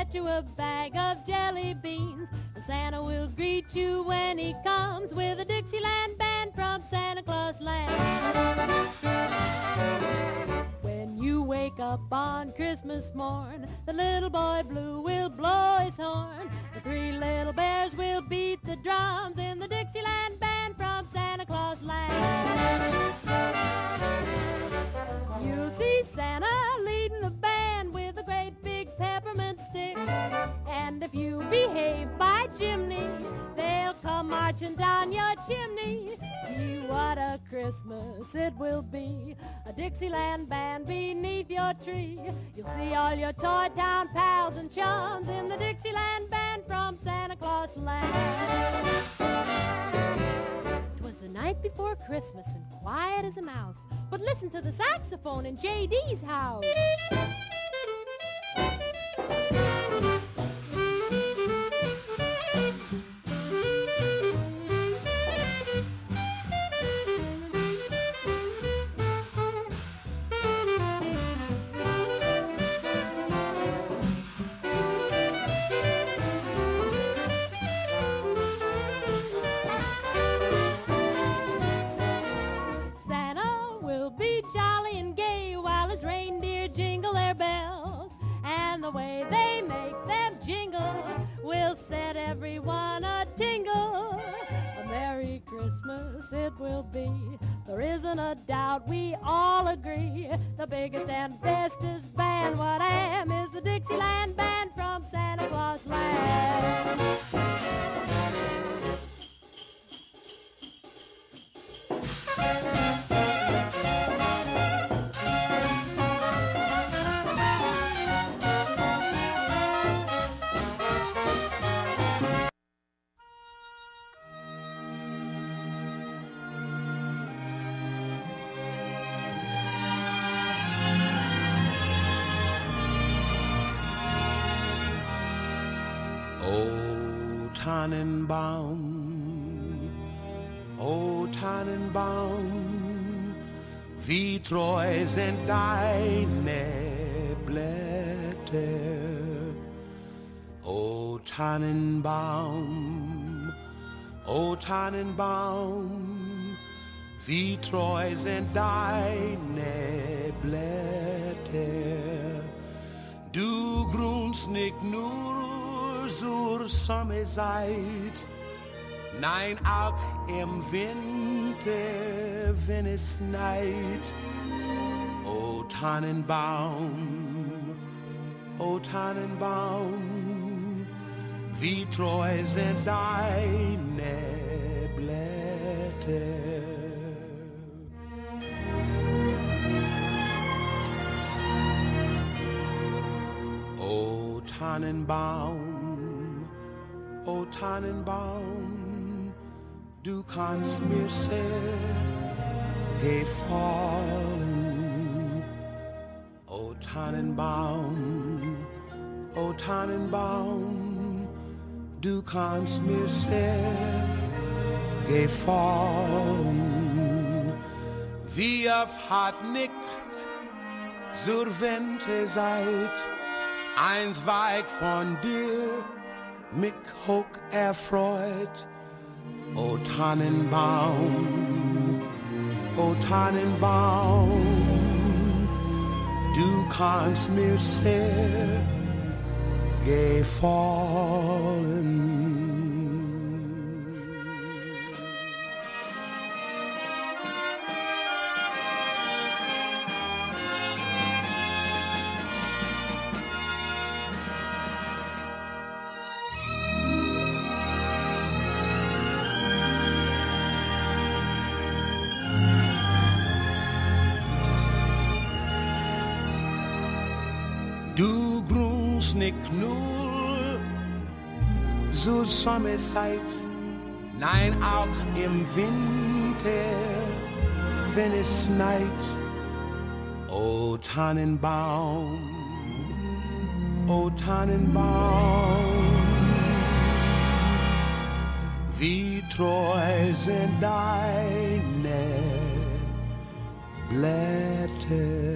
get you a bag of jelly beans. And Santa will greet you when he comes with a Dixieland band from Santa Claus Land. When you wake up on Christmas morn, the little boy blue will blow his horn. The three little bears will beat the drums in the Dixieland band from Santa Claus Land. You'll see Santa leading the band with a great big peppermint stick. And if you behave by chimney, they'll come marching down your chimney. Gee, what a Christmas it will be, a Dixieland band beneath your tree. You'll see all your Toy Town pals and chums in the Dixieland band from Santa Claus Land. 'Twas the night before Christmas and quiet as a mouse, but listen to the saxophone in J.D.'s house. The way they make them jingle will set everyone a tingle. A Merry Christmas it will be, there isn't a doubt, we all agree. The biggest and bestest band what I am is the Dixieland band from Santa Claus Land. Tannenbaum, o Tannenbaum, wie treu sind deine Blätter. O Tannenbaum, wie treu sind deine Blätter. Du grünst nicht nur zur Sommerzeit, nein auch im Winter, wenn es schneit. O Tannenbaum, wie treu sind deine Blätter. O Tannenbaum, du kannst mir sehr gefallen. O Tannenbaum, du kannst mir sehr gefallen. Wie oft hat nicht zur Winterzeit eins Weig von dir mich hoch erfreut. O Tannenbaum, du kannst mir sehr gefallen. Du grünst nicht nur zur Sommerzeit, nein auch im Winter, wenn es schneit. O Tannenbaum, wie treu sind deine Blätter.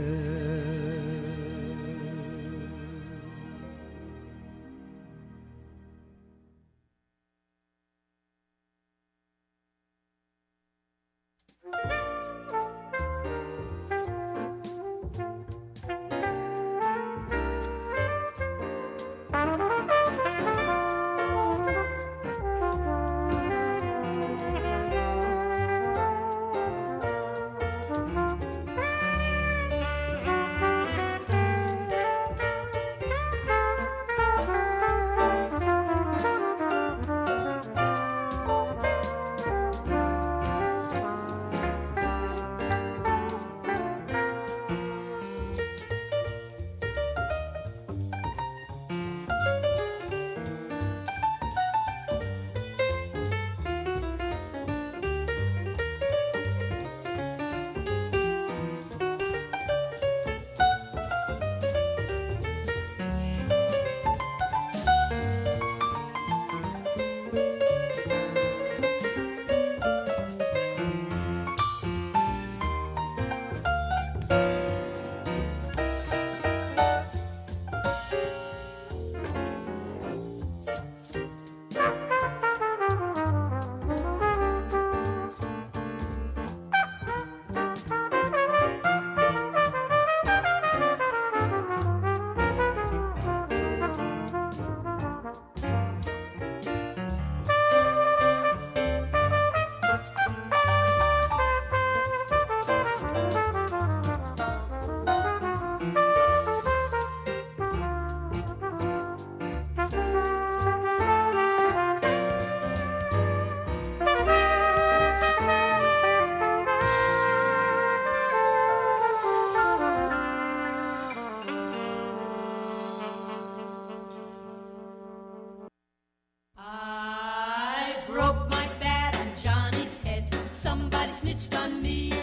snitched on me.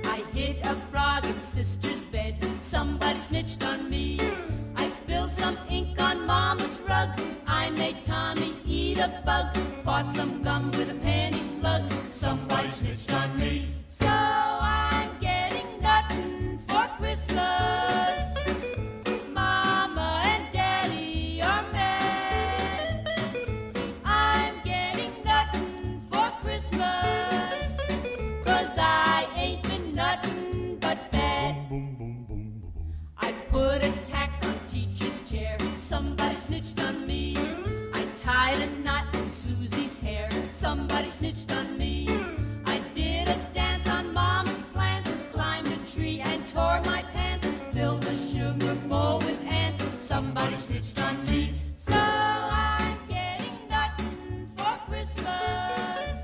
I hid a frog in sister's bed. Somebody snitched on me. I spilled some ink on mama's rug. I made Tommy eat a bug. Bought some gum with a penny slug. Somebody snitched on me. So I'm getting nothing for Christmas. Mama and Daddy are mad. I'm getting nothing for Christmas. 'Cause I ain't been nothing but bad. I put a tack on teacher's chair. Somebody snitched on me. I tied a knot in Susie's hair. Somebody snitched on me. I did a dance on Mama's plants. Climbed a tree and tore my pants. Filled a sugar bowl with ants. Somebody snitched on me. So I'm getting nothing for Christmas.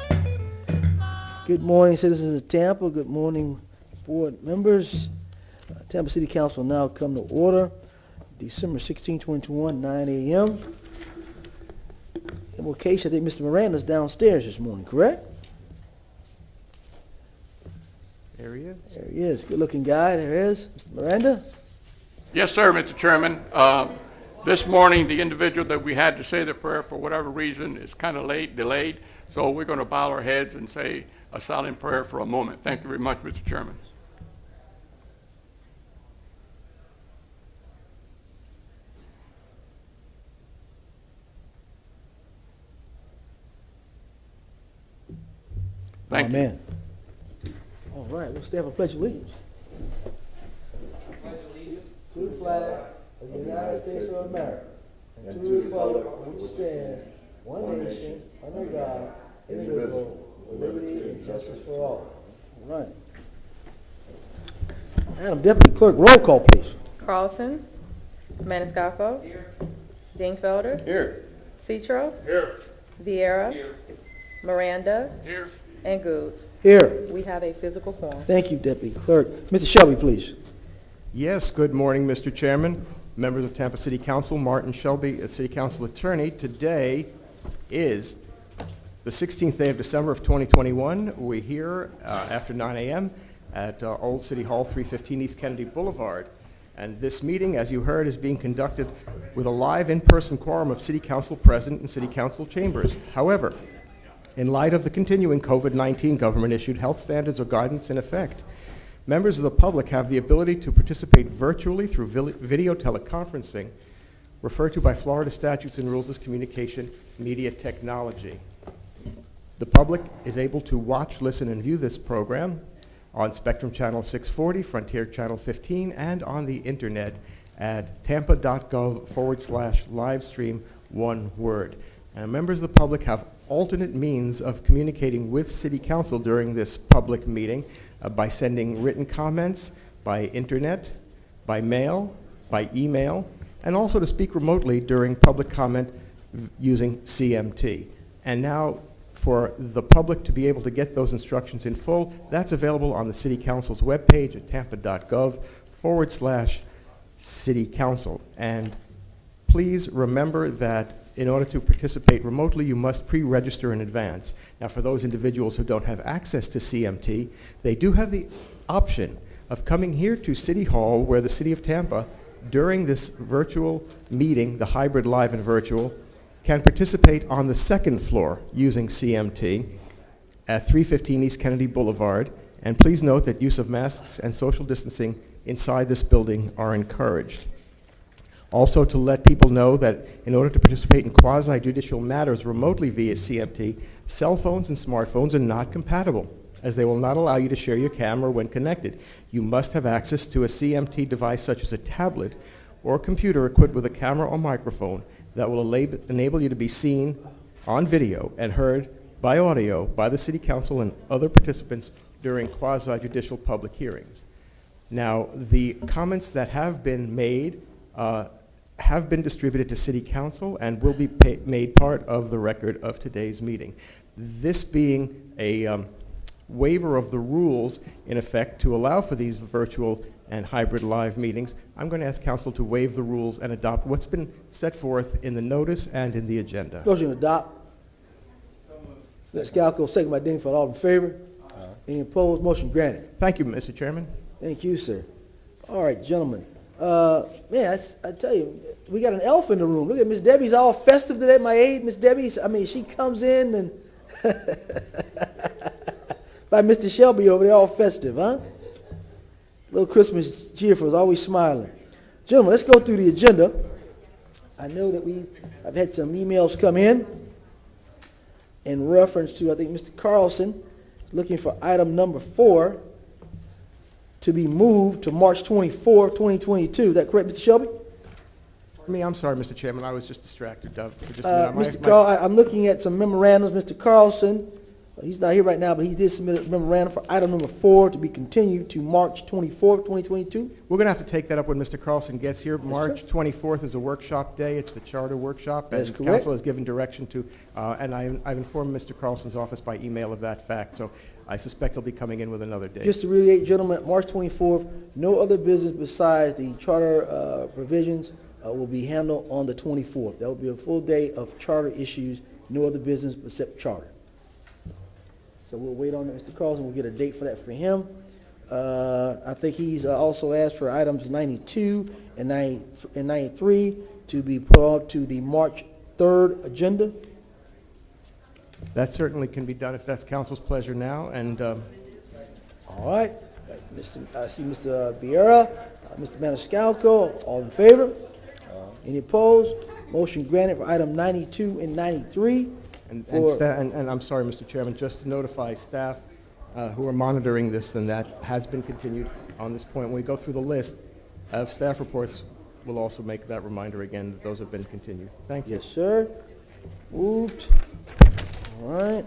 Good morning, citizens of Tampa. Good morning, board members. Tampa City Council now come to order. December 16, 2021, 9 a.m. Invocation, I think Mr. Miranda's downstairs this morning, correct? There he is. There he is. Good-looking guy. There he is. Mr. Miranda? Yes, sir, Mr. Chairman. This morning, the individual that we had to say the prayer for whatever reason is kind of delayed, so we're going to bow our heads and say a silent prayer for a moment. Thank you very much, Mr. Chairman. Thank you. Amen. All right, let's stand for Pledge of Allegiance. To the flag of the United States of America and to the republic which stands, one nation, under God, indivisible, with liberty and justice for all. All right. Madam Deputy Clerk, roll call, please. Carlson. Maniscalco. Here. Dingfelder. Here. Citro. Here. Vieira. Here. Miranda. Here. And Goods. Here. We have a physical quorum. Thank you, Deputy Clerk. Mr. Shelby, please. Yes, good morning, Mr. Chairman, members of Tampa City Council, Martin Shelby, City Council Attorney. Today is the 16th day of December of 2021. We're here after 9 a.m. at Old City Hall, 315 East Kennedy Boulevard. And this meeting, as you heard, is being conducted with a live in-person quorum of City Council present in City Council chambers. However, in light of the continuing COVID-19 government-issued health standards or guidance in effect, members of the public have the ability to participate virtually through video teleconferencing, referred to by Florida statutes and rules as communication media technology. The public is able to watch, listen, and view this program on Spectrum Channel 640, Frontier Channel 15, and on the internet at tampa.gov/livestream, one word. And members of the public have alternate means of communicating with City Council during this public meeting by sending written comments, by internet, by mail, by email, and also to speak remotely during public comment using CMT. And now, for the public to be able to get those instructions in full, that's available on the City Council's webpage at tampa.gov/City Council. And please remember that in order to participate remotely, you must pre-register in advance. Now, for those individuals who don't have access to CMT, they do have the option of coming here to City Hall, where the City of Tampa, during this virtual meeting, the hybrid live and virtual, can participate on the second floor using CMT at 315 East Kennedy Boulevard. And please note that use of masks and social distancing inside this building are encouraged. Also, to let people know that in order to participate in quasi-judicial matters remotely via CMT, cell phones and smartphones are not compatible, as they will not allow you to share your camera when connected. You must have access to a CMT device such as a tablet or computer equipped with a camera or microphone that will enable you to be seen on video and heard by audio by the City Council and other participants during quasi-judicial public hearings. Now, the comments that have been made have been distributed to City Council and will be made part of the record of today's meeting. This being a waiver of the rules in effect to allow for these virtual and hybrid live meetings, I'm going to ask Council to waive the rules and adopt what's been set forth in the notice and in the agenda. Motion to adopt. Ms. Scalco, second by Dingfelder. All in favor? Any opposed? Motion granted. Thank you, Mr. Chairman. Thank you, sir. All right, gentlemen. Man, I tell you, we got an elf in the room. Look at Miss Debbie's all festive today. My aide, Miss Debbie, I mean, she comes in and by Mr. Shelby over there, all festive, huh? Little Christmas cheerful, is always smiling. Gentlemen, let's go through the agenda. I know that I've had some emails come in reference to, I think Mr. Carlson is looking for item number 4 to be moved to March 24, 2022. Is that correct, Mr. Shelby? I'm sorry, Mr. Chairman. I was just distracted. Mr. Carl, I'm looking at some memorandums. Mr. Carlson, he's not here right now, but he did submit a memorandum for item number 4 to be continued to March 24, 2022. We're going to have to take that up when Mr. Carlson gets here. March 24th is a workshop day. It's the charter workshop. That's and correct. Council has given direction to, and I've informed Mr. Carlson's office by email of that fact. So I suspect he'll be coming in with another date. Just to reiterate, gentlemen, March 24th, no other business besides the charter provisions will be handled on the 24th. That will be a full day of charter issues, no other business except charter. So we'll wait on Mr. Carlson. We'll get a date for that for him. I think he's also asked for items 92 and 93 to be put on to the March 3rd agenda. That certainly can be done if that's Council's pleasure now. And all right. I see Mr. Vieira, Mr. Maniscalco, all in favor? Any opposed? Motion granted for item 92 and 93. And I'm sorry, Mr. Chairman, just to notify staff who are monitoring this, then that has been continued on this point. When we go through the list of staff reports, we'll also make that reminder again that those have been continued. Thank you. Yes, sir. Moved. All right.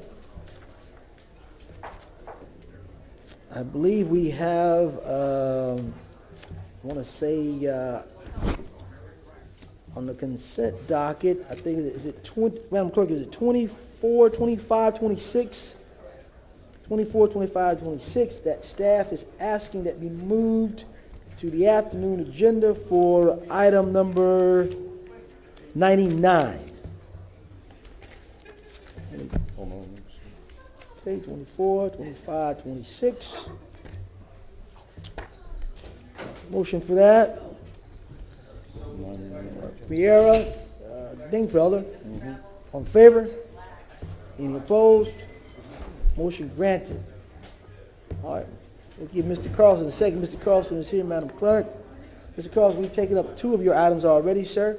I believe we have, I want to say, on the consent docket, I think, is it 20, Madam Clerk, is it 24, 25, 26? 24, 25, 26, that staff is asking that be moved to the afternoon agenda for item number 99. Okay, 24, 25, 26. Motion for that. Vieira, Dingfelder. On favor? Any opposed? Motion granted. All right. We'll give Mr. Carlson a second. Mr. Carlson is here, Madam Clerk. Mr. Carlson, we've taken up 2 of your items already, sir.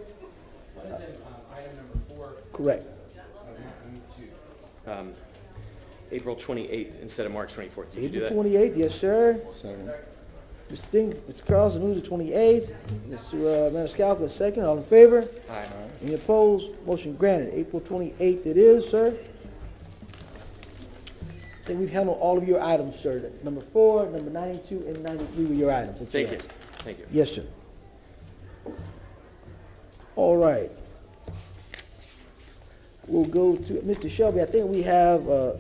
Item number 4. Correct. April 28th instead of March 24th. Did you do April that? 28th, yes, sir. Second. Mr. Carlson moves the 28th. Mr. Maniscalco, second. All in favor? Aye. Any opposed? Motion granted. April 28th it is, sir. I think we've handled all of your items, sir. Number 4, number 92, and 93 were your items. that Thank you. asked. Thank you. Yes, sir. All right. We'll go to Mr. Shelby. I think we have a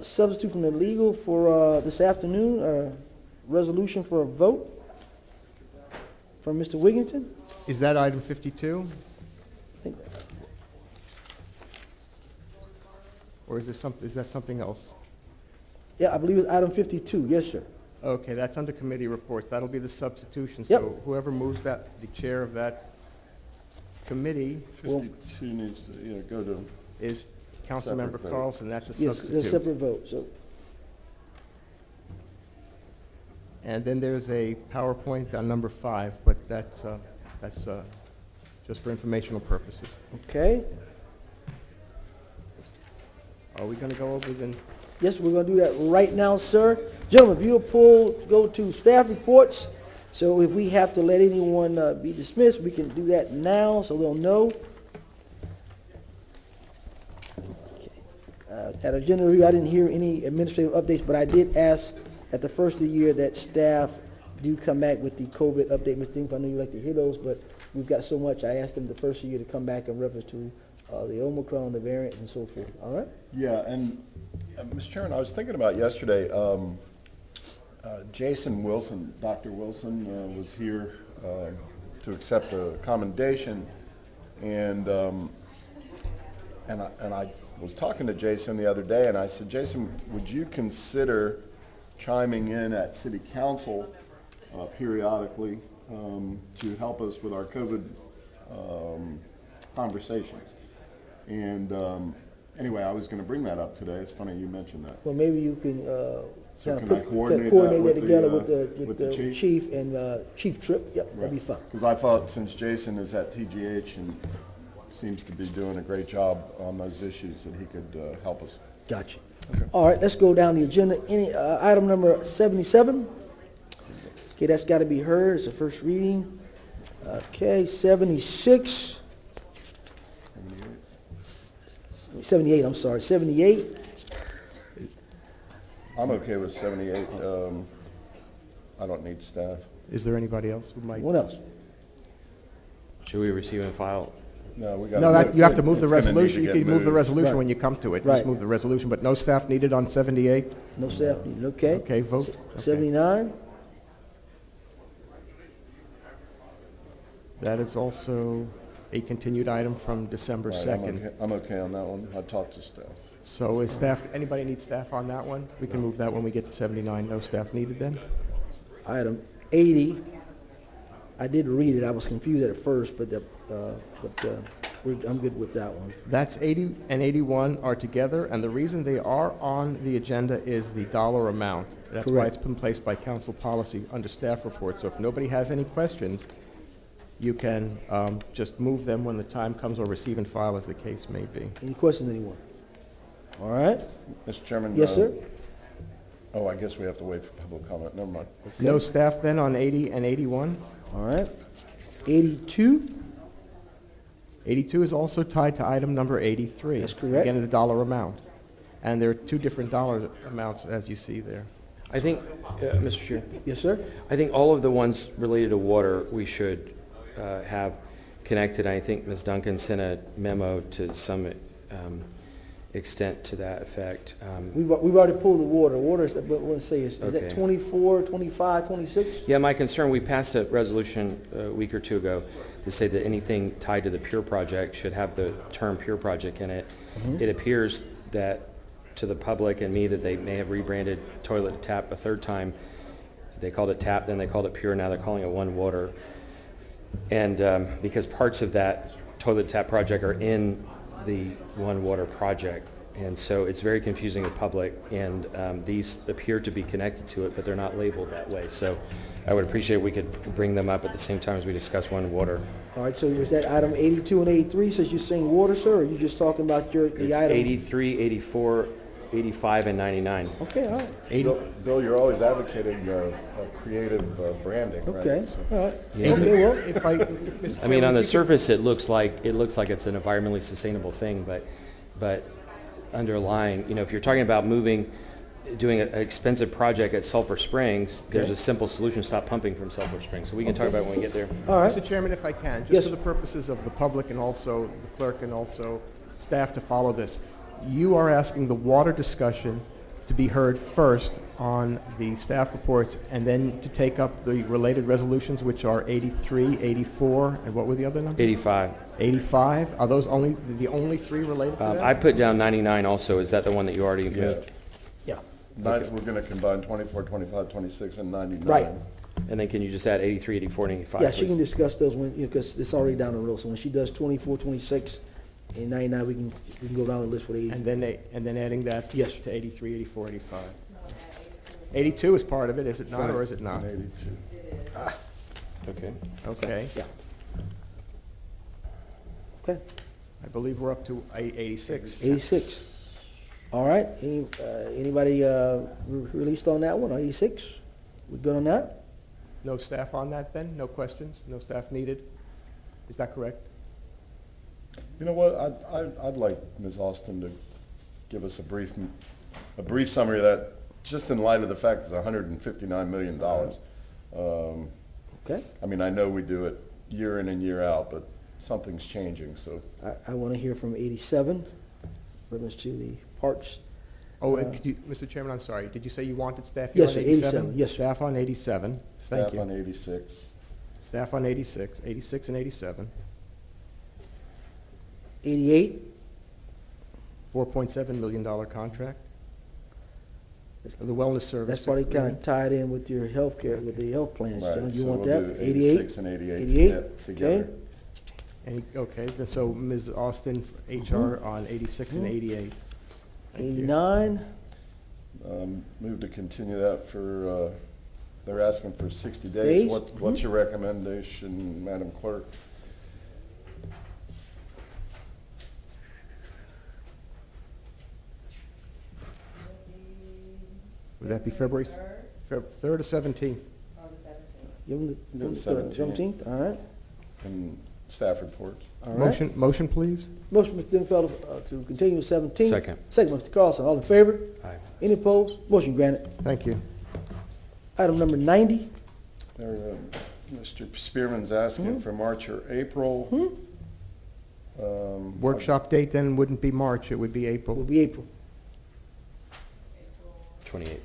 substitute from the legal for this afternoon, a resolution for a vote from Mr. Wigginton. Is that item 52? I think Or is that something else? Yeah, I believe it's item 52. Yes, sir. Okay, that's under committee reports. That'll be the substitution. Yep. So whoever moves that, the chair of that committee 52 needs to, go to, is Councilmember Separate vote. Carlson. That's a Yes, substitute. it's a separate vote. So, And then there's a PowerPoint on number 5, but that's just for informational purposes. okay. Are we going to go over then? Yes, we're going to do that right now, sir. Gentlemen, if you'll go to staff reports. So if we have to let anyone be dismissed, we can do that now so they'll know. Okay. At agenda review, I didn't hear any administrative updates, but I did ask at the first of the year that staff do come back with the COVID update. Ms. Dingman, I know you like to hear those, but we've got so much. I asked them the first of the year to come back in reference to the Omicron, the variants, and so forth. All right? Yeah, and Mr. Chairman, I was thinking about yesterday, Jason Wilson, Dr. Wilson, was here to accept a commendation, and I was talking to Jason the other day, and I said, Jason, would you consider chiming in at City Council periodically to help us with our COVID conversations? And anyway, I was going to bring that up today. It's funny you mentioned that. Well, maybe you can So kind can I of coordinate coordinate that that together with with the the chief? chief and Chief Tripp. Yep, that'd be fine. Because I thought since Jason is at TGH and seems to be doing a great job on those issues, that he could help us. Gotcha. Okay. All right, let's go down the agenda. Any item number 77? Okay, that's got to be heard. It's a first reading. Okay, 76. 78, I'm sorry, 78. I'm okay with 78. I don't need staff. Is there anybody else who might? What else? Should we receive and file? No, we got. No, you have to move the It's gonna need resolution. to You get can move the moved. resolution Right. when you come to it. Right. Just move the resolution, but no staff needed on 78? No staff needed, okay. Okay, vote. Se- Okay. 79? That is also a continued item from December Right, 2nd. I'm okay on that one. I talked to staff. So is staff, anybody need staff on that one? We can move that when we get to 79. No staff needed then? Item 80. I did read it. I was confused at first, but I'm good with that one. That's 80 and 81 are together, and the reason they are on the agenda is the dollar amount. That's why Correct. it's been placed by council policy under staff report. So if nobody has any questions, you can just move them when the time comes, or receive and file as the case may be. Any questions, anyone? All right. Mr. Chairman? Yes, sir. Oh, I guess we have to wait for public comment. Never mind. No staff then on 80 and 81? All right. 82? 82 is also tied to item number 83. That's correct. Again, the dollar amount. And there are two different dollar amounts, as you see there. I think, Mr. Chair, Yes, sir. I think all of the ones related to water we should have connected. I think Ms. Duncan sent a memo to some extent to that effect. We've already pulled the water. Water is, but let's say, is Okay. that 24, 25, 26? Yeah, my concern, we passed a resolution a week or two ago to say that anything tied to the Pure Project should have the term Pure Project in it. It appears that to the public and me that they may have rebranded toilet to tap a third time. They called it tap, then they called it Pure, now they're calling it One Water. And because parts of that toilet tap project are in the One Water project, and so it's very confusing to the public, and these appear to be connected to it, but they're not labeled that way. So I would appreciate if we could bring them up at the same time as we discuss One Water. All right, so is that item 82 and 83, since you're saying water, sir, or are you just talking about the It's item? 83, 84, 85 and 99. Okay, all right, Bill, you're always advocating creative branding, right? okay, So- all right. Yeah. Okay, well, If I, Mr. I mean, Chairman, on the if you surface, it looks like it's an environmentally sustainable thing, but underlying, if you're talking about doing an expensive project at Sulphur Springs, there's a simple solution: stop pumping from Sulphur Springs. So we can talk about it when we get there. all right. Mr. Chairman, if I can, Yes. just for the purposes of the public and also the clerk and also staff to follow this, you are asking the water discussion to be heard first on the staff reports and then to take up the related resolutions, which are 83, 84, and what were the other numbers? 85. 85? Are those the only three related to that? I put down 99 also. Is that the one that you already Yeah. moved? Yeah, We're going to combine 24, 25, 26, and 99. Right. And then can you just add 83, 84, and 85, yeah, she can please? discuss those when, because it's already down the road. So when she does 24, 26, and 99, we can go down the list for the 80. And then adding that Yes. to 83, 84, 85. 82 is part of it, is it not, or is it not? 82. Okay. Okay. Yeah. Okay, I believe we're up to 86. 86. All right, anybody released on that one, 86? We good on that? No staff on that then? No questions? No staff needed? Is that correct? You know what, I'd like Ms. Austin to give us a brief summary of that, just in light of the fact it's $159 million. Okay, I mean, I know we do it year in and year out, but something's changing, so. I want to hear from 87, reference to the parks. Oh, and could you, Mr. Chairman, I'm sorry, did you say you wanted staff Yes, here sir, on 87? 87, yes, sir. Staff on 87, thank Staff on you. 86. Staff on 86, 86 and 87, 88, $4.7 million contract. The wellness service. that's probably kind agreement. of tied in with your health care, with the health plans. Right, John, you so want we'll that? do 86 and 88 together. Okay, then so Ms. Austin, HR on 86 and 88. Thank you. 89, Move to continue that for, they're asking for 60 days. Days? What's your recommendation, Madam Clerk? Would that be February? 3rd or 17th? give them the Do the 17th, all right, And staff reports. all right. Motion, please? Motion, Mr. Denfeld, to continue with 17th. Second. Second, Mr. Carlson, all in favor? Aye. Any opposed? Motion granted. Thank you. Item number 90, There, Mr. Spearman's asking for March or April. Workshop date then wouldn't be March, it would be will April. be April. 28.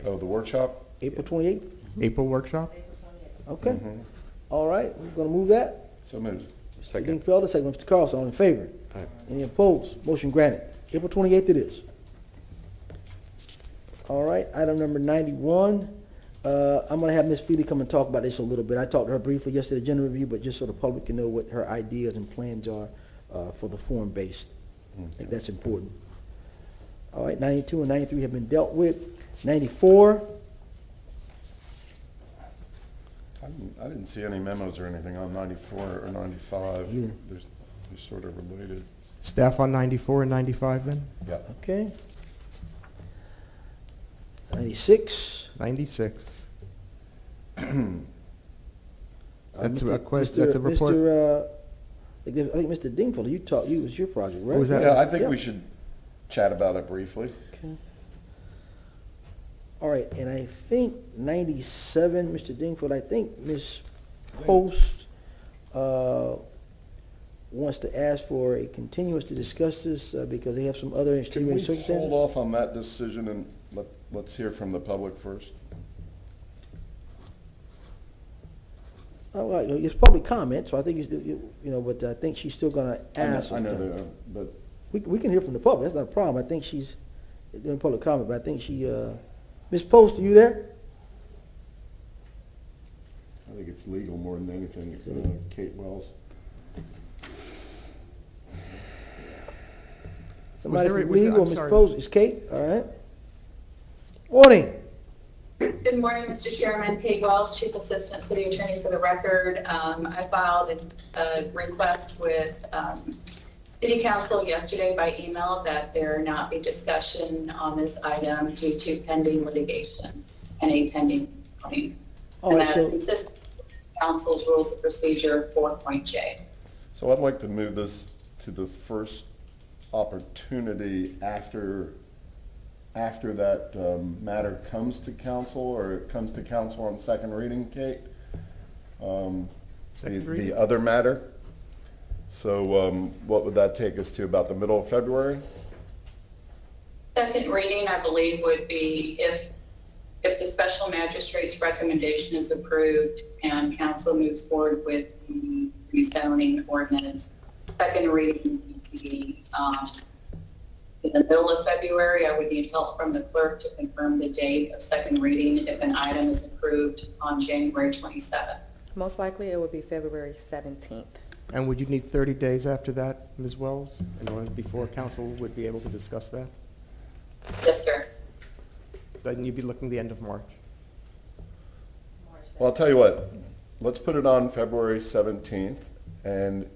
Oh, the workshop? April 28th? April workshop? Okay. All right, we're going to move that. So moved. Mr. Second. Dingfelder, second, Mr. Carlson, all in favor? Aye. Any opposed? Motion granted. April 28th it is. All right, item number 91. I'm going to have Ms. Feely come and talk about this a little bit. I talked to her briefly yesterday, general review, but just so the public can know what her ideas and plans are for the form-based. I think that's important. All right, 92 and 93 have been dealt with. 94, I didn't see any memos or anything on 94 or 95. Yeah. They're sort of related. Staff on 94 and 95 then? Yeah. okay. 96. 96. That's Mr. a question, that's a report. I think Mr. Dingfelder, it was your project, right? What was that? Yeah, I think we should chat about it briefly. Okay. All right, and I think 97, Mr. Dingfield, I think Ms. Post wants to ask for a continuance to discuss this because they have some other Can extenuating we hold circumstances. off on that decision and let's hear from the public first? Oh, well, it's public comment, so I think, but I think she's still gonna ask. I know they are, but We can hear from the public, that's not a problem. I think she's doing public comment, but I think she, Ms. Post, are you there? I think it's legal more than anything. Kate Wells. Somebody there- from was there- legal, I'm Ms. sorry, Post, it's Kate, all right. Morning. Good morning, Mr. Chairman. Kate Wells, Chief Assistant City Attorney for the record. I filed a request with City Council yesterday by email that there not be discussion on this item due to pending litigation and a pending claim. All And right, that's so- consistent with Council's Rules of Procedure 4.J. So I'd like to move this to the first opportunity after that matter comes to council, or it comes to council on second reading, Kate? Second reading? The other matter. So what would that take us to, about the middle of February? Second reading, I believe, would be if the special magistrate's recommendation is approved and council moves forward with the rezoning ordinance. Second reading would be in the middle of February. I would need help from the clerk to confirm the date of second reading if an item is approved on January 27th. Most likely it would be February 17th. And would you need 30 days after that, Ms. Wells, in order before council would be able to discuss that? Yes, sir. Then you'd be looking the end of March. Well, I'll tell you what, let's put it on February 17th, and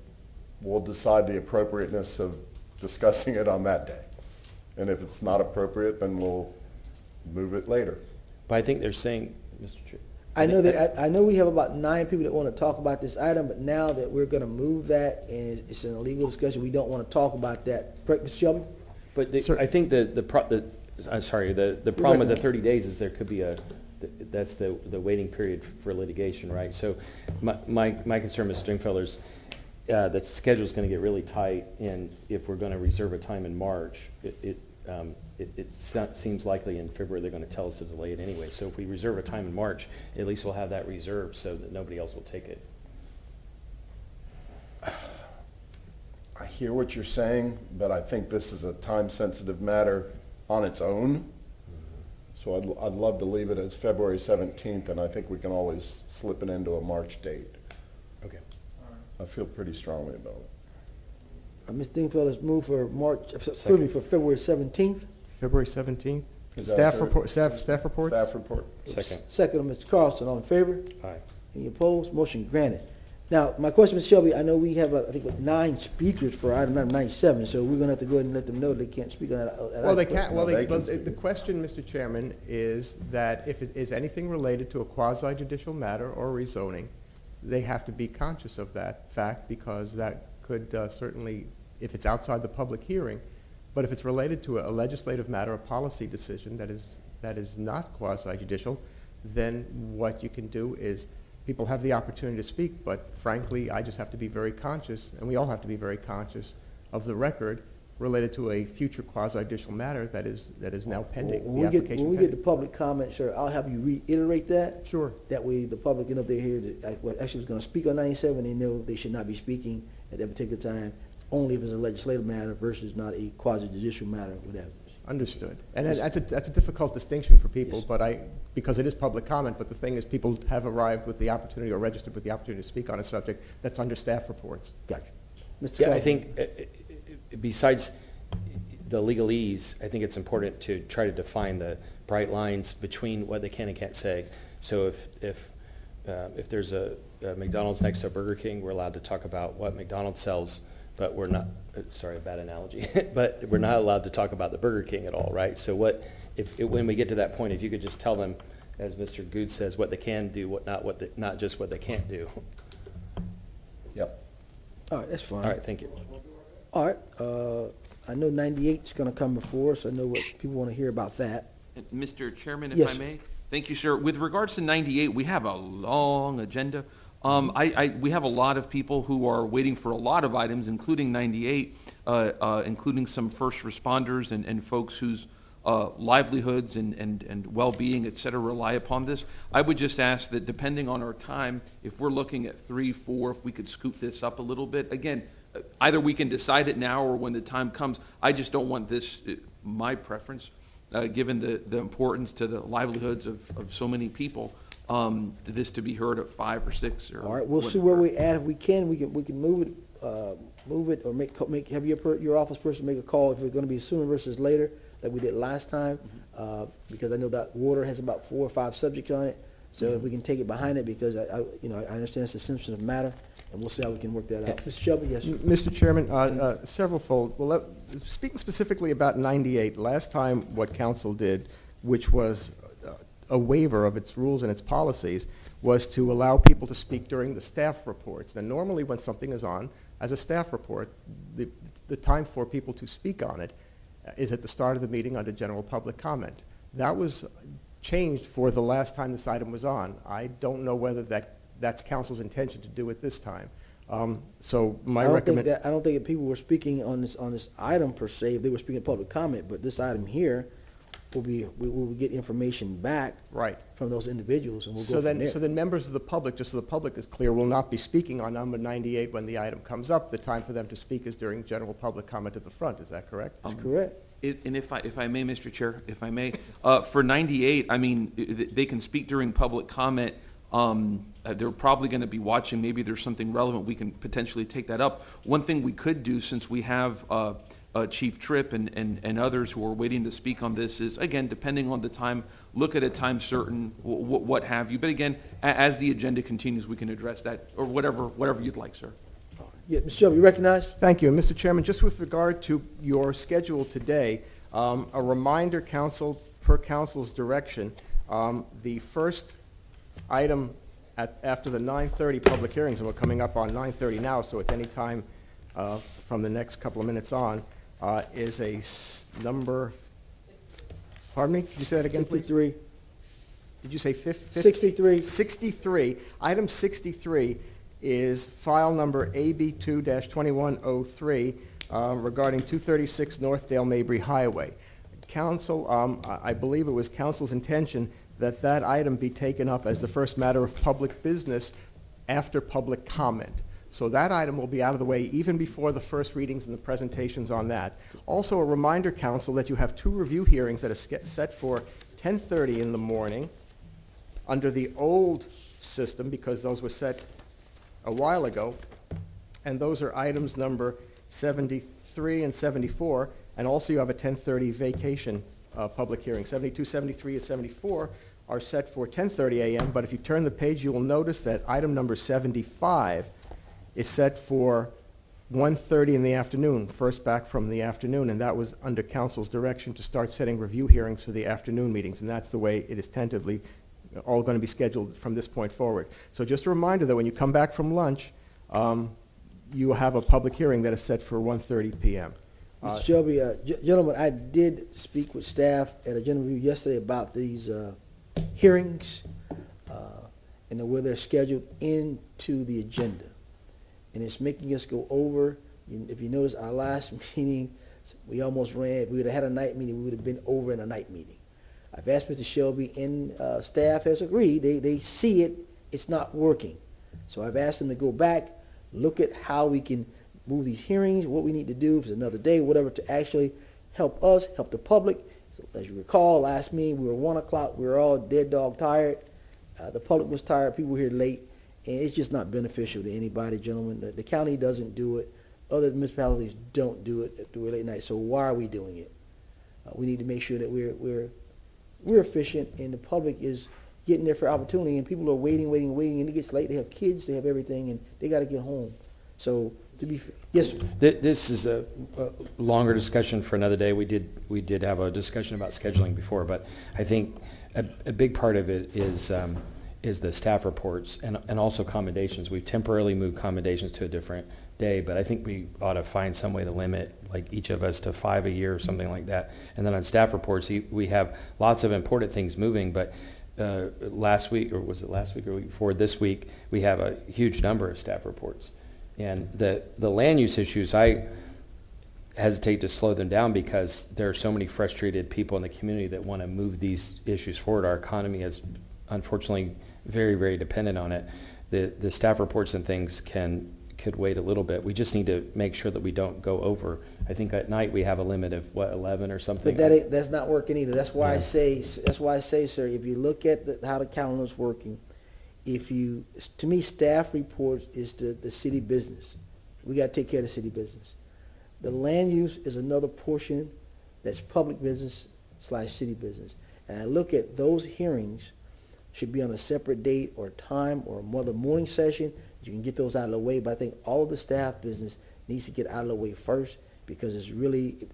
we'll decide the appropriateness of discussing it on that day. And if it's not appropriate, then we'll move it later. But I think they're saying, Mr. Chair. I know that, I know we have about 9 people that want to talk about this item, but now that we're going to move that and it's an illegal discussion, we don't want to talk about that. Correct, Mr. Shelby? But Sir. I think the problem with the 30 days is there could be that's the waiting period for litigation, right? So my concern, Mr. Stringfellow, is the schedule's going to get really tight, and if we're going to reserve a time in March, it seems likely in February they're going to tell us to delay it anyway. So if we reserve a time in March, at least we'll have that reserved so that nobody else will take it. I hear what you're saying, but I think this is a time-sensitive matter on its own. So I'd love to leave it as February 17th, and I think we can always slip it into a March date. Okay. I feel pretty strongly about it. Ms. Dingfellow, let's move for for February 17th. February 17th? Is that Staff fair? report, staff reports? Staff report. Second. Second, of Mr. Carlson. All in favor? Aye. Any opposed? Motion granted. Now, my question, Ms. Shelby, I know we have, I think, 9 speakers for item number 97, so we're going to have to go ahead and let them know they can't speak on that. Well, they can't, No, they can well, speak. the question, Mr. Chairman, is that if it is anything related to a quasi-judicial matter or rezoning, they have to be conscious of that fact, because that could certainly, if it's outside the public hearing, but if it's related to a legislative matter, a policy decision that is not quasi-judicial, then what you can do is people have the opportunity to speak, but frankly, I just have to be very conscious, and we all have to be very conscious of the record related to a future quasi-judicial matter that is now pending, When we get the public comment, sir, I'll have you reiterate that. Sure. That way the public, you know, if they're here, actually was going to speak on 97, they know they should not be speaking at that particular time, only if it's a legislative matter versus not a quasi-judicial matter, whatever. Understood. And that's a difficult distinction for people, Yes. but because it is public comment, but the thing is, people have arrived with the opportunity or registered with the opportunity to speak on a subject that's under staff reports. Gotcha. Mr. Yeah, I Carlson. think besides the legalese, I think it's important to try to define the bright lines between what they can and can't say. So if there's a McDonald's next to a Burger King, we're allowed to talk about what McDonald's sells, but we're not, sorry, a bad analogy, but we're not allowed to talk about the Burger King at all, right? So when we get to that point, if you could just tell them, as Mr. Good says, what they can do, not just what they can't do. Yep. All right, that's fine. All right, thank you. All right, I know 98 is going to come before us. I know what people want to hear about that. Mr. Chairman, if Yes, I sir. may? Thank you, sir. With regards to 98, we have a long agenda. We have a lot of people who are waiting for a lot of items, including 98, including some first responders and folks whose livelihoods and well-being, et cetera, rely upon this. I would just ask that depending on our time, if we're looking at 3, 4, if we could scoop this up a little bit. Again, either we can decide it now or when the time comes. I just don't want this, my preference, given the importance to the livelihoods of so many people, this to be heard at 5 or 6 or All right, we'll see where we're at. If we can move it, or have your office person make a call if it's going to be sooner versus later, like we did last time, because I know that water has about 4 or 5 subjects on it. So if we can take it behind it, because I understand it's a sensitive matter, and we'll see how we can work that out. Mr. Shelby, yes, sir. Mr. Chairman, several fold. Well, speaking specifically about 98, last time what council did, which was a waiver of its rules and its policies, was to allow people to speak during the staff reports. Now, normally when something is on as a staff report, the time for people to speak on it is at the start of the meeting under general public comment. That was changed for the last time this item was on. I don't know whether that's council's intention to do it this time. So my recommendation. I don't think that people were speaking on this item per se. They were speaking public comment, but this item here we will get information back Right. from those individuals, and we'll go So from then, there. so then members of the public, just so the public is clear, will not be speaking on number 98 when the item comes up. The time for them to speak is during general public comment at the front. Is that correct? That's correct. And if I may, Mr. Chair, if I may, for 98, I mean, they can speak during public comment. They're probably going to be watching. Maybe there's something relevant. We can potentially take that up. One thing we could do, since we have Chief Tripp and others who are waiting to speak on this, is, again, depending on the time, look at a time certain, what have you. But again, as the agenda continues, we can address that, or whatever you'd like, sir. Yeah, Mr. Shelby, you recognized? Thank you. And Mr. Chairman, just with regard to your schedule today, a reminder, council, per council's direction, the first item after the 9:30 public hearings, and we're coming up on 9:30 now, so it's any time from the next couple of minutes on, is a number, pardon me, could you say that again, please? 63. Did you say 50? 63. 63. Item 63 is file number AB2-2103 regarding 236 Northdale Mabry Highway. Council, I believe it was council's intention that that item be taken up as the first matter of public business after public comment. So that item will be out of the way even before the first readings and the presentations on that. Also, a reminder, council, that you have two review hearings that are set for 10:30 in the morning under the old system, because those were set a while ago, and those are items number 73 and 74, and also you have a 10:30 vacation public hearing. 72, 73, and 74 are set for 10:30 a.m., but if you turn the page, you will notice that item number 75 is set for 1:30 in the afternoon, first back from the afternoon, and that was under council's direction to start setting review hearings for the afternoon meetings, and that's the way it is tentatively all going to be scheduled from this point forward. So just a reminder that when you come back from lunch, you have a public hearing that is set for 1:30 p.m. Mr. Shelby, gentlemen, I did speak with staff at a general review yesterday about these hearings and the way they're scheduled into the agenda. And it's making us go over. If you notice, our last meeting, we almost ran. If we would have had a night meeting, we would have been over in a night meeting. I've asked Mr. Shelby, and staff has agreed. They see it. It's not working. So I've asked them to go back, look at how we can move these hearings, what we need to do, if it's another day, whatever, to actually help us, help the public. So as you recall, last meeting, we were 1 o'clock. We were all dead dog tired. The public was tired. People were here late. And it's just not beneficial to anybody, gentlemen. The county doesn't do it. Other municipalities don't do it at the late night. So why are we doing it? We need to make sure that we're efficient, and the public is getting there for opportunity, and people are waiting, and it gets late. They have kids, they have everything, and they got to get home. So to be yes, sir. This is a longer discussion for another day. We did have a discussion about scheduling before, but I think a big part of it is the staff reports and also commendations. We've temporarily moved commendations to a different day, but I think we ought to find some way to limit, like, each of us to 5 a year or something like that. And then on staff reports, we have lots of important things moving, but last week, or was it last week or week before, this week, we have a huge number of staff reports. And the land use issues, I hesitate to slow them down because there are so many frustrated people in the community that want to move these issues forward. Our economy is unfortunately very, very dependent on it. The staff reports and things could wait a little bit. We just need to make sure that we don't go over. I think at night we have a limit of 11 or something. But that's not working either. That's why I say, sir, if you look at how the calendar's working, to me, staff reports is the city business. We got to take care of the city business. The land use is another portion that's public business / city business. And I look at those hearings should be on a separate date or time or another morning session. You can get those out of the way, but I think all of the staff business needs to get out of the way first, because it's really,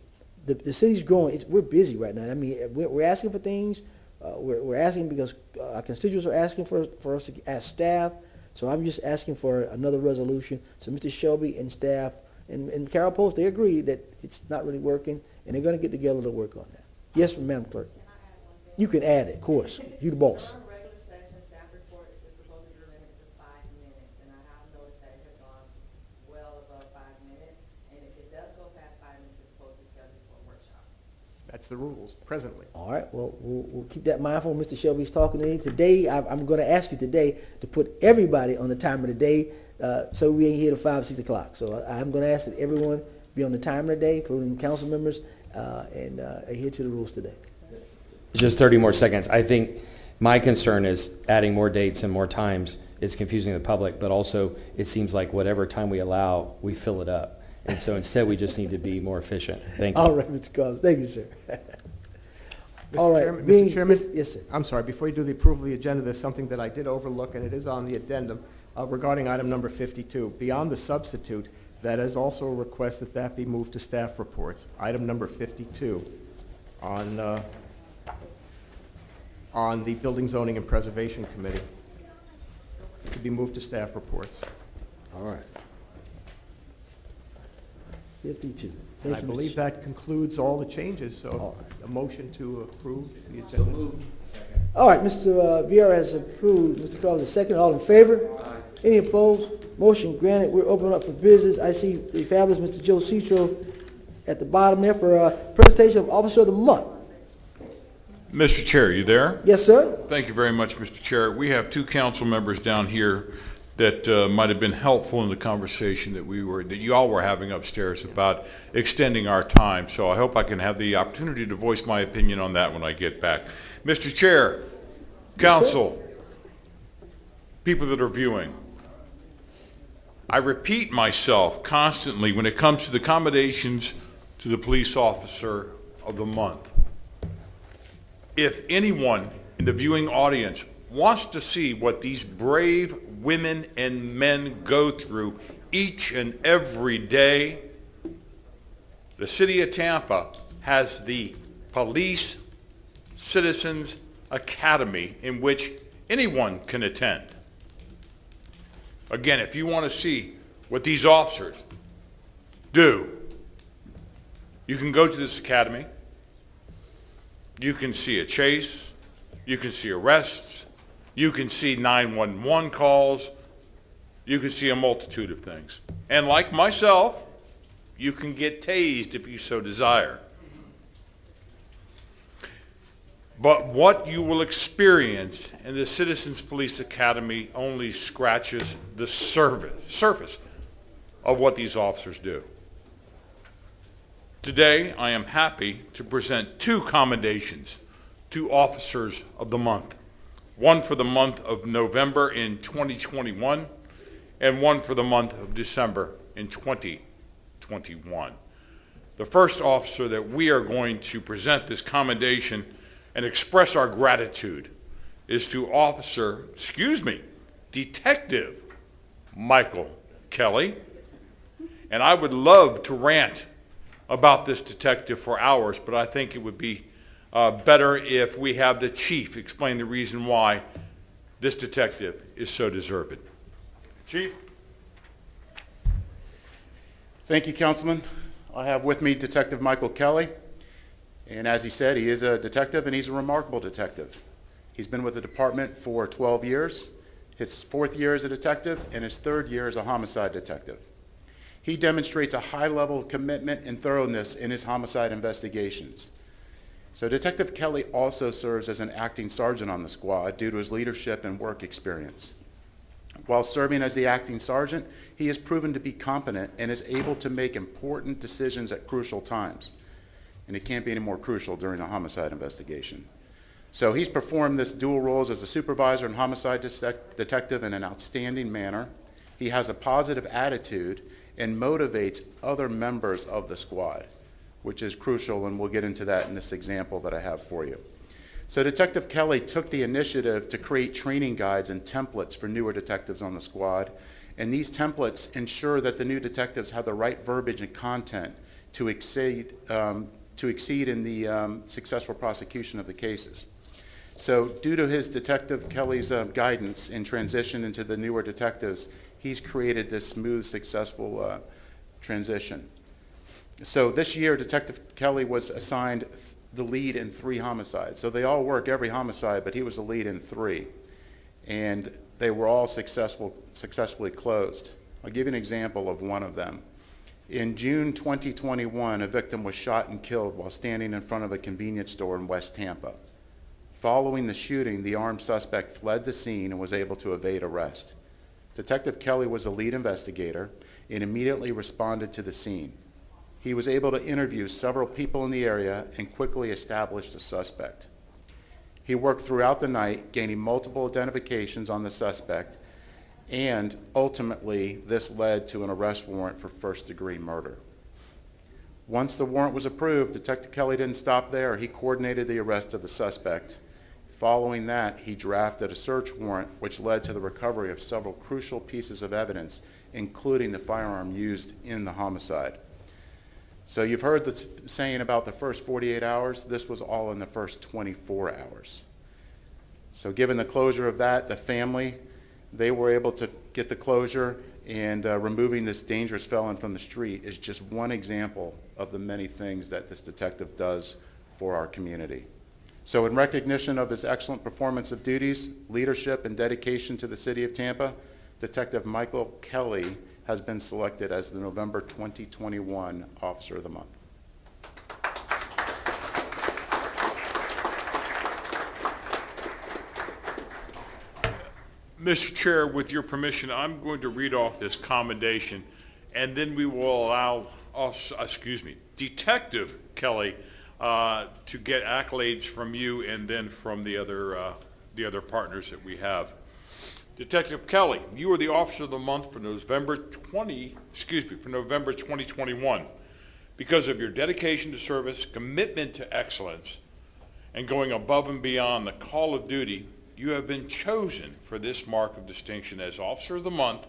the city's growing. We're busy right now. I mean, we're asking for things. We're asking because our constituents are asking for us to ask staff. So I'm just asking for another resolution. So Mr. Shelby and staff and Carol Post, they agree that it's not really working, and they're going to get together to work on that. Yes, Madam Clerk. You can add it, of course. You the boss. Our regular session staff reports is supposed to be limited to 5 minutes, and I have noticed that it has gone well above 5 minutes. And if it does go past 5 minutes, it's supposed to be scheduled for a workshop. That's the rules presently. All right, well, we'll keep that mindful. Mr. Shelby's talking to me. Today, I'm going to ask you today to put everybody on the timer today, so we ain't here till 5, 6 o'clock. So I'm going to ask that everyone be on the timer today, including council members, and adhere to the rules today. Just 30 more seconds. I think my concern is adding more dates and more times is confusing the public, but also it seems like whatever time we allow, we fill it up. And so instead, we just need to be more efficient. Thank you. All right, Mr. Carlos. Thank you, sir. All right. Mr. Chairman, Yes, sir. I'm sorry, before you do the approval of the agenda, there's something that I did overlook, and it is on the addendum regarding item number 52. Beyond the substitute, that is also a request that that be moved to staff reports. Item number 52 on the Building, Zoning, and Preservation Committee. It could be moved to staff reports. All right. 52. And I Thank you, believe Mr. that concludes all the changes, so All right. a motion to approve the agenda. All right, Mr. Vieira has approved. Mr. Carlos, the second. All in favor? Aye. Any opposed? Motion granted. We're opening up for business. I see the fabulous Mr. Joe Citro at the bottom there for a presentation of Officer of the Month. Mr. Chair, you there? Yes, sir. Thank you very much, Mr. Chair. We have two council members down here that might have been helpful in the conversation that you all were having upstairs about extending our time. So I hope I can have the opportunity to voice my opinion on that when I get back. Mr. Chair, council, people that are viewing, I repeat myself constantly when it comes to the commendations to the police officer of the month. If anyone in the viewing audience wants to see what these brave women and men go through each and every day, the city of Tampa has the Police Citizens Academy in which anyone can attend. Again, if you want to see what these officers do, you can go to this academy. You can see a chase. You can see arrests. You can see 911 calls. You can see a multitude of things. And like myself, you can get tased if you so desire. But what you will experience in the Citizens Police Academy only scratches the surface of what these officers do. Today, I am happy to present two commendations to Officers of the Month. One for the month of November in 2021, and one for the month of December in 2021. The first officer that we are going to present this commendation and express our gratitude is to Detective Michael Kelly. And I would love to rant about this detective for hours, but I think it would be better if we have the chief explain the reason why this detective is so deserved. Chief? Thank you, Councilman. I have with me Detective Michael Kelly, and as he said, he is a detective, and he's a remarkable detective. He's been with the department for 12 years, his 4th year as a detective, and his 3rd year as a homicide detective. He demonstrates a high level of commitment and thoroughness in his homicide investigations. So Detective Kelly also serves as an acting sergeant on the squad due to his leadership and work experience. While serving as the acting sergeant, he has proven to be competent and is able to make important decisions at crucial times. And it can't be any more crucial during a homicide investigation. So he's performed this dual roles as a supervisor and homicide detective in an outstanding manner. He has a positive attitude and motivates other members of the squad, which is crucial, and we'll get into that in this example that I have for you. So Detective Kelly took the initiative to create training guides and templates for newer detectives on the squad, and these templates ensure that the new detectives have the right verbiage and content to exceed in the successful prosecution of the cases. So due to his Detective Kelly's guidance in transition into the newer detectives, he's created this smooth, successful transition. So this year, Detective Kelly was assigned the lead in 3 homicides. So they all work every homicide, but he was the lead in 3. And they were all successfully closed. I'll give you an example of one of them. In June 2021, a victim was shot and killed while standing in front of a convenience store in West Tampa. Following the shooting, the armed suspect fled the scene and was able to evade arrest. Detective Kelly was the lead investigator and immediately responded to the scene. He was able to interview several people in the area and quickly established a suspect. He worked throughout the night, gaining multiple identifications on the suspect, and ultimately this led to an arrest warrant for first-degree murder. Once the warrant was approved, Detective Kelly didn't stop there. He coordinated the arrest of the suspect. Following that, he drafted a search warrant which led to the recovery of several crucial pieces of evidence, including the firearm used in the homicide. So you've heard the saying about the first 48 hours. This was all in the first 24 hours. So given the closure of that, the family, they were able to get the closure, and removing this dangerous felon from the street is just one example of the many things that this detective does for our community. So in recognition of his excellent performance of duties, leadership, and dedication to the City of Tampa, Detective Michael Kelly has been selected as the November 2021 Officer of the Month. Mr. Chair, with your permission, I'm going to read off this commendation, and then we will allow Detective Kelly to get accolades from you and then from the other partners that we have. Detective Kelly, you are the Officer of the Month for November 2021. Because of your dedication to service, commitment to excellence, and going above and beyond the call of duty, you have been chosen for this mark of distinction as Officer of the Month.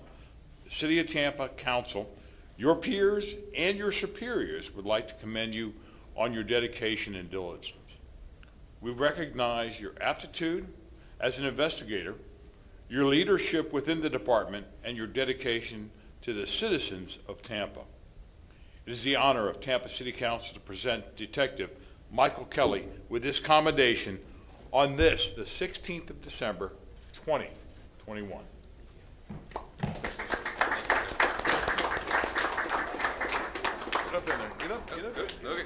The City of Tampa Council, your peers, and your superiors would like to commend you on your dedication and diligence. We recognize your aptitude as an investigator, your leadership within the department, and your dedication to the citizens of Tampa. It is the honor of Tampa City Council to present Detective Michael Kelly with this commendation on this, the 16th of December, 2021. Get up there. Get up. Okay.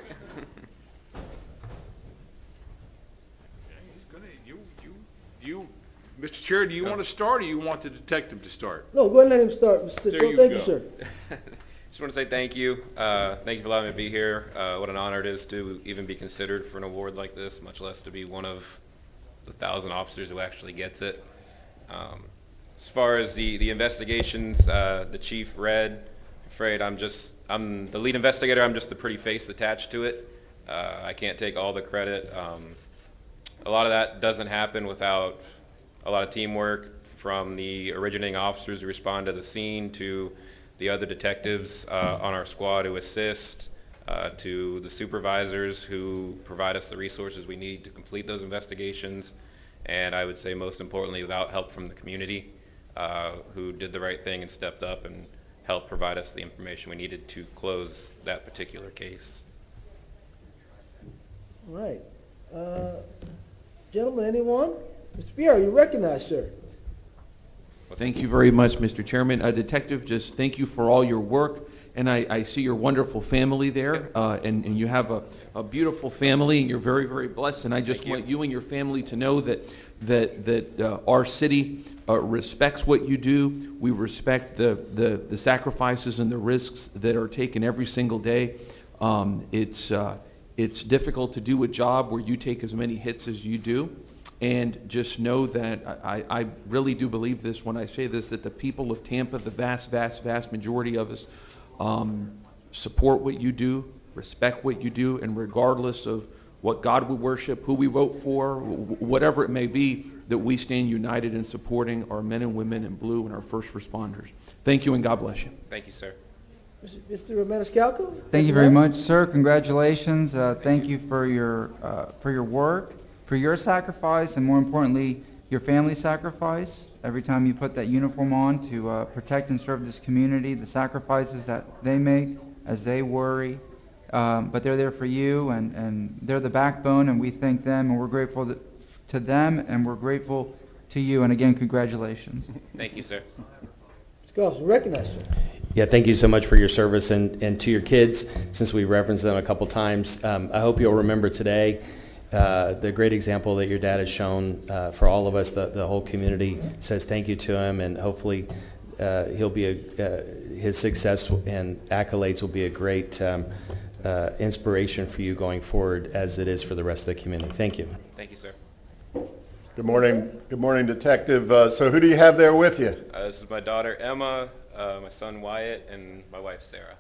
He's gonna, you, Mr. Chair, do you want to start, or you want the detective to start? No, go ahead and let him start, Mr. There Joe. you Thank go. you, sir. Just want to say thank you. Thank you for allowing me to be here. What an honor it is to even be considered for an award like this, much less to be one of the 1,000 officers who actually gets it. As far as the investigations, the chief read, I'm the lead investigator. I'm just the pretty face attached to it. I can't take all the credit. A lot of that doesn't happen without a lot of teamwork from the originating officers who respond to the scene to the other detectives on our squad who assist, to the supervisors who provide us the resources we need to complete those investigations, and I would say most importantly without help from the community who did the right thing and stepped up and helped provide us the information we needed to close that particular case. All right. Gentlemen, anyone? Mr. Pierre, you recognized, sir. Thank you very much, Mr. Chairman. Detective, just thank you for all your work. And I see your wonderful family there, and you have a beautiful family, and you're very, very blessed. And I just want you and your family to know that our city respects what you do. We respect the sacrifices and the risks that are taken every single day. It's difficult to do a job where you take as many hits as you do. And just know that I really do believe this when I say this, that the people of Tampa, the vast, vast, vast majority of us, support what you do, respect what you do, and regardless of what God we worship, who we vote for, whatever it may be, that we stand united in supporting our men and women in blue and our first responders. Thank you, and God bless you. Thank you, sir. Mr. Maniscalco? Thank you very much, sir. Congratulations. Thank you for your work, for your sacrifice, and more importantly, your family sacrifice. Every time you put that uniform on to protect and serve this community, the sacrifices that they make as they worry, but they're there for you, and they're the backbone, and we thank them, and we're grateful to them, and we're grateful to you. And again, congratulations. Thank you, sir. Mr. Carlson, recognize, sir. Yeah, thank you so much for your service, and to your kids, since we referenced them a couple times. I hope you'll remember today the great example that your dad has shown for all of us. The whole community says thank you to him, and hopefully he'll be his success and accolades will be a great inspiration for you going forward, as it is for the rest of the community. Thank you. Thank you, sir. Good morning, Detective. So who do you have there with you? This is my daughter Emma, my son Wyatt, and my wife Sarah.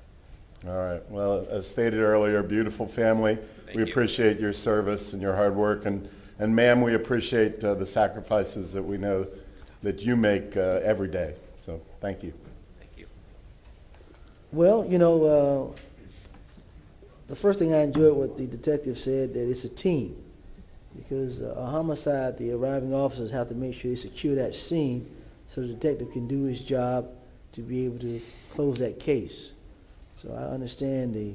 All right. Well, as stated earlier, beautiful family. We appreciate your service and your hard work, and ma'am, we appreciate the sacrifices that we know that you make every day. So thank you. Thank you. Well, you know, the first thing I enjoyed what the detective said, that it's a team. Because a homicide, the arriving officers have to make sure they secure that scene so the detective can do his job to be able to close that case. So I understand the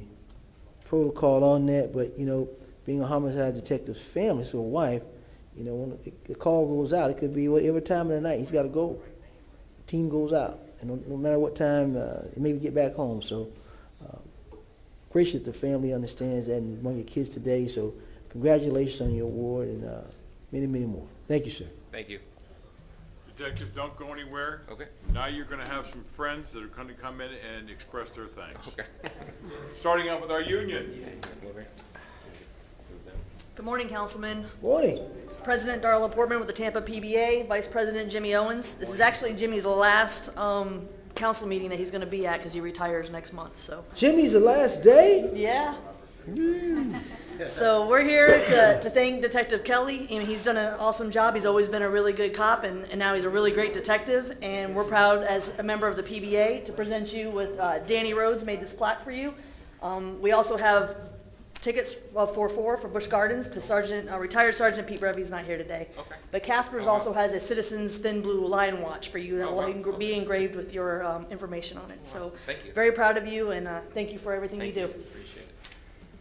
protocol on that, but, you know, being a homicide detective's family, so a wife, you know, when the call goes out, it could be whatever time of the night, he's got to go. The team goes out, and no matter what time, maybe get back home. So great that the family understands that and want your kids today, so congratulations on your award, and many, many more. Thank you, sir. Thank you. Detective, don't go anywhere. Okay. Now you're going to have some friends that are going to come in and express their thanks. Okay. Starting out with our union. Good morning, Councilman. Morning. President Darla Portman with the Tampa PBA, Vice President Jimmy Owens. This is actually Jimmy's last council meeting that he's going to be at because he retires next month. So. Jimmy's the last day? Yeah. So we're here to thank Detective Kelly. I mean, he's done an awesome job. He's always been a really good cop, and now he's a really great detective. And we're proud, as a member of the PBA, to present you with Danny Rhodes made this plaque for you. We also have tickets for Busch Gardens because retired Sergeant Pete Brevy's not here today. Okay. But Casper's also has a Citizens Thin Blue Lion Watch for you that will be engraved with your information on it. So thank you. Very proud of you, and thank you for everything you do. Appreciate it.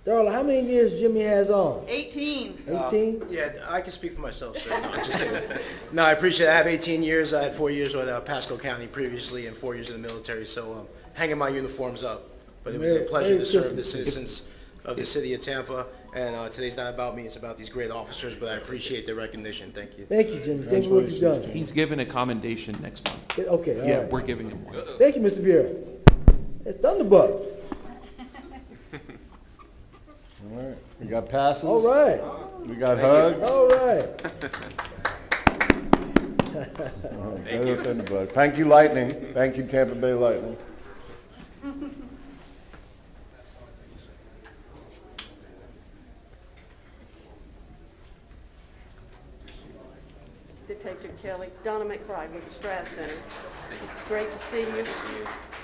Darla, how many years Jimmy has on? 18. 18? Yeah, I can speak for myself, sir. No, just kidding. No, I appreciate it. I have 18 years. I had 4 years with Pasco County previously and 4 years in the military, so hanging my uniforms up. But it was a pleasure to serve the citizens of the city of Tampa. And today's not about me. It's about these great officers, but I appreciate the recognition. Thank you. Thank you, Jimmy. Thank you for what you've done. He's given a commendation next month. Okay, all Yeah, right. we're giving him one. Thank you, Mr. Vera. It's Thunderbug. All right. We got passes. All right. We got hugs. All right. Thank you, Lightning. Thank you, Tampa Bay Lightning. Detective Kelly, Donna McBride with the Strass Center. It's great to see you.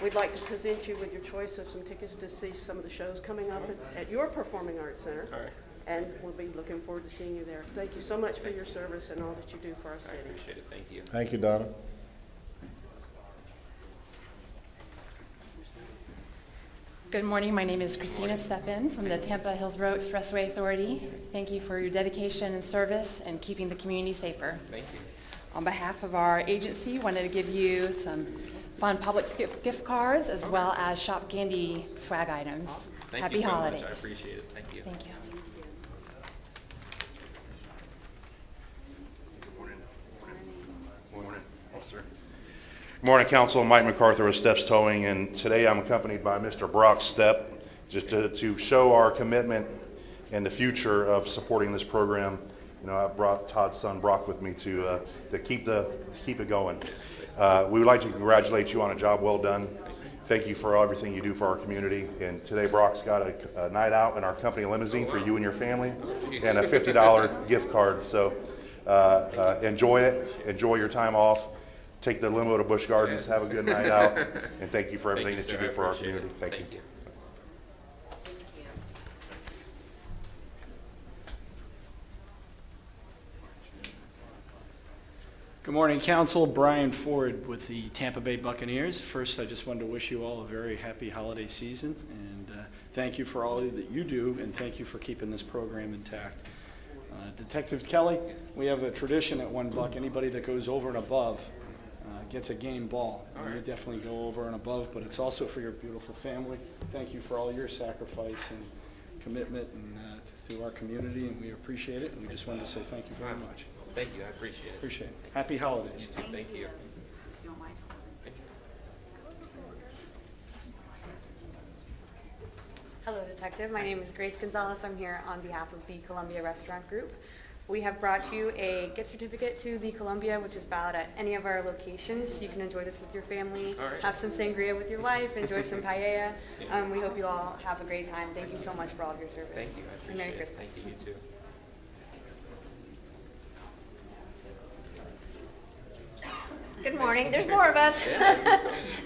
We'd like to present you with your choice of some tickets to see some of the shows coming up at your Performing Arts Center. All right. And we'll be looking forward to seeing you there. Thank you so much for your service and all that you do for our city. I appreciate it. Thank you. Thank you, Donna. Good morning. My name is Christina Steffen from the Tampa Hillsborough Expressway Authority. Thank you for your dedication and service and keeping the community safer. Thank you. On behalf of our agency, wanted to give you some fun public gift cards as well as shop candy swag items. Thank Happy you so holidays. much. I appreciate it. Thank you. Thank you. Good morning, Council. Mike MacArthur with Steps Towing, and today I'm accompanied by Mr. Brock Stepp just to show our commitment and the future of supporting this program. You know, I brought Todd's son Brock with me to keep it going. We would like to congratulate you on a job well done. Thank you for everything you do for our community. And today Brock's got a night out in our company limousine for you and your family and a $50 gift card. So enjoy it. Enjoy your time off. Take the limo to Busch Gardens. Have a good night out. And thank you for everything that you do for our community. Thank you. Good morning, Council. Brian Ford with the Tampa Bay Buccaneers. First, I just wanted to wish you all a very happy holiday season, and thank you for all that you do, and thank you for keeping this program intact. Detective Kelly, we have a tradition at 1 Buck. Anybody that goes over and above gets a game ball. And you definitely go over and above, but it's also for your beautiful family. Thank you for all your sacrifice and commitment and to our community, and we appreciate it, and we just wanted to say thank you very much. Thank you, I appreciate it. Appreciate it. Happy holidays. Thank you. Hello, Detective. My name is Grace Gonzalez. I'm here on behalf of the Columbia Restaurant Group. We have brought you a gift certificate to the Columbia, which is valid at any of our locations. You can enjoy this with your family, have some sangria with your wife, enjoy some paella. We hope you all have a great time. Thank you so much for all of your service. Thank you, I appreciate and Merry it. Christmas. Thank you, you too. Good morning. There's more of us.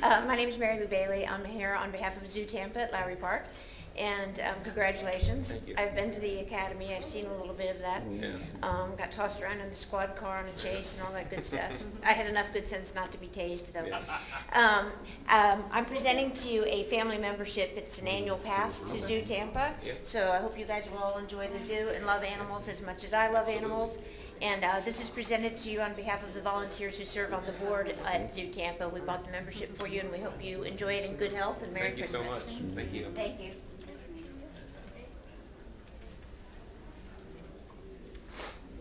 My name is Mary Lou Bailey. I'm here on behalf of Zoo Tampa at Lowry Park. And congratulations. Thank you. I've been to the academy. I've seen a little bit of that. Yeah. Got tossed around in the squad car on a chase and all that good stuff. I had enough good sense not to be tased, though. I'm presenting to you a family membership. It's an annual pass to Zoo Tampa. Yeah. So I hope you guys will all enjoy the zoo and love animals as much as I love animals. And this is presented to you on behalf of the volunteers who serve on the board at Zoo Tampa. We bought the membership for you, and we hope you enjoy it in good health, and Merry Christmas. Thank you so much. Thank you. Thank you.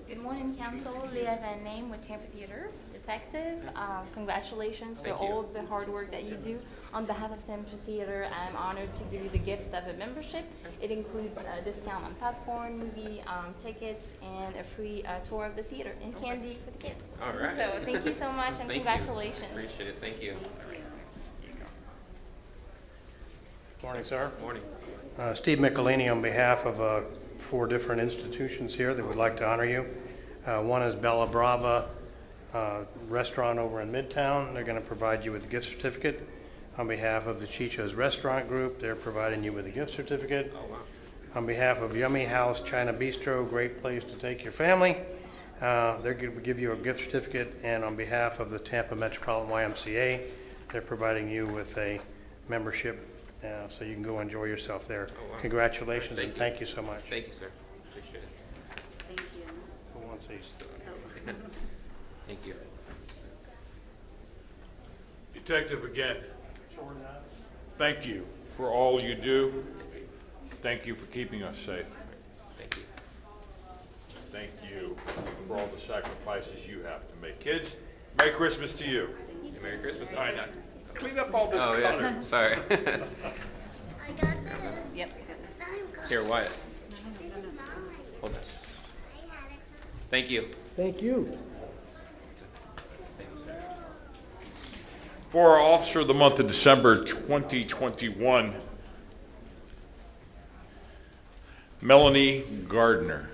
Good morning, Council. Leah Van Name with Tampa Theater Detective. Congratulations for all the hard work that you do. On behalf of Tampa Theater, I'm honored to give you the gift of a membership. It includes a discount on popcorn, movie tickets, and a free tour of the theater and candy for the kids. All right. So thank you so much, and Thank congratulations. You. Appreciate it. Thank you. Morning, sir. Morning. Steve Michelini on behalf of 4 different institutions here that would like to honor you. One is Bella Brava restaurant over in Midtown. They're going to provide you with a gift certificate. On behalf of the Chicho's Restaurant Group, they're providing you with a gift certificate. Oh, wow. On behalf of Yummy House China Bistro, great place to take your family, they're going to give you a gift certificate. And on behalf of the Tampa Metropolitan YMCA, they're providing you with a membership so you can go enjoy yourself there. Oh, wow. Congratulations and thank you so much. Thank you, sir. Appreciate it. Thank you. Who wants these? Thank you. Detective, again, thank you for all you do. Thank you for keeping us safe. Thank you. Thank you for all the sacrifices you have to make. Kids, Merry Christmas to you. Merry Christmas. All right, now, clean up all this color. Yeah. Sorry. Yep. Here, Wyatt. Hold on. Thank you. Thank you. For our Officer of the Month of December 2021, Melanie Gardner.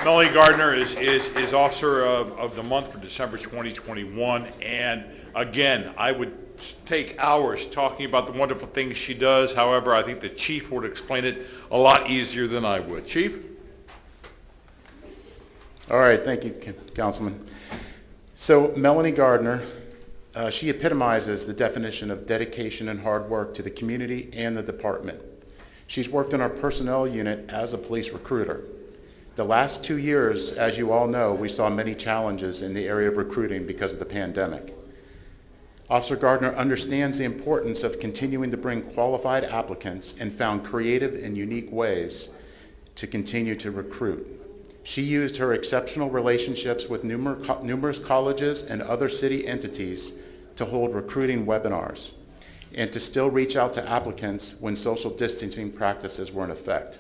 Melanie Gardner is Officer of the Month for December 2021, and again, I would take hours talking about the wonderful things she does. However, I think the Chief would explain it a lot easier than I would. Chief? All right, thank you, Councilman. So Melanie Gardner, she epitomizes the definition of dedication and hard work to the community and the department. She's worked in our personnel unit as a police recruiter. The last 2 years, as you all know, we saw many challenges in the area of recruiting because of the pandemic. Officer Gardner understands the importance of continuing to bring qualified applicants and found creative and unique ways to continue to recruit. She used her exceptional relationships with numerous colleges and other city entities to hold recruiting webinars and to still reach out to applicants when social distancing practices were in effect.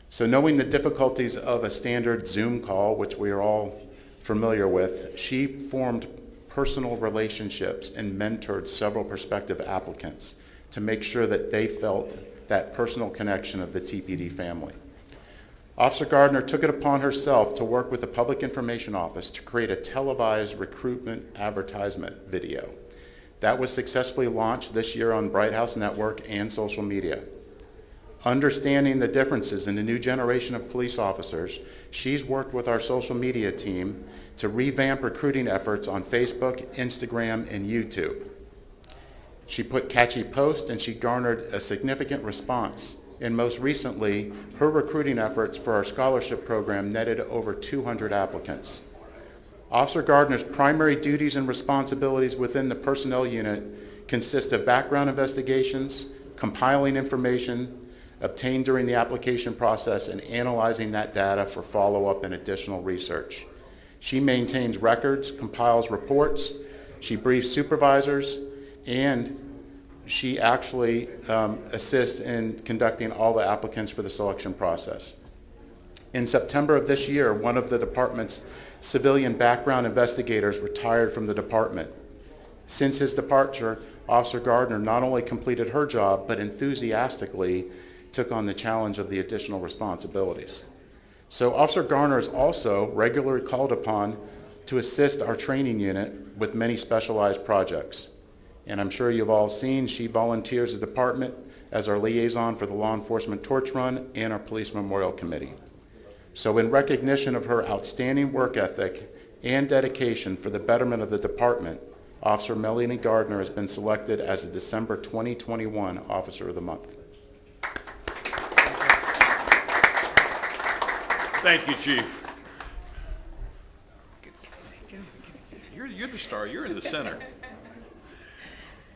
So knowing the difficulties of a standard Zoom call, which we are all familiar with, she formed personal relationships and mentored several prospective applicants to make sure that they felt that personal connection of the TPD family. Officer Gardner took it upon herself to work with the Public Information Office to create a televised recruitment advertisement video. That was successfully launched this year on Bright House Network and social media. Understanding the differences in the new generation of police officers, she's worked with our social media team to revamp recruiting efforts on Facebook, Instagram, and YouTube. She put catchy posts and she garnered a significant response. And most recently, her recruiting efforts for our scholarship program netted over 200 applicants. Officer Gardner's primary duties and responsibilities within the personnel unit consist of background investigations, compiling information obtained during the application process, and analyzing that data for follow-up and additional research. She maintains records, compiles reports, she briefs supervisors, and she actually assists in conducting all the applicants for the selection process. In September of this year, one of the department's civilian background investigators retired from the department. Since his departure, Officer Gardner not only completed her job, but enthusiastically took on the challenge of the additional responsibilities. So Officer Gardner is also regularly called upon to assist our training unit with many specialized projects. And I'm sure you've all seen, she volunteers the department as our liaison for the Law Enforcement Torch Run and our Police Memorial Committee. So in recognition of her outstanding work ethic and dedication for the betterment of the department, Officer Melanie Gardner has been selected as the December 2021 Officer of the Month. Thank you, Chief. You're the star. You're in the center.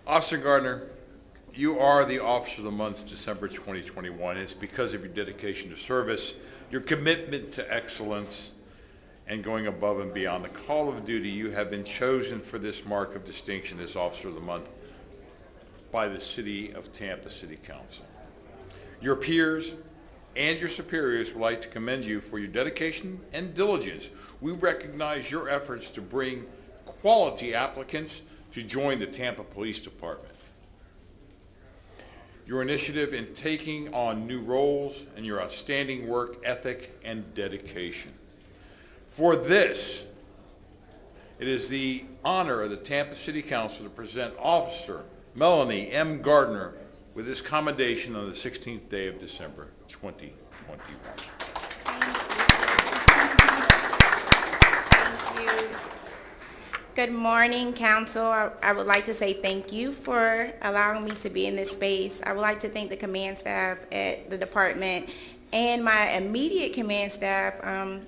Officer Gardner, you are the Officer of the Month, December 2021. It's because of your dedication to service, your commitment to excellence, and going above and beyond the call of duty. You have been chosen for this mark of distinction as Officer of the Month by the City of Tampa City Council. Your peers and your superiors would like to commend you for your dedication and diligence. We recognize your efforts to bring quality applicants to join the Tampa Police Department. Your initiative in taking on new roles and your outstanding work ethic and dedication. For this, it is the honor of the Tampa City Council to present Officer Melanie M. Gardner with this commendation on the 16th day of December 2021. Good morning, Council. I would like to say thank you for allowing me to be in this space. I would like to thank the command staff at the department and my immediate command staff.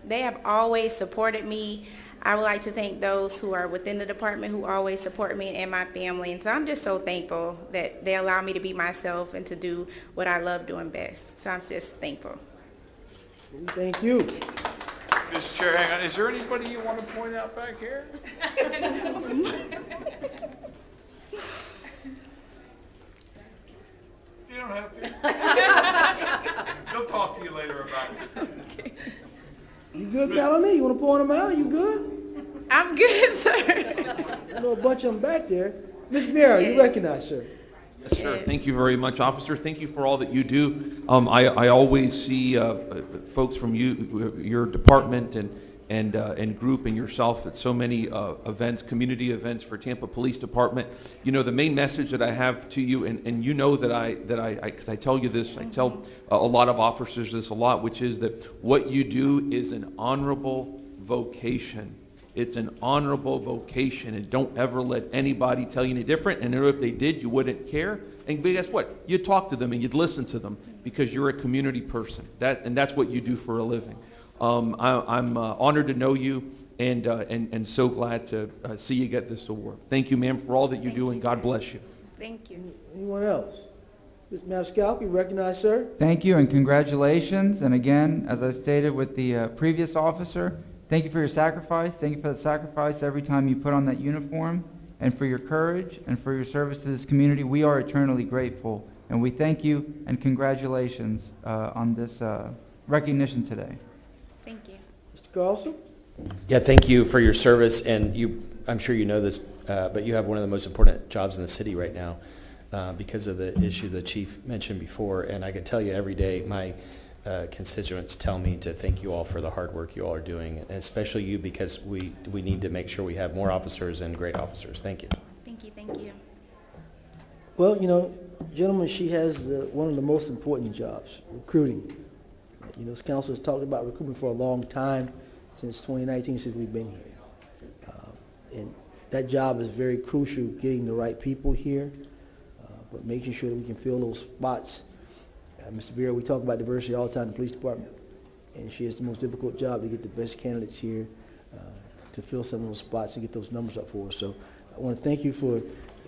They have always supported me. I would like to thank those who are within the department who always support me and my family. And so I'm just so thankful that they allow me to be myself and to do what I love doing best. So I'm just thankful. Thank you. Mr. Chair, hang on. Is there anybody you want to point out back here? You don't have to. They'll talk to you later about it. You good, Melanie? You want to point them out? Are you good? I'm good, sir. I know a bunch of them back there. Ms. Vera, you recognize, sir. Yes, sir. Thank you very much, Officer. Thank you for all that you do. I always see folks from your department and group and yourself at so many events, community events for Tampa Police Department. You know, the main message that I have to you, and you know that because I tell you this, I tell a lot of officers this a lot, which is that what you do is an honorable vocation. It's an honorable vocation, and don't ever let anybody tell you any different. And if they did, you wouldn't care. And guess what? You'd talk to them and you'd listen to them because you're a community person. And that's what you do for a living. I'm honored to know you and so glad to see you get this award. Thank you, ma'am, for all that you do, and God bless you. Thank you. Anyone else? Ms. Maniscalco, you recognize, sir? Thank you and congratulations. And again, as I stated with the previous officer, thank you for your sacrifice. Thank you for the sacrifice every time you put on that uniform, and for your courage and for your service to this community. We are eternally grateful, and we thank you and congratulations on this recognition today. Thank you. Mr. Carlson? Yeah, thank you for your service, and I'm sure you know this, but you have one of the most important jobs in the city right now because of the issue the chief mentioned before, and I can tell you every day my constituents tell me to thank you all for the hard work you all are doing, and especially you, because we need to make sure we have more officers and great officers. Thank you. Thank you, thank you. Well, gentlemen, she has one of the most important jobs, recruiting. This council has talked about recruitment for a long time, since 2019, since we've been here. And that job is very crucial, getting the right people here, but making sure that we can fill those spots. Mr. Beer, we talk about diversity all the time in the police department, and she has the most difficult job to get the best candidates here to fill some of those spots and get those numbers up for us. So I want to thank you for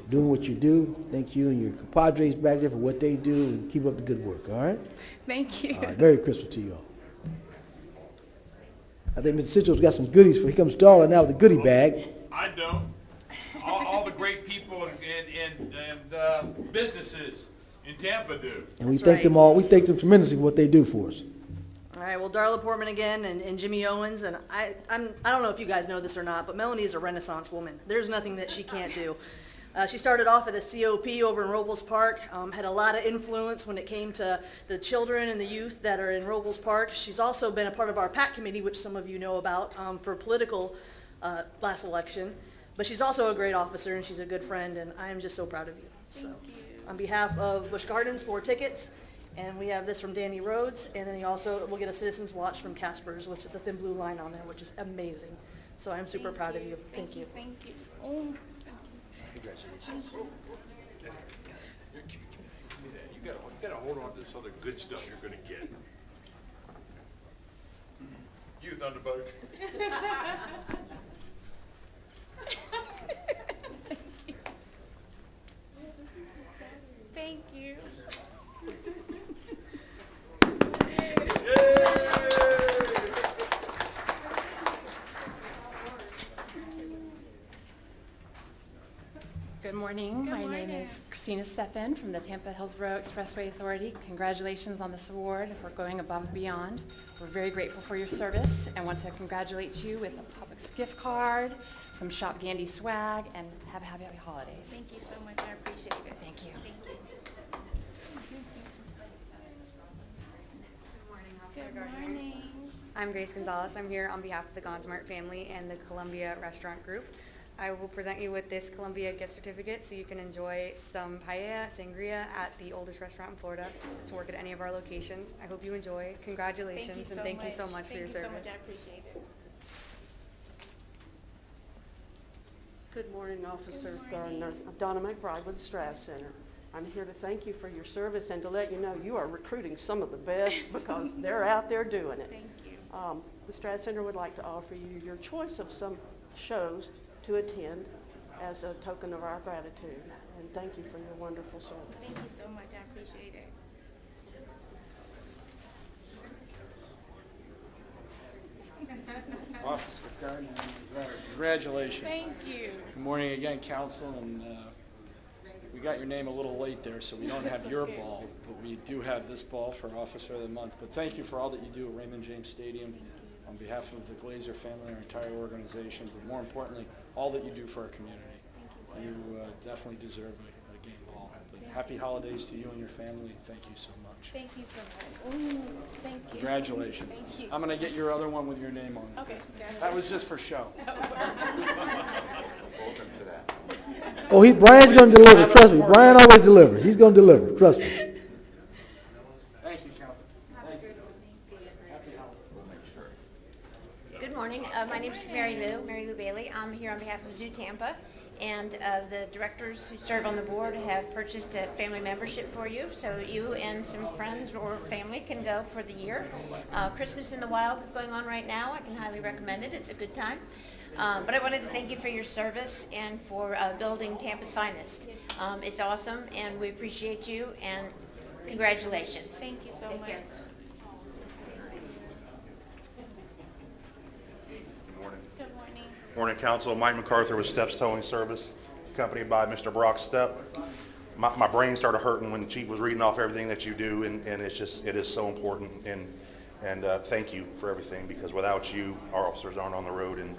doing what you do. Thank you and your compadres back there for what they do, and keep up the good work, all right? Thank you. All right, Merry Christmas to you all. I think Mr. Citro's got some goodies for. Here comes Darla now with a goodie bag. I don't. All the great people and businesses in Tampa do. And we thank them all. We thank them tremendously for what they do for us. All right, well, Darla Portman again and Jimmy Owens, and I don't know if you guys know this or not, but Melanie is a Renaissance woman. There's nothing that she can't do. She started off at a COP over in Robles Park, had a lot of influence when it came to the children and the youth that are in Robles Park. She's also been a part of our PAC committee, which some of you know about, for political last election. But she's also a great officer, and she's a good friend, and I am just so proud of you. So, on behalf of Busch Gardens, 4 tickets, and we have this from Danny Rhodes, and then you also will get a Citizen's Watch from Casper's, which is the thin blue line on there, which is amazing. So I'm super proud of you. Thank you. Thank you. Oh. You gotta hold on to this other good stuff you're gonna get. You, Thunderbug. Thank you. Good morning. My name is Christina Steffen from the Tampa Hillsborough Expressway Authority. Congratulations on this award for going above and beyond. We're very grateful for your service and want to congratulate you with a Publix gift card, some Shop Gandy swag, and have a happy holidays. Thank you so much. I appreciate it. Thank you. Thank you. Good morning. I'm Grace Gonzalez. I'm here on behalf of the Gonsmart family and the Columbia Restaurant Group. I will present you with this Columbia gift certificate so you can enjoy some paella, sangria at the oldest restaurant in Florida. It's work at any of our locations. I hope you enjoy. Congratulations, and thank you so much for your service. Thank you so much. I appreciate it. Good morning, Officer Gardner. I'm Donna McBride with the Strath Center. I'm here to thank you for your service and to let you know you are recruiting some of the best because they're out there doing it. Thank you. The Strath Center would like to offer you your choice of some shows to attend as a token of our gratitude. And thank you for your wonderful service. Thank you so much. I appreciate it. Officer Gardner, congratulations. Thank you. Good morning again, Council, and we got your name a little late there, so we don't have your ball, but we do have this ball for Officer of the Month. But thank you for all that you do at Raymond James Stadium on behalf of the Glazer family and our entire organization, but more importantly, all that you do for our community. You definitely deserve a game ball. But happy holidays to you and your family. Thank you so much. Thank you so much. Ooh, thank you. Congratulations. Thank you. I'm going to get your other one with your name on it. Okay. Gotcha. That was just for show. Oh, Brian's going to deliver. Trust me. Brian always delivers. He's going to deliver. Trust me. Thank you, Council. Thank you. Happy holidays. Good morning. My name is Mary Lou Bailey. I'm here on behalf of Zoo Tampa, and the directors who serve on the board have purchased a family membership for you, so you and some friends or family can go for the year. Christmas in the Wild is going on right now. I can highly recommend it. It's a good time. But I wanted to thank you for your service and for building Tampa's finest. It's awesome, and we appreciate you, and congratulations. Thank you so much. Care. Morning, Council. Mike MacArthur with Steps Towing Service, accompanied by Mr. Brock Stepp. My brain started hurting when the chief was reading off everything that you do, and it is so important. And And thank you for everything, because without you, our officers aren't on the road, and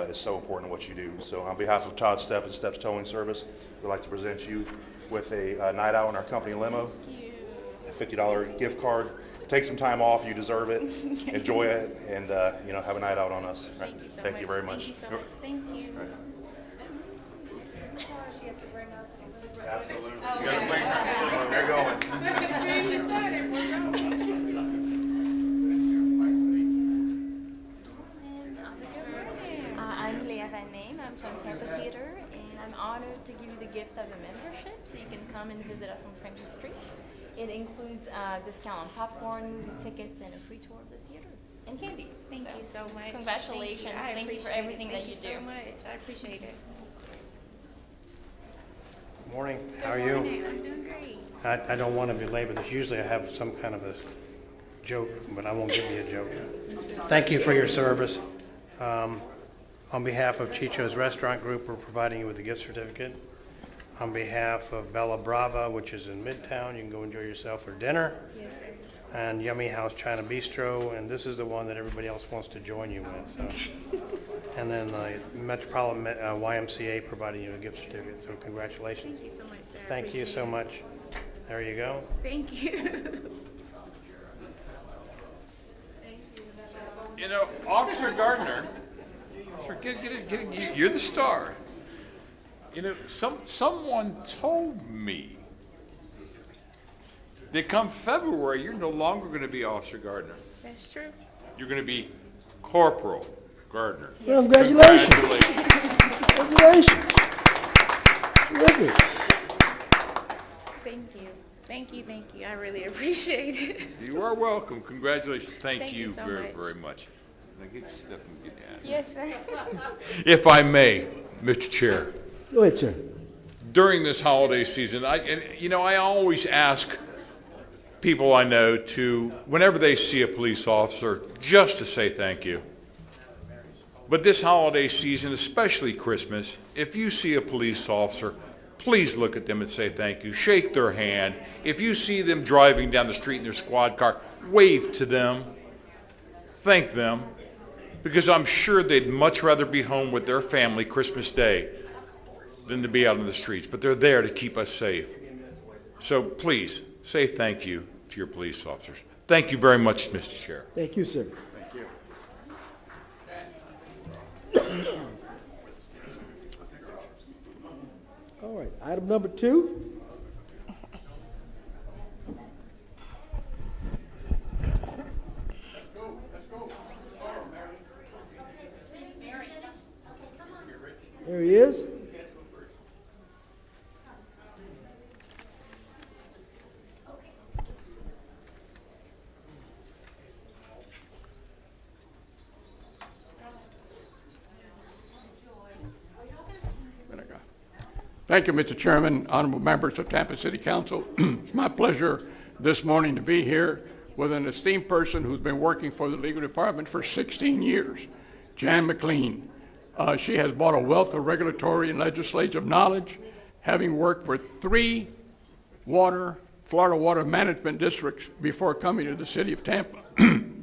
it's so important what you do. So on behalf of Todd Stepp and Stepp's Towing Service, we'd like to present you with a night out in our company limo, a $50 gift card. Take some time off. You deserve it. Enjoy it, and have a night out on us. Thank you so Thank much. you very much. Thank you so much. Thank you. Absolutely. You gotta bring them. They're going. I'm Leah Van Name. I'm from Tampa Theater, and I'm honored to give you the gift of a membership so you can come and visit us on Franklin Street. It includes a discount on popcorn, movie tickets, and a free tour of the theater and candy. Thank you so much. Congratulations. Thank you for everything that you do. Thank you so much. I appreciate it. Morning, how are Good you? morning. I'm doing great. I don't want to belabor this. Usually I have some kind of a joke, but I won't give you a joke. Thank you for your service. On behalf of Chicho's Restaurant Group, we're providing you with a gift certificate. On behalf of Bella Brava, which is in Midtown, you can go enjoy yourself for dinner. Yes, sir. And Yummy House China Bistro, and this is the one that everybody else wants to join you with. So. And then Metropolitan YMCA providing you a gift certificate, so congratulations. Thank you so much, sir. I Thank you appreciate so it. much. There you go. Thank you. Officer Gardner, you're the star. Someone told me that come February, you're no longer going to be Officer Gardner. That's true. You're going to be Corporal Gardner. Well, congratulations. Congratulations. Terrific. Thank you. Thank you. Thank you. I really appreciate it. You are welcome. Congratulations. Thank Thank you you so very, much. very much. Now get your stuff and get out. Yes, sir. If I may, Mr. Chair. Go ahead, sir. During this holiday season, I always ask people I know to, whenever they see a police officer, just to say thank you. But this holiday season, especially Christmas, if you see a police officer, please look at them and say thank you. Shake their hand. If you see them driving down the street in their squad car, wave to them. Thank them. Because I'm sure they'd much rather be home with their family Christmas Day than to be out in the streets. But they're there to keep us safe. So please, say thank you to your police officers. Thank you very much, Mr. Chair. Thank you, sir. Thank you. All right, item number 2. There he is. Thank you, Mr. Chairman, honorable members of Tampa City Council. It's my pleasure this morning to be here with an esteemed person who's been working for the legal department for 16 years, Jan McLean. She has brought a wealth of regulatory and legislative knowledge, having worked for 3 Florida water management districts before coming to the city of Tampa.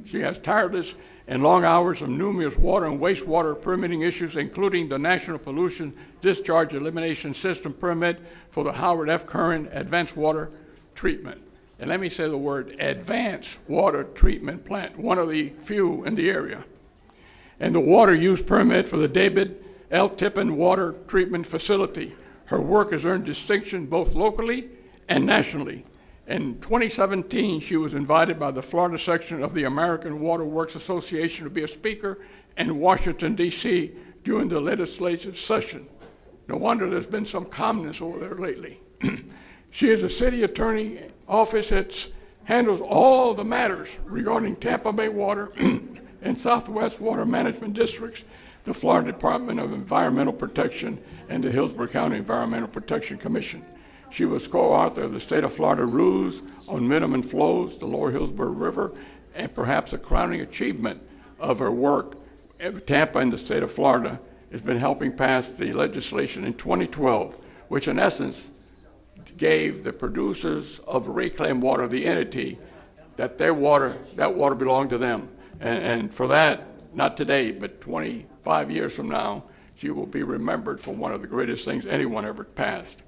She has tireless and long hours of numerous water and wastewater permitting issues, including the National Pollution Discharge Elimination System permit for the Howard F. Curran Advanced Water Treatment. And let me say the word advanced water treatment plant, one of the few in the area. And the water use permit for the David L. Tippin Water Treatment Facility. Her work has earned distinction both locally and nationally. In 2017, she was invited by the Florida section of the American Water Works Association to be a speaker in Washington, D.C. during the legislative session. No wonder there's been some calmness over there lately. She is a city attorney office that handles all the matters regarding Tampa Bay water and Southwest Water Management Districts, the Florida Department of Environmental Protection, and the Hillsborough County Environmental Protection Commission. She was co-author of the State of Florida Rules on Minimum Flows, the Lower Hillsborough River, and perhaps a crowning achievement of her work at Tampa and the state of Florida has been helping pass the legislation in 2012, which in essence gave the producers of reclaimed water, the entity that that water belonged to them. And for that, not today, but 25 years from now, she will be remembered for one of the greatest things anyone ever passed.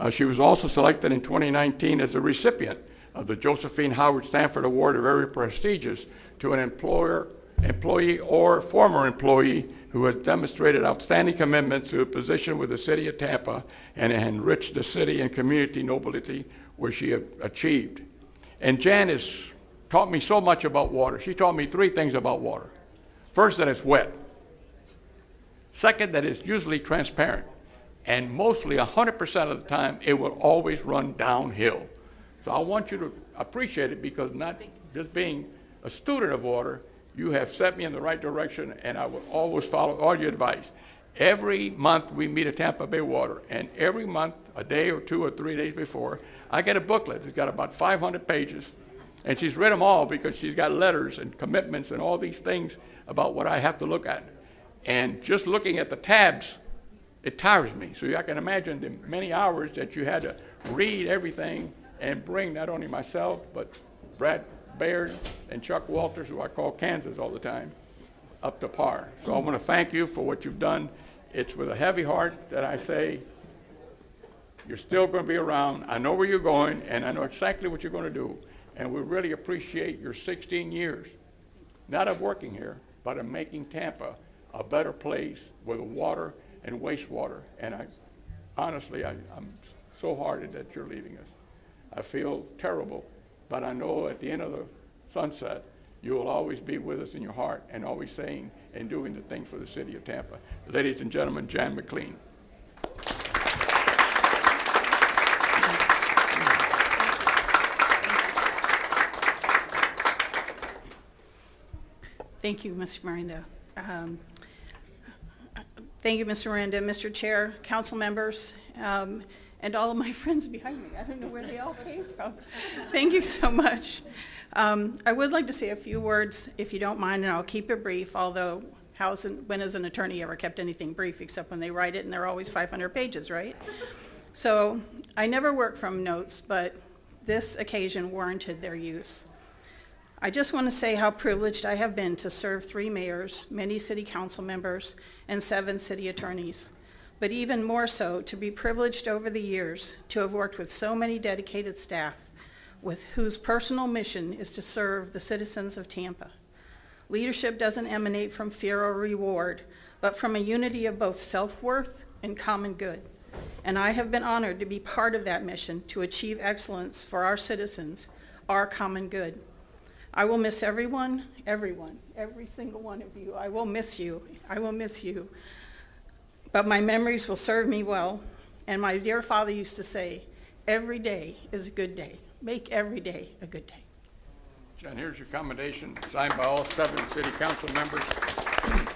She was also selected in 2019 as the recipient of the Josephine Howard Stanford Award, very prestigious, to an employee or former employee who has demonstrated outstanding commitment to a position with the city of Tampa and enriched the city and community nobility where she achieved. And Jan has taught me so much about water. She taught me 3 things about water. First, that it's wet. Second, that it's usually transparent. And mostly 100% of the time, it will always run downhill. So I want you to appreciate it, because not just being a student of water, you have set me in the right direction, and I will always follow all your advice. Every month we meet at Tampa Bay Water, and every month, a day or 2 or 3 days before, I get a booklet. It's got about 500 pages, and she's read them all because she's got letters and commitments and all these things about what I have to look at. And just looking at the tabs, it tires me. So I can imagine the many hours that you had to read everything and bring not only myself, but Brad Baird and Chuck Walters, who I call Kansas all the time, up to par. So I want to thank you for what you've done. It's with a heavy heart that I say you're still going to be around. I know where you're going, and I know exactly what you're going to do. And we really appreciate your 16 years, not of working here, but of making Tampa a better place with water and wastewater. And I'm so hearted that you're leaving us. I feel terrible, but I know at the end of the sunset, you will always be with us in your heart and always saying and doing the things for the city of Tampa. Ladies and gentlemen, Jan McLean. Thank you, Mr. Miranda. Thank you, Mr. Miranda, Mr. Chair, council members, and all of my friends behind me. I don't know where they all came from. Thank you so much. I would like to say a few words, if you don't mind, and I'll keep it brief, although when has an attorney ever kept anything brief except when they write it, and they're always 500 pages, right? So I never work from notes, but this occasion warranted their use. I just want to say how privileged I have been to serve 3 mayors, many city council members, and 7 city attorneys. But even more so, to be privileged over the years to have worked with so many dedicated staff with whose personal mission is to serve the citizens of Tampa. Leadership doesn't emanate from fear or reward, but from a unity of both self-worth and common good. And I have been honored to be part of that mission to achieve excellence for our citizens, our common good. I will miss everyone, every single one of you. I will miss you. I will miss you. But my memories will serve me well. And my dear father used to say, every day is a good day. Make every day a good day. John, here's your commendation, signed by all 7 city council members.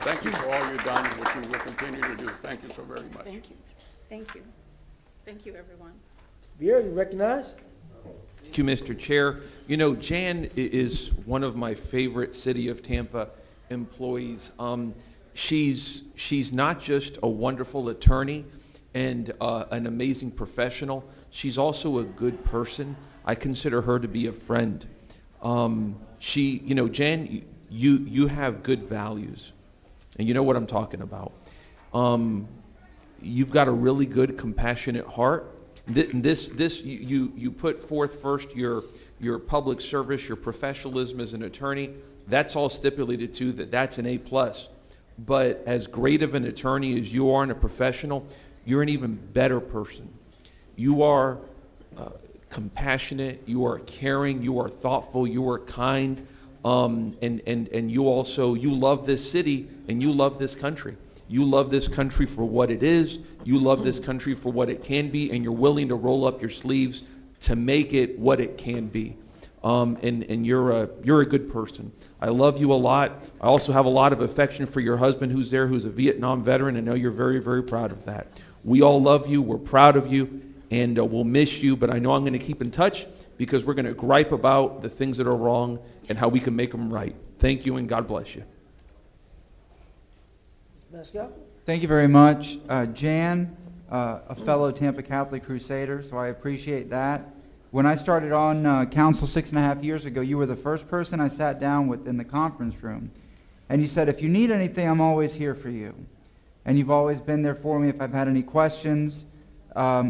Thank you for all you've done and what you will continue to do. Thank you so very much. Thank you. Thank you. Thank you, everyone. Mr. Bureau, you recognized? Thank you, Mr. Chair. You know, Jan is one of my favorite City of Tampa employees. She's not just a wonderful attorney and an amazing professional. She's also a good person. I consider her to be a friend. You know, Jan, you have good values, and you know what I'm talking about. You've got a really good, compassionate heart. You put forth first your public service, your professionalism as an attorney. That's all stipulated to that's an A+. But as great of an attorney as you are and a professional, you're an even better person. You are compassionate, you are caring, you are thoughtful, you are kind, and you love this city and you love this country. You love this country for what it is, you love this country for what it can be, and you're willing to roll up your sleeves to make it what it can be. And you're a good person. I love you a lot. I also have a lot of affection for your husband who's there, who's a Vietnam veteran. I know you're very, very proud of that. We all love you, we're proud of you, and we'll miss you, but I know I'm going to keep in touch because we're going to gripe about the things that are wrong and how we can make them right. Thank you, and God bless you. Thank you very much. Jan, a fellow Tampa Catholic Crusader, so I appreciate that. When I started on council 6.5 years ago, you were the first person I sat down with in the conference room. And you said, if you need anything, I'm always here for you. And you've always been there for me if I've had any questions,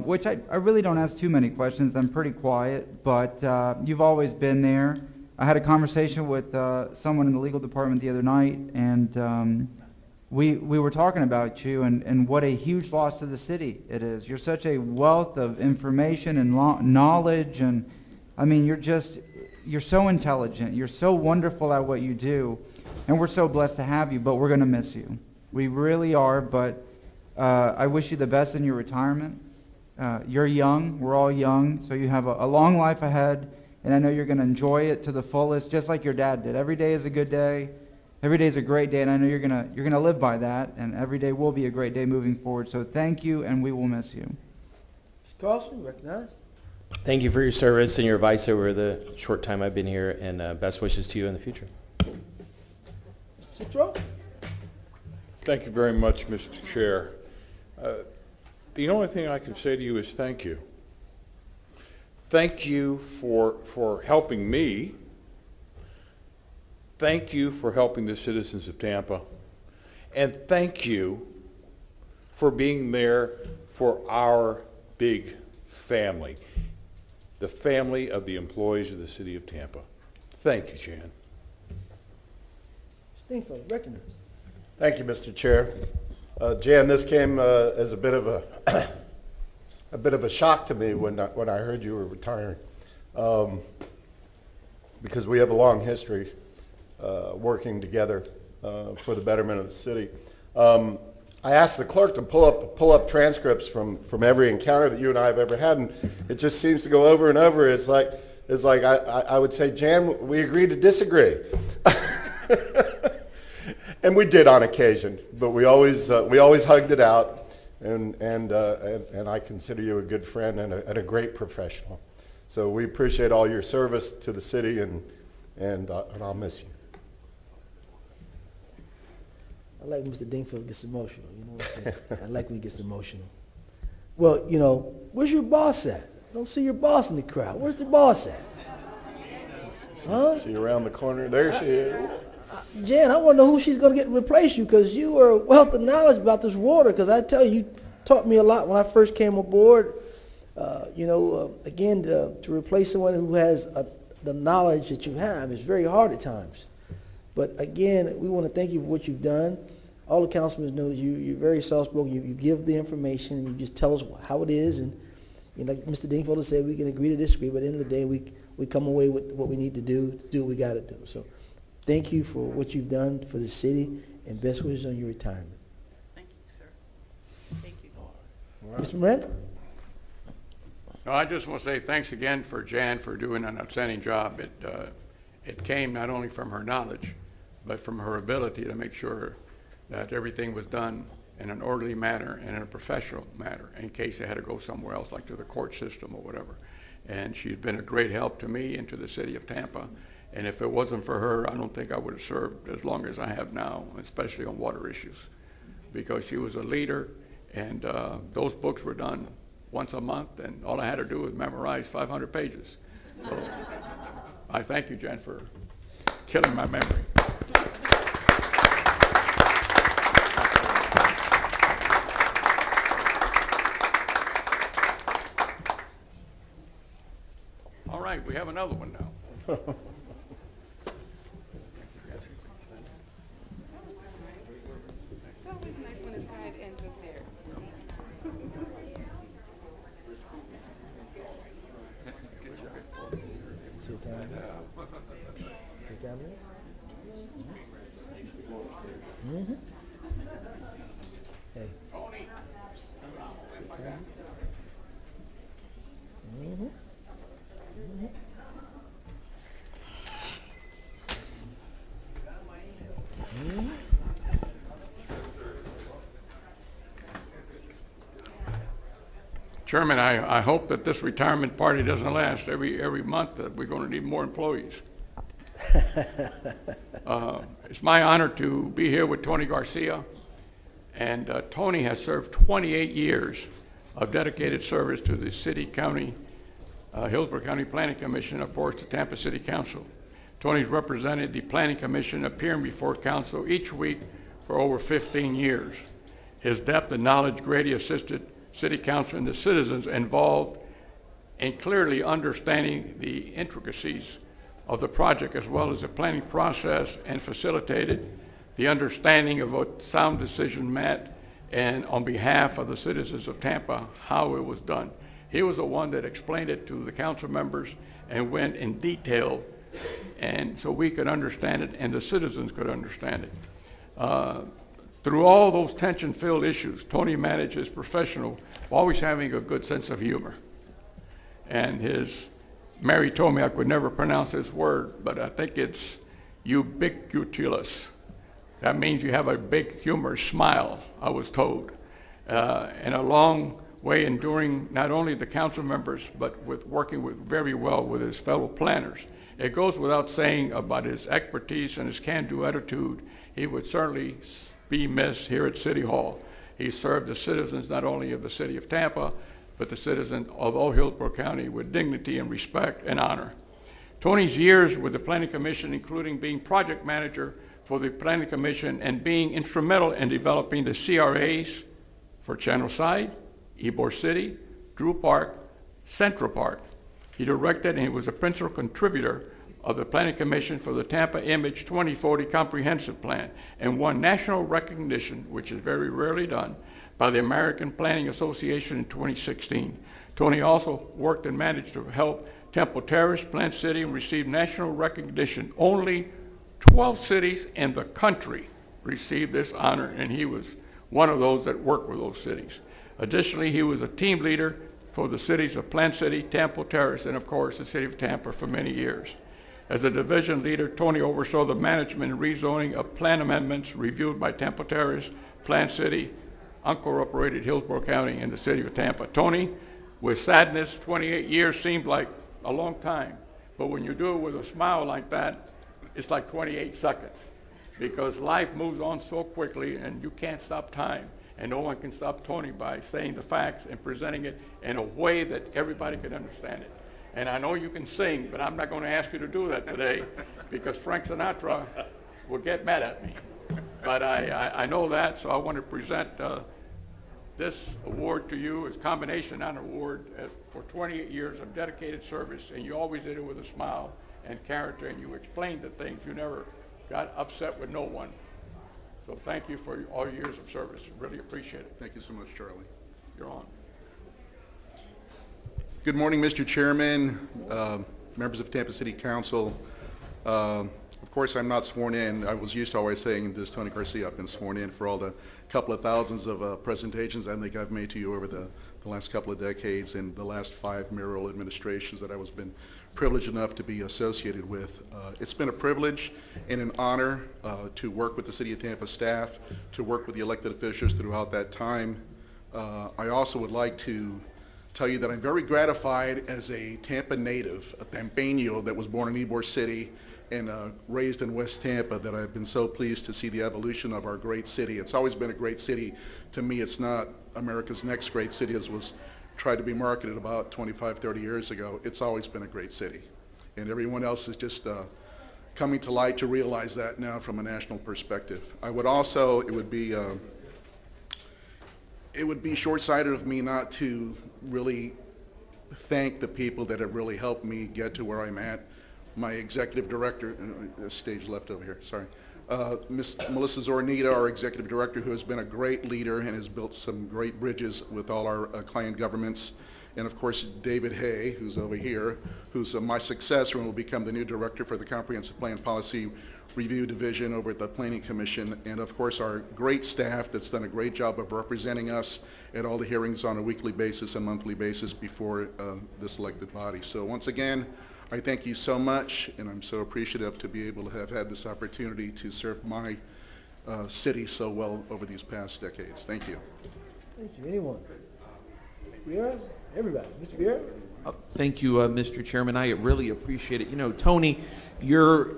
which I really don't ask too many questions. I'm pretty quiet, but you've always been there. I had a conversation with someone in the legal department the other night, and we were talking about you and what a huge loss to the city it is. You're such a wealth of information and knowledge, and I mean, you're so intelligent. You're so wonderful at what you do, and we're so blessed to have you, but we're going to miss you. We really are, but I wish you the best in your retirement. You're young. We're all young, so you have a long life ahead, and I know you're going to enjoy it to the fullest, just like your dad did. Every day is a good day. Every day is a great day, and I know you're gonna live by that, and every day will be a great day moving forward. So thank you, and we will miss you. Mr. Carlson, recognized. Thank you for your service and your advice over the short time I've been here, and best wishes to you in the future. Procedural. Thank you very much, Mr. Chair. The only thing I can say to you is thank you. Thank you for helping me. Thank you for helping the citizens of Tampa. And thank you for being there for our big family, the family of the employees of the city of Tampa. Thank you, Jan. Stingfellow, recognized. Thank you, Mr. Chair. Jan, this came as a bit of a shock to me when I heard you were retiring, because we have a long history working together for the betterment of the city. I asked the clerk to pull up transcripts from every encounter that you and I have ever had, and it just seems to go over and over. It's like I would say, Jan, we agreed to disagree. And we did on occasion, but we always hugged it out, and I consider you a good friend and a great professional. So we appreciate all your service to the city, and I'll miss you. I like when Mr. Dingfield gets emotional. You know what I'm saying? I like when he gets emotional. Well, you know, where's your boss at? I don't see your boss in the crowd. Where's the boss at? Huh? See around the corner. There she is. Jan, I want to know who she's going to get to replace you, because you are a wealth of knowledge about this water, because I tell you taught me a lot when I first came aboard. Again, to replace someone who has the knowledge that you have is very hard at times. But again, we want to thank you for what you've done. All the councilmen know that you're very soft-spoken. You give the information, and you just tell us how it is. And like Mr. Dingfellow said, we can agree to disagree, but at the end of the day, we come away with what we need to do what we got to do. So thank you for what you've done for the city, and best wishes on your retirement. Thank you, sir. Thank you. All right. Mr. Miranda? No, I just want to say thanks again for Jan for doing an outstanding job. It came not only from her knowledge, but from her ability to make sure that everything was done in an orderly manner and in a professional manner in case they had to go somewhere else, like to the court system or whatever. And she's been a great help to me and to the city of Tampa. And if it wasn't for her, I don't think I would have served as long as I have now, especially on water issues, because she was a leader, and those books were done once a month, and all I had to do was memorize 500 pages. So I thank you, Jen, for killing my memory. All right, we have another one now. It's always nice when it's kind and sincere. See what time it is? What time it is? Mm-hmm. Hey. See what time it is? Mm-hmm. Mm-hmm. Mm-hmm. Chairman, I hope that this retirement party doesn't last. Every month we're going to need more employees. It's my honor to be here with Tony Garcia, and Tony has served 28 years of dedicated service to the city, county, Hillsborough County Planning Commission, of course, the Tampa City Council. Tony's represented the Planning Commission appearing before council each week for over 15 years. His depth and knowledge greatly assisted City Council and the citizens involved in clearly understanding the intricacies of the project as well as the planning process, and facilitated the understanding of what sound decision meant, and on behalf of the citizens of Tampa, how it was done. He was the one that explained it to the council members and went in detail, and so we could understand it and the citizens could understand it. Through all those tension-filled issues, Tony managed his professional, always having a good sense of humor. And Mary told me I could never pronounce this word, but I think it's ubiquitous. That means you have a big humorous smile, I was told. And a long way enduring not only the council members, but with working very well with his fellow planners. It goes without saying about his expertise and his can-do attitude. He would certainly be missed here at City Hall. He served the citizens not only of the city of Tampa, but the citizens of all Hillsborough County with dignity and respect and honor. Tony's years with the Planning Commission, including being project manager for the Planning Commission and being instrumental in developing the CRAs for Channelside, Ybor City, Drew Park, Central Park. He directed and he was a principal contributor of the Planning Commission for the Tampa Image 2040 Comprehensive Plan and won national recognition, which is very rarely done, by the American Planning Association in 2016. Tony also worked and managed to help Temple Terrace, Plant City, and received national recognition. Only 12 cities in the country received this honor, and he was one of those that worked with those cities. Additionally, he was a team leader for the cities of Plant City, Temple Terrace, and of course the city of Tampa for many years. As a division leader, Tony oversaw the management and rezoning of plan amendments reviewed by Temple Terrace, Plant City, unincorporated Hillsborough County, and the city of Tampa. Tony, with sadness, 28 years seemed like a long time, but when you do it with a smile like that, it's like 28 seconds, because life moves on so quickly and you can't stop time, and no one can stop Tony by saying the facts and presenting it in a way that everybody can understand it. And I know you can sing, but I'm not going to ask you to do that today because Frank Sinatra will get mad at me. But I know that, so I want to present this award to you as Commendation Honor Award for 28 years of dedicated service, and you always did it with a smile and character, and you explained the things. You never got upset with no one. So thank you for all your years of service. Really appreciate it. Thank you so much, Charlie. You're on. Good morning, Mr. Chairman, members of Tampa City Council. Of course, I'm not sworn in. I was used to always saying this, Tony Garcia, I've been sworn in for all the couple of thousands of presentations I think I've made to you over the last couple of decades and the last 5 mayoral administrations that I was been privileged enough to be associated with. It's been a privilege and an honor to work with the City of Tampa staff, to work with the elected officials throughout that time. I also would like to tell you that I'm very gratified as a Tampa native, a Tampeño that was born in Ybor City and raised in West Tampa, that I've been so pleased to see the evolution of our great city. It's always been a great city. To me, it's not America's next great city as was tried to be marketed about 25, 30 years ago. It's always been a great city. And everyone else is just coming to light to realize that now from a national perspective. I would also, it would be short-sighted of me not to really thank the people that have really helped me get to where I'm at. My executive director, stage left over here, sorry. Ms. Melissa Zornita, our executive director, who has been a great leader and has built some great bridges with all our client governments. And of course, David Hay, who's over here, who's my successor and will become the new director for the Comprehensive Plan Policy Review Division over at the Planning Commission. And of course, our great staff that's done a great job of representing us at all the hearings on a weekly basis and monthly basis before this elected body. So once again, I thank you so much, and I'm so appreciative to be able to have had this opportunity to serve my city so well over these past decades. Thank you. Thank you. Anyone? Vieira? Everybody. Mr. Vieira? Thank you, Mr. Chairman. I really appreciate it. You know, Tony, your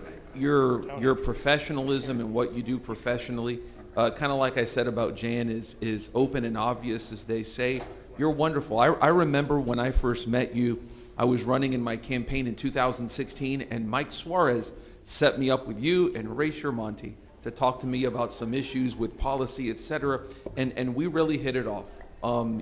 professionalism and what you do professionally, kind of like I said about Jan, is open and obvious, as they say. You're wonderful. I remember when I first met you, I was running in my campaign in 2016, and Mike Suarez set me up with you and Ray Shermonte to talk to me about some issues with policy, et cetera, and we really hit it off.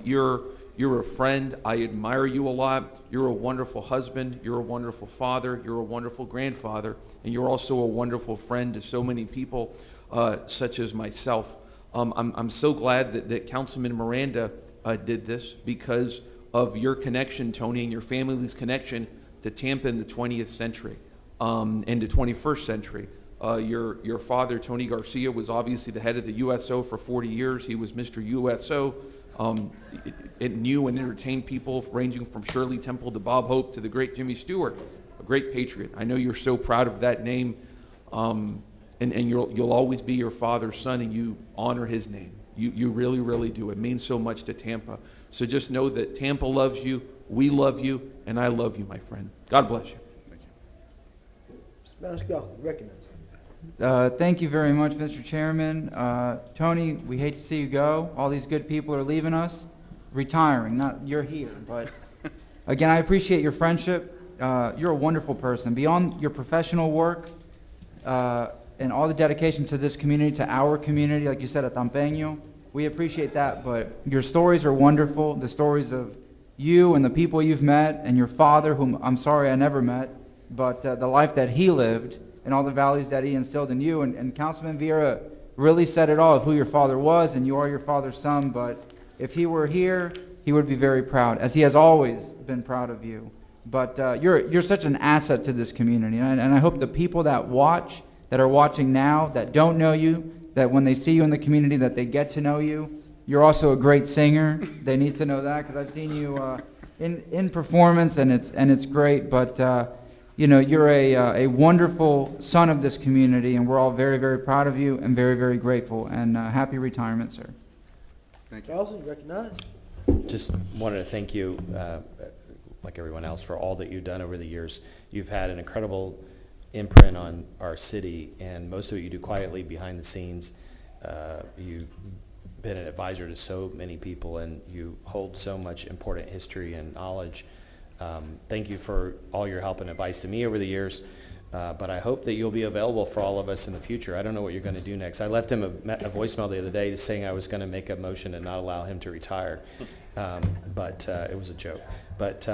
You're a friend. I admire you a lot. You're a wonderful husband. You're a wonderful father. You're a wonderful grandfather. And you're also a wonderful friend to so many people, such as myself. I'm so glad that Councilman Miranda did this because of your connection, Tony, and your family's connection to Tampa in the 20th century and the 21st century. Your father, Tony Garcia, was obviously the head of the USO for 40 years. He was Mr. USO. It knew and entertained people ranging from Shirley Temple to Bob Hope to the great Jimmy Stewart, a great patriot. I know you're so proud of that name, and you'll always be your father's son, and you honor his name. You really, really do. It means so much to Tampa. So just know that Tampa loves you, we love you, and I love you, my friend. God bless you. Let's go. Recognize. Thank you very much, Mr. Chairman. Tony, we hate to see you go. All these good people are leaving us, retiring. Not you're here, but again, I appreciate your friendship. You're a wonderful person. Beyond your professional work and all the dedication to this community, to our community, like you said, at Tampeño, we appreciate that. But your stories are wonderful. The stories of you and the people you've met, and your father, whom I'm sorry I never met, but the life that he lived, and all the values that he instilled in you. And Councilman Vieira really said it all of who your father was, and you are your father's son. But if he were here, he would be very proud, as he has always been proud of you. But you're such an asset to this community, and I hope the people that are watching now, that don't know you, that when they see you in the community, that they get to know you. You're also a great singer. They need to know that, because I've seen you in performance, and it's great. But you know, you're a wonderful son of this community, and we're all very, very proud of you and very, very grateful. And happy retirement, sir. Thank you. Carlson, recognize. Just wanted to thank you, like everyone else, for all that you've done over the years. You've had an incredible imprint on our city, and most of it you do quietly behind the scenes. You've been an advisor to so many people, and you hold so much important history and knowledge. Thank you for all your help and advice to me over the years, but I hope that you'll be available for all of us in the future. I don't know what you're going to do next. I left him a voicemail the other day saying I was going to make a motion and not allow him to retire, but it was a joke. But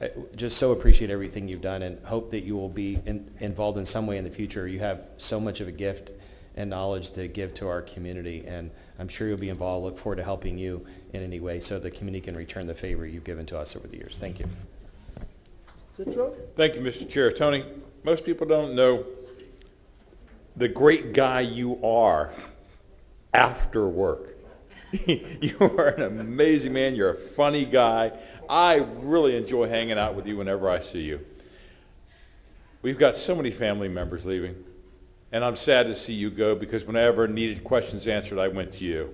I just so appreciate everything you've done, and hope that you will be involved in some way in the future. You have so much of a gift and knowledge to give to our community, and I'm sure you'll be involved. Look forward to helping you in any way so the community can return the favor you've given to us over the years. Thank you. Citro? Thank you, Mr. Chair. Tony, most people don't know the great guy you are after work. You are an amazing man. You're a funny guy. I really enjoy hanging out with you whenever I see you. We've got so many family members leaving, and I'm sad to see you go, because whenever I needed questions answered, I went to you.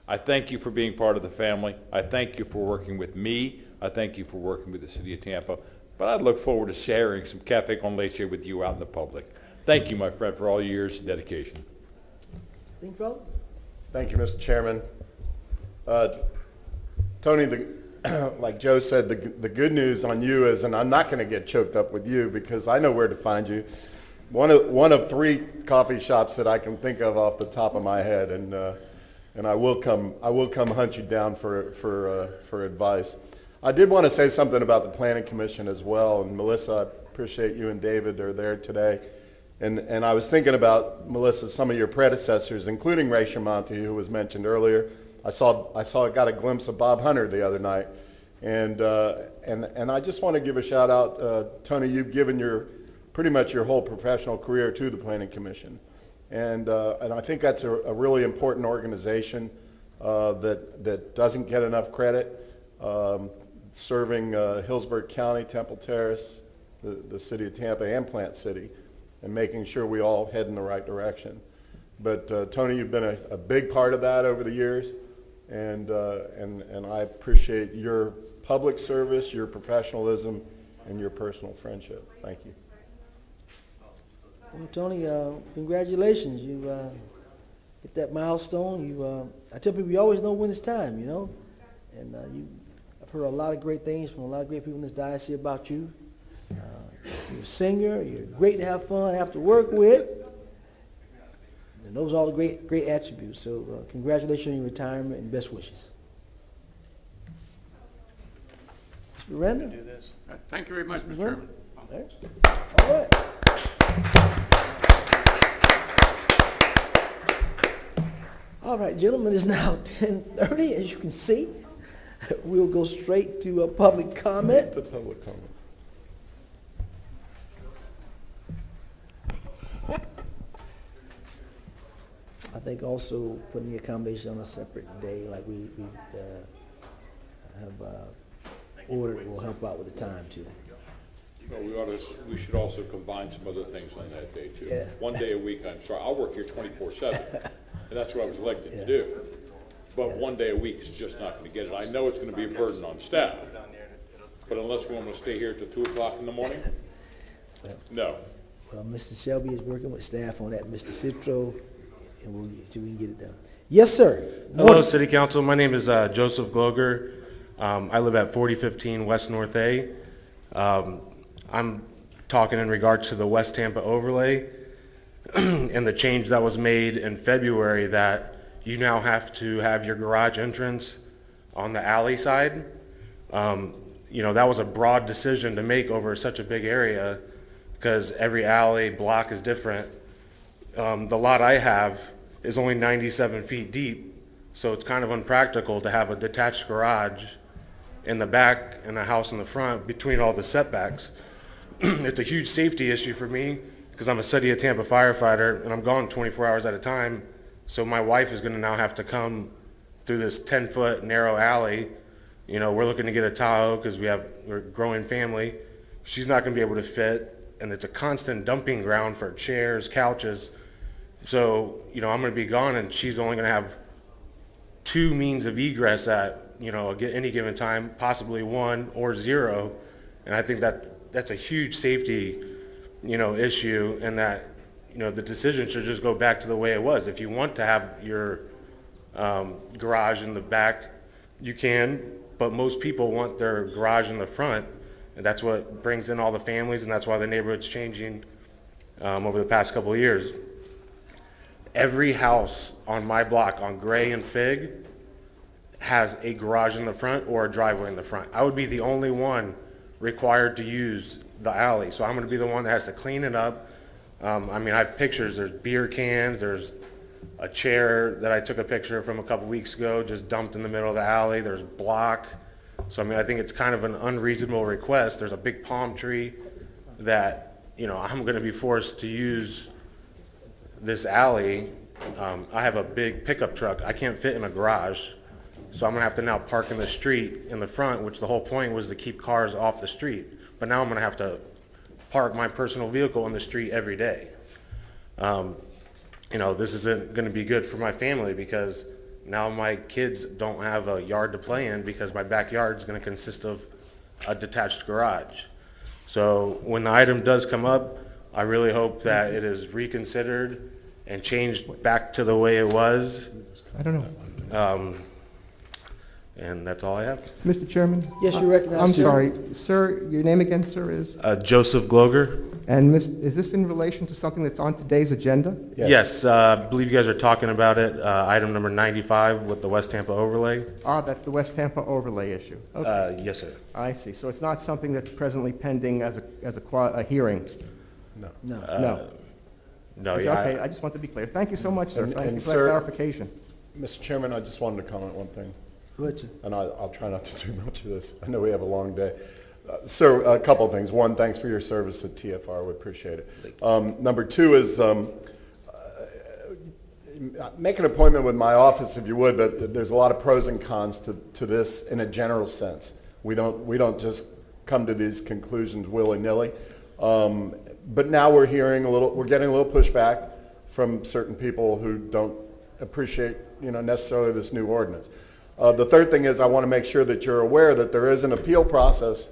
I thank you for being part of the family. I thank you for working with me. I thank you for working with the city of Tampa. But I look forward to sharing some Cafe con Leche with you out in the public. Thank you, my friend, for all your years of dedication. Thank you, Mr. Chairman. Tony, like Joe said, the good news on you is, and I'm not going to get choked up with you because I know where to find you. One of 3 coffee shops that I can think of off the top of my head, and I will come hunt you down for advice. I did want to say something about the Planning Commission as well, and Melissa, I appreciate you and David are there today. And I was thinking about, Melissa, some of your predecessors, including Ray Shermonte, who was mentioned earlier. I got a glimpse of Bob Hunter the other night, and I just want to give a shout out, Tony. You've given pretty much your whole professional career to the Planning Commission, and I think that's a really important organization that doesn't get enough credit. Serving Hillsborough County, Temple Terrace, the city of Tampa, and Plant City, and making sure we all head in the right direction. But Tony, you've been a big part of that over the years, and I appreciate your public service, your professionalism, and your personal friendship. Thank you. Well, Tony, congratulations. You hit that milestone. I tell people you always know when it's time, you know, and heard a lot of great things from a lot of great people in this diocese about you. You're a singer. You're great to have fun, have to work with. And those are all the great attributes. So congratulations on your retirement and best wishes. Mr. Randall? Do this. Thank you very much, Mr. Chairman. All right. All right, gentlemen, it's now 10:30, as you can see. We'll go straight to public comment. To public comment. I think also putting the accommodation on a separate day, like we have ordered, will help out with the time too. Well, we should also combine some other things on that day too. Yeah. One day a week, I'm sorry, I'll work here 24/7, and that's what I was elected to do. But one day a week is just not going to get it. I know it's going to be a burden on staff, but unless we want to stay here till 2 o'clock in the morning, no. Well, Mr. Shelby is working with staff on that, Mr. Citro, and we'll see if we can get it done. Yes, sir. Hello, City Council. My name is Joseph Gloger. I live at 4015 West North A. I'm talking in regards to the West Tampa overlay and the change that was made in February that you now have to have your garage entrance on the alley side. You know, that was a broad decision to make over such a big area because every alley block is different. The lot I have is only 97 feet deep, so it's kind of unpractical to have a detached garage in the back and a house in the front between all the setbacks. It's a huge safety issue for me because I'm a City of Tampa firefighter and I'm gone 24 hours at a time. So my wife is going to now have to come through this 10-foot narrow alley. You know, we're looking to get a Tahoe because we're a growing family. She's not going to be able to fit, and it's a constant dumping ground for chairs, couches. So, you know, I'm going to be gone and she's only going to have 2 means of egress at, you know, any given time, possibly 1 or 0. And I think that's a huge safety, you know, issue, and that, you know, the decision should just go back to the way it was. If you want to have your garage in the back, you can, but most people want their garage in the front, and that's what brings in all the families, and that's why the neighborhood's changing over the past couple of years. Every house on my block on Gray and Fig has a garage in the front or a driveway in the front. I would be the only one required to use the alley, so I'm going to be the one that has to clean it up. I mean, I have pictures. There's beer cans. There's a chair that I took a picture from a couple weeks ago, just dumped in the middle of the alley. There's block. So, I mean, I think it's kind of an unreasonable request. There's a big palm tree that, you know, I'm going to be forced to use this alley. I have a big pickup truck. I can't fit in a garage. So I'm going to have to now park in the street in the front, which the whole point was to keep cars off the street. But now I'm going to have to park my personal vehicle in the street every day. You know, this isn't going to be good for my family because now my kids don't have a yard to play in because my backyard is going to consist of a detached garage. So when the item does come up, I really hope that it is reconsidered and changed back to the way it was. I don't know. And that's all I have. Mr. Chairman? Yes, you're recognized. I'm sorry. Sir, your name again, sir, is? Joseph Gloger. And is this in relation to something that's on today's agenda? Yes, I believe you guys are talking about it, item number 95 with the West Tampa overlay. Ah, that's the West Tampa overlay issue. Okay. Yes, sir. I see. So it's not something that's presently pending as a hearing? No. No. No, Okay, yeah. okay, I just want to be clear. Thank you so much, sir. Thank you for that sir, clarification. Mr. Chairman, I just wanted to comment one thing. Go ahead, sir. And I'll try not to do much of this. I know we have a long day. Sir, a couple of things. One, thanks for your service at TFR. We appreciate it. Number 2 is make an appointment with my office if you would, but there's a lot of pros and cons to this in a general sense. We don't just come to these conclusions willy-nilly. But now we're getting a little pushback from certain people who don't appreciate, necessarily this new ordinance. The third thing is I want to make sure that you're aware that there is an appeal process.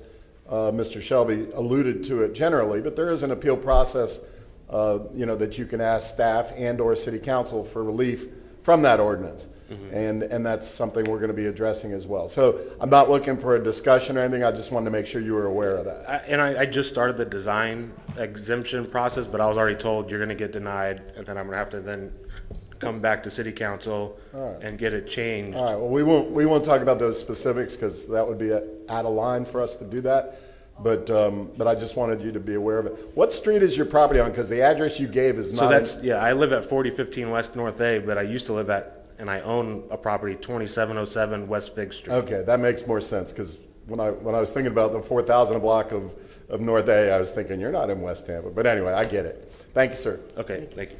Mr. Shelby alluded to it generally, but there is an appeal process, that you can ask staff and or city council for relief from that ordinance. And that's something we're going to be addressing as well. So I'm not looking for a discussion or anything. I just wanted to make sure you were aware of that. I just started the design exemption process, but I was already told you're going to get denied, and then I'm going to have to then come back to city council and get it changed. All right, well, we won't talk about those specifics because that would be out of line for us to do that. But I just wanted you to be aware of it. What street is your property on? Because the address you gave is not. So that's, I live at 4015 West North A, but I used to live at, and I own a property 2707 West Fig Street. Okay, that makes more sense because when I was thinking about the 4,000 block of North A, I was thinking you're not in West Tampa. But anyway, I get it. Thank you, sir. Okay, thank you.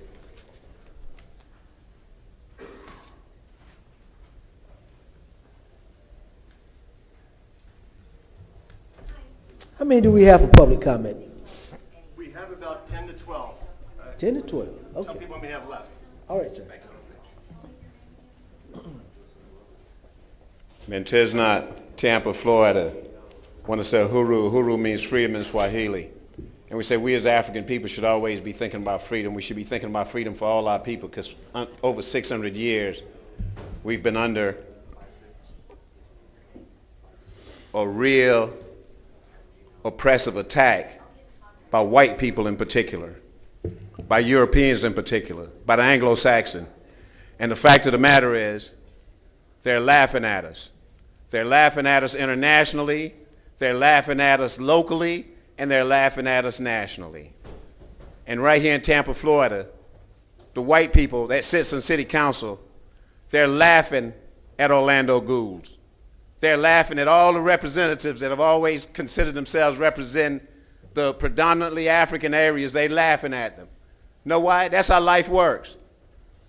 How many do we have for public comment? We have about 10 to 12. 10 to 12, okay. Some people may have left. All right, sir. Mentesnot, Tampa, Florida. Want to say Huru. Huru means freedom in Swahili. And we say we as African people should always be thinking about freedom. We should be thinking about freedom for all our people because over 600 years we've been under a real oppressive attack by white people in particular, by Europeans in particular, by the Anglo-Saxon. And the fact of the matter is, they're laughing at us. They're laughing at us internationally, they're laughing at us locally, and they're laughing at us nationally. And right here in Tampa, Florida, the white people that sits in city council, they're laughing at Orlando Goulds. They're laughing at all the representatives that have always considered themselves represent the predominantly African areas. They're laughing at them. Know why? That's how life works.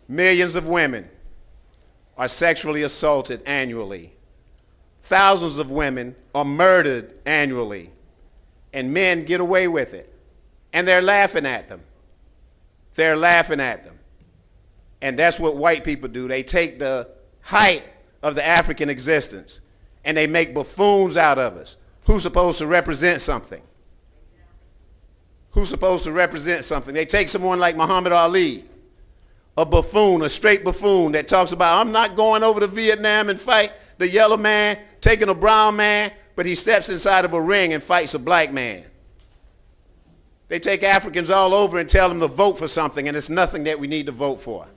Millions of women are sexually assaulted annually. Thousands of women are murdered annually. And men get away with it. And they're laughing at them. They're laughing at them. And that's what white people do. They take the height of the African existence and they make buffoons out of us. Who's supposed to represent something? Who's supposed to represent something? They take someone like Muhammad Ali, a buffoon, a straight buffoon that talks about, I'm not going over to Vietnam and fight the yellow man, taking a brown man, but he steps inside of a ring and fights a black man. They take Africans all over and tell them to vote for something, and it's nothing that we need to vote for.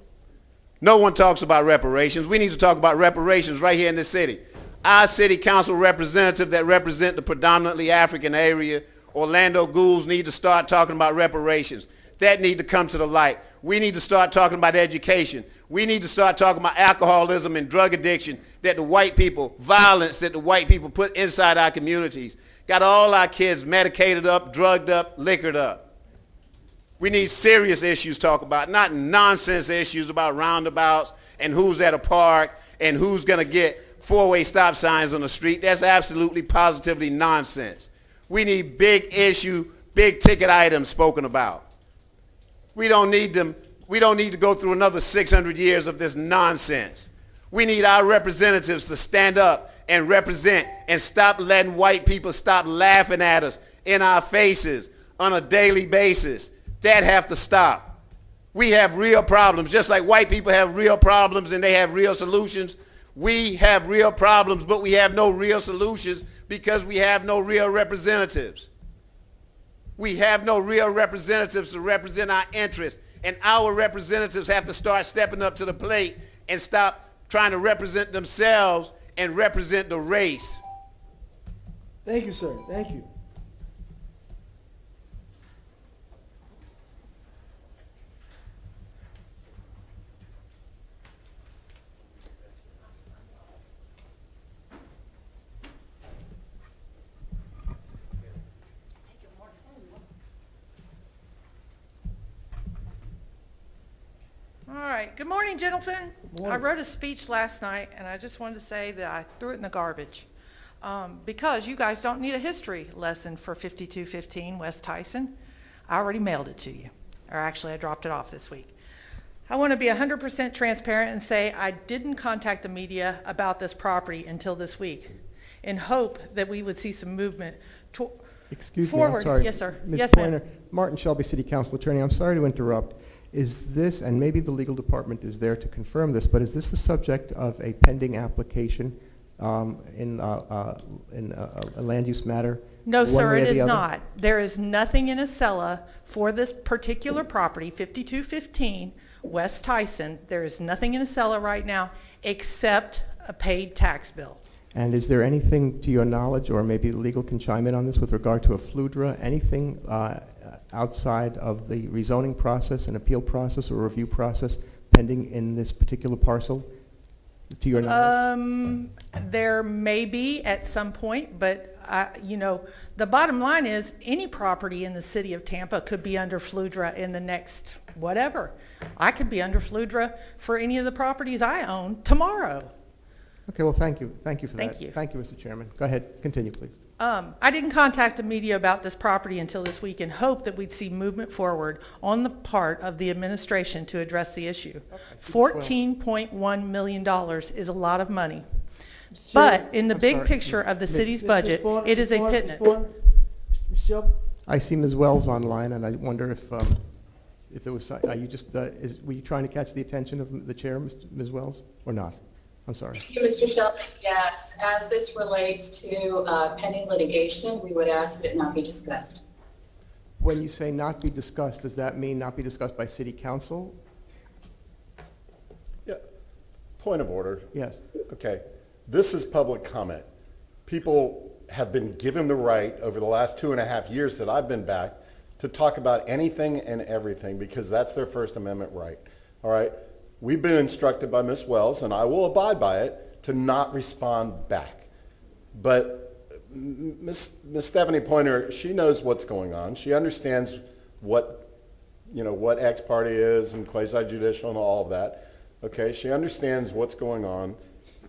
No one talks about reparations. We need to talk about reparations right here in this city. Our city council representative that represent the predominantly African area, Orlando Goulds, need to start talking about reparations. That need to come to the light. We need to start talking about education. We need to start talking about alcoholism and drug addiction that the white people, violence that the white people put inside our communities. Got all our kids medicated up, drugged up, liquored up. We need serious issues to talk about, not nonsense issues about roundabouts and who's at a park and who's going to get four-way stop signs on the street. That's absolutely positively nonsense. We need big issue, big ticket items spoken about. We don't need them. We don't need to go through another 600 years of this nonsense. We need our representatives to stand up and represent and stop letting white people stop laughing at us in our faces on a daily basis. That have to stop. We have real problems, just like white people have real problems and they have real solutions. We have real problems, but we have no real solutions because we have no real representatives. We have no real representatives to represent our interests, and our representatives have to start stepping up to the plate and stop trying to represent themselves and represent the race. Thank you, sir. Thank you. All right. Good morning, gentlemen. I wrote a speech last night, and I just wanted to say that I threw it in the garbage because you guys don't need a history lesson for 5215 West Tyson. I already mailed it to you, or actually I dropped it off this week. I want to be 100% transparent and say I didn't contact the media about this property until this week in hope that we would see some movement Excuse me, I'm forward. sorry. Yes, sir. Ms. Yes, ma'am. Pointer, Martin Shelby, City Council Attorney, I'm sorry to interrupt. Is this, and maybe the legal department is there to confirm this, but is this the subject of a pending application in a land use matter? No, one sir, way or it the is other? not. There is nothing in Acela for this particular property, 5215 West Tyson. There is nothing in Acela right now except a paid tax bill. And is there anything, to your knowledge, or maybe legal can chime in on this with regard to a fludra, anything outside of the rezoning process, an appeal process, or review process pending in this particular parcel, to your knowledge? There may be at some point, but you know, the bottom line is any property in the city of Tampa could be under fludra in the next whatever. I could be under fludra for any of the properties I own tomorrow. Okay, well, thank you. Thank you for that. Thank you. Thank you, Mr. Chairman. Go ahead. Continue, please. I didn't contact the media about this property until this week and hoped that we'd see movement forward on the part of the administration to address the issue. $14.1 million is a lot of money. But in the big picture of the city's budget, it is a pittance. I see Ms. Wells online, and I wonder if there was, are you just, were you trying to catch the attention of the chair, Ms. Wells, or not? I'm sorry. Thank you, Mr. Shelton. Yes, as this relates to pending litigation, we would ask that it not be discussed. When you say not be discussed, does that mean not be discussed by city council? Yeah. Point of order. Yes. Okay. This is public comment. People have been given the right over the last 2.5 years that I've been back to talk about anything and everything because that's their First Amendment right. All right? We've been instructed by Ms. Wells, and I will abide by it, to not respond back. But Ms. Stephanie Pointer, she knows what's going on. She understands what, you know, what ex parte is and quasi-judicial and all of that. Okay, she understands what's going on,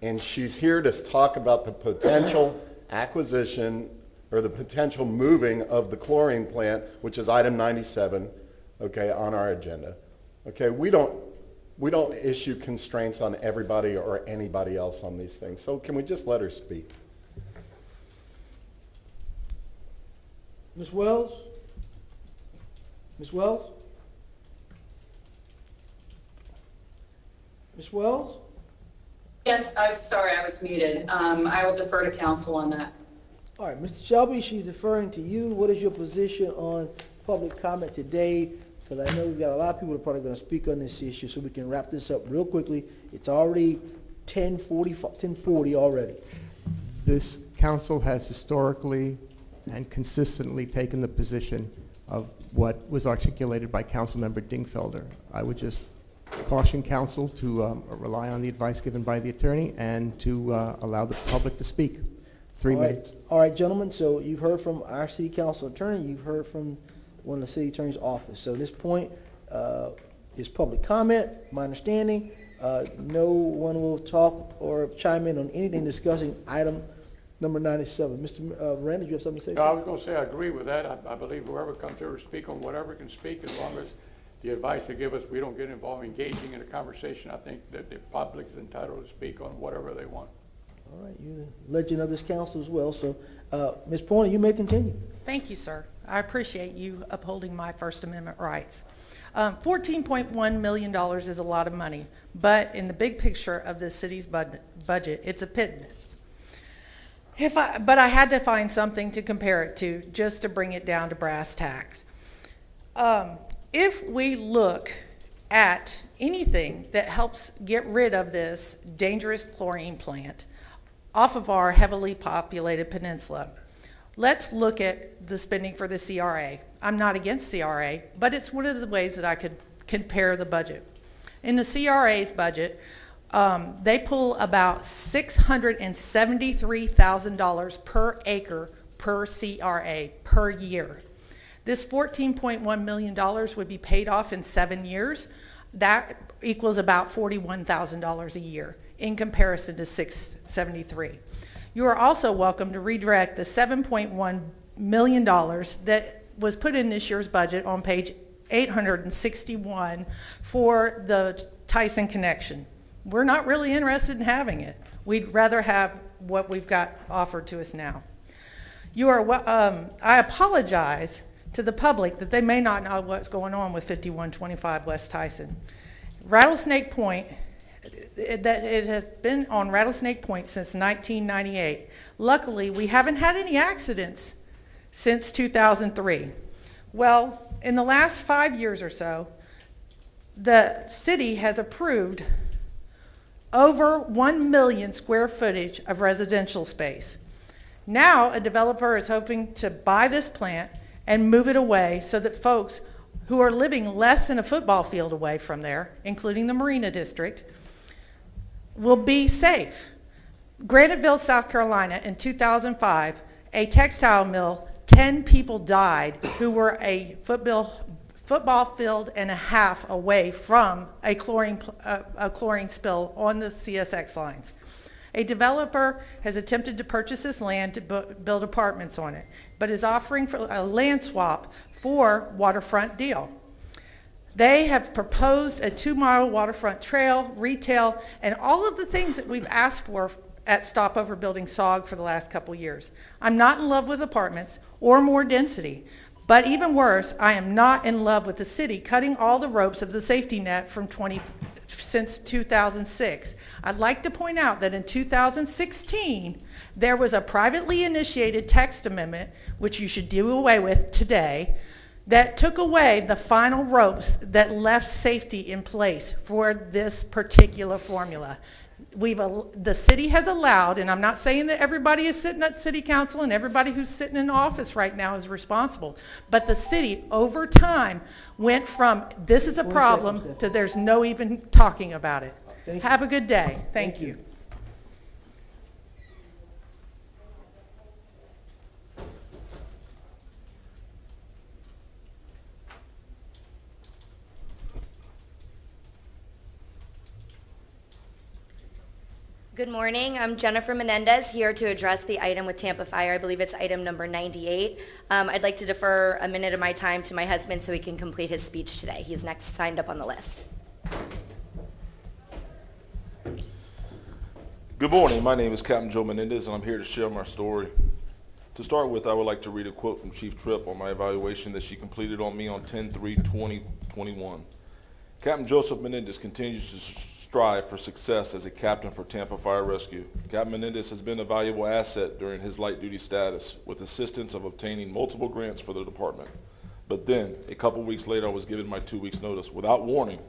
and she's here to talk about the potential acquisition or the potential moving of the chlorine plant, which is item 97, okay, on our agenda. Okay, we don't issue constraints on everybody or anybody else on these things. So can we just let her speak? Ms. Wells? Ms. Wells? Ms. Wells? Yes, I'm sorry, I was muted. I will defer to counsel on that. All right, Mr. Shelby, she's deferring to you. What is your position on public comment today? Because I know we've got a lot of people that are probably going to speak on this issue, so we can wrap this up real quickly. It's already 10:40 already. This council has historically and consistently taken the position of what was articulated by Councilmember Dingfelder. I would just caution council to rely on the advice given by the attorney and to allow the public to speak. 3 minutes. All right, gentlemen, so you've heard from our city council attorney, you've heard from one of the city attorney's office. So at this point is public comment, my understanding. No one will talk or chime in on anything discussing item number 97. Mr. Miranda, do you have something to say? No, I was going to say I agree with that. I believe whoever comes here to speak on whatever can speak, as long as the advice they give us, we don't get involved engaging in a conversation. I think that the public is entitled to speak on whatever they want. All right, you're the legend of this council as well. So, Ms. Pointer, you may continue. Thank you, sir. I appreciate you upholding my First Amendment rights. $14.1 million is a lot of money, but in the big picture of the city's budget, it's a pittance. But I had to find something to compare it to, just to bring it down to brass tacks. If we look at anything that helps get rid of this dangerous chlorine plant off of our heavily populated peninsula, let's look at the spending for the CRA. I'm not against CRA, but it's one of the ways that I could compare the budget. In the CRA's budget, they pull about $673,000 per acre per CRA per year. This $14.1 million would be paid off in 7 years. That equals about $41,000 a year in comparison to $673,000. You are also welcome to redirect the $7.1 million that was put in this year's budget on page 861 for the Tyson connection. We're not really interested in having it. We'd rather have what we've got offered to us now. I apologize to the public that they may not know what's going on with 5125 West Tyson. Rattlesnake Point, it has been on Rattlesnake Point since 1998. Luckily, we haven't had any accidents since 2003. Well, in the last 5 years or so, the city has approved over 1 million square footage of residential space. Now, a developer is hoping to buy this plant and move it away so that folks who are living less than a football field away from there, including the Marina District, will be safe. Graniteville, South Carolina, in 2005, a textile mill, 10 people died who were a football field and a half away from a chlorine spill on the CSX lines. A developer has attempted to purchase this land to build apartments on it, but is offering for a land swap for waterfront deal. They have proposed a 2-mile waterfront trail, retail, and all of the things that we've asked for at Stopover Building SOG for the last couple years. I'm not in love with apartments or more density, but even worse, I am not in love with the city cutting all the ropes of the safety net since 2006. I'd like to point out that in 2016, there was a privately initiated text amendment, which you should do away with today, that took away the final ropes that left safety in place for this particular formula. The city has allowed, and I'm not saying that everybody is sitting at city council and everybody who's sitting in office right now is responsible, but the city over time went from this is a problem to there's no even talking about it. Have a good day. Thank you. Good morning. I'm Jennifer Menendez here to address the item with Tampa Fire. I believe it's item number 98. I'd like to defer a minute of my time to my husband so he can complete his speech today. He's next signed up on the list. Good morning. My name is Captain Joe Menendez, and I'm here to share my story. To start with, I would like to read a quote from Chief Tripp on my evaluation that she completed on me on 10/3/2021. Captain Joseph Menendez continues to strive for success as a captain for Tampa Fire Rescue. Captain Menendez has been a valuable asset during his light duty status, with assistance of obtaining multiple grants for the department. But then, a couple weeks later, I was given my 2 weeks notice without warning.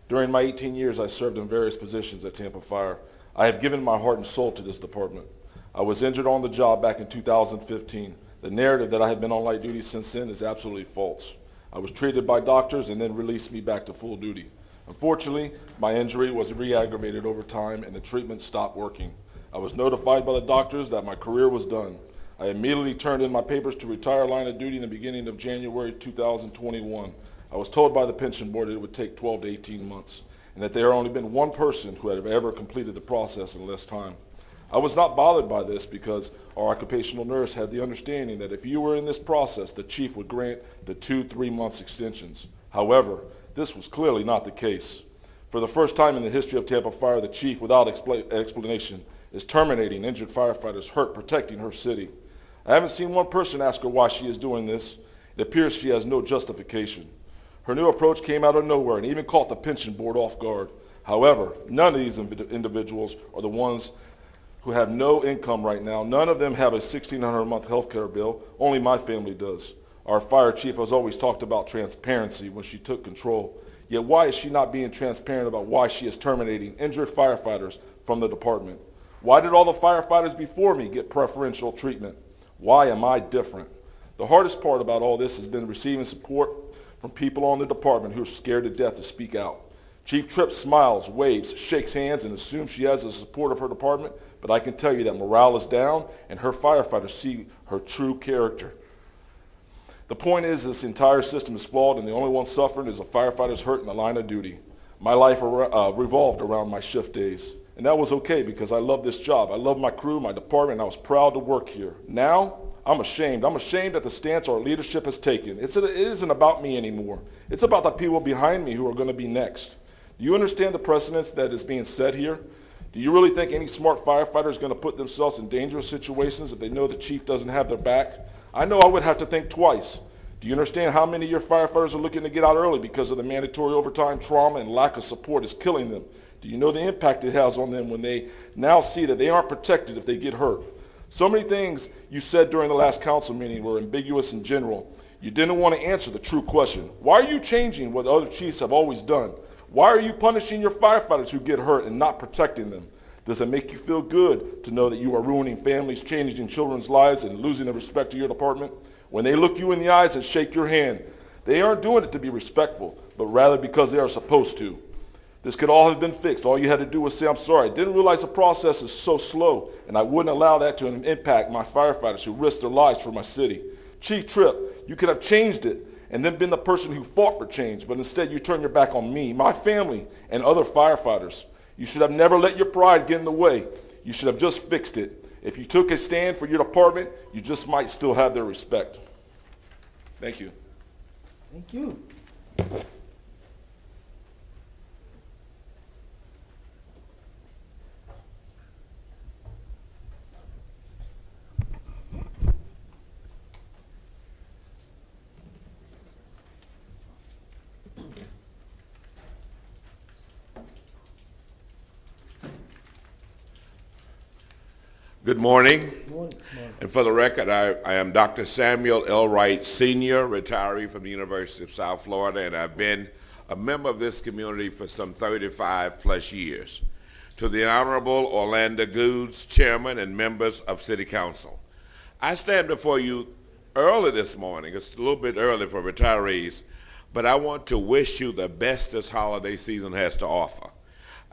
During my 18 years, I served in various positions at Tampa Fire. I have given my heart and soul to this department. I was injured on the job back in 2015. The narrative that I have been on light duty since then is absolutely false. I was treated by doctors and then released me back to full duty. Unfortunately, my injury was re-aggravated over time and the treatment stopped working. I was notified by the doctors that my career was done. I immediately turned in my papers to retire line of duty in the beginning of January 2021. I was told by the pension board that it would take 12 to 18 months and that there had only been one person who had ever completed the process in less time. I was not bothered by this because our occupational nurse had the understanding that if you were in this process, the chief would grant the 2-3 months extensions. However, this was clearly not the case. For the first time in the history of Tampa Fire, the chief, without explanation, is terminating injured firefighters hurt protecting her city. I haven't seen one person ask her why she is doing this. It appears she has no justification. Her new approach came out of nowhere and even caught the pension board off guard. However, none of these individuals are the ones who have no income right now. None of them have a $1,600 a month health care bill. Only my family does. Our fire chief has always talked about transparency when she took control. Yet why is she not being transparent about why she is terminating injured firefighters from the department? Why did all the firefighters before me get preferential treatment? Why am I different? The hardest part about all this has been receiving support from people on the department who are scared to death to speak out. Chief Tripp smiles, waves, shakes hands, and assumes she has the support of her department, but I can tell you that morale is down and her firefighters see her true character. The point is this entire system is flawed and the only one suffering is the firefighters hurt in the line of duty. My life revolved around my shift days, and that was okay because I love this job. I love my crew, my department, and I was proud to work here. Now, I'm ashamed. I'm ashamed at the stance our leadership has taken. It isn't about me anymore. It's about the people behind me who are going to be next. Do you understand the precedence that is being set here? Do you really think any smart firefighter is going to put themselves in dangerous situations if they know the chief doesn't have their back? I know I would have to think twice. Do you understand how many of your firefighters are looking to get out early because of the mandatory overtime, trauma, and lack of support is killing them? Do you know the impact it has on them when they now see that they aren't protected if they get hurt? So many things you said during the last council meeting were ambiguous in general. You didn't want to answer the true question. Why are you changing what other chiefs have always done? Why are you punishing your firefighters who get hurt and not protecting them? Does it make you feel good to know that you are ruining families, changing children's lives, and losing the respect to your department? When they look you in the eyes and shake your hand, they aren't doing it to be respectful, but rather because they are supposed to. This could all have been fixed. All you had to do was say, I'm sorry, I didn't realize the process is so slow, and I wouldn't allow that to impact my firefighters who risked their lives for my city. Chief Tripp, you could have changed it and then been the person who fought for change, but instead you turned your back on me, my family, and other firefighters. You should have never let your pride get in the way. You should have just fixed it. If you took a stand for your department, you just might still have their respect. Thank you. Thank you. Good morning. Morning. And for the record, I am Dr. Samuel L. Wright, Sr., retiree from the University of South Florida, and I've been a member of this community for some 35 plus years. To the Honorable Orlando Goods, Chairman and members of City Council, I stand before you early this morning. It's a little bit early for retirees, but I want to wish you the best this holiday season has to offer.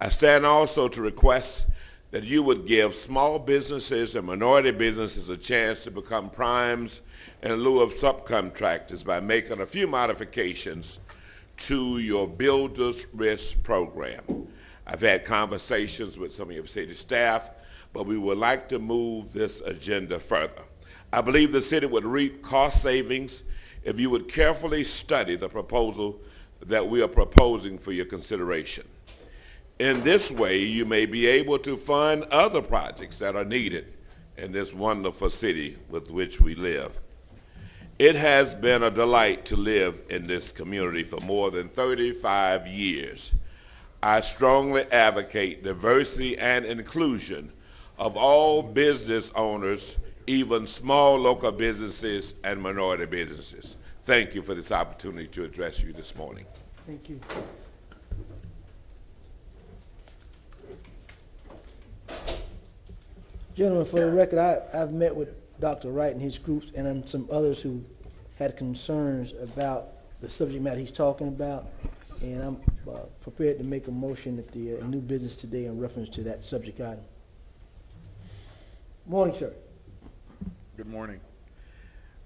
I stand also to request that you would give small businesses and minority businesses a chance to become primes in lieu of subcontractors by making a few modifications to your builder's risk program. I've had conversations with some of your city staff, but we would like to move this agenda further. I believe the city would reap cost savings if you would carefully study the proposal that we are proposing for your consideration. In this way, you may be able to fund other projects that are needed in this wonderful city with which we live. It has been a delight to live in this community for more than 35 years. I strongly advocate diversity and inclusion of all business owners, even small local businesses and minority businesses. Thank you for this opportunity to address you this morning. Thank you. Gentlemen, for the record, I've met with Dr. Wright and his groups and some others who had concerns about the subject matter he's talking about, and I'm prepared to make a motion at the new business today in reference to that subject item. Morning, sir. Good morning.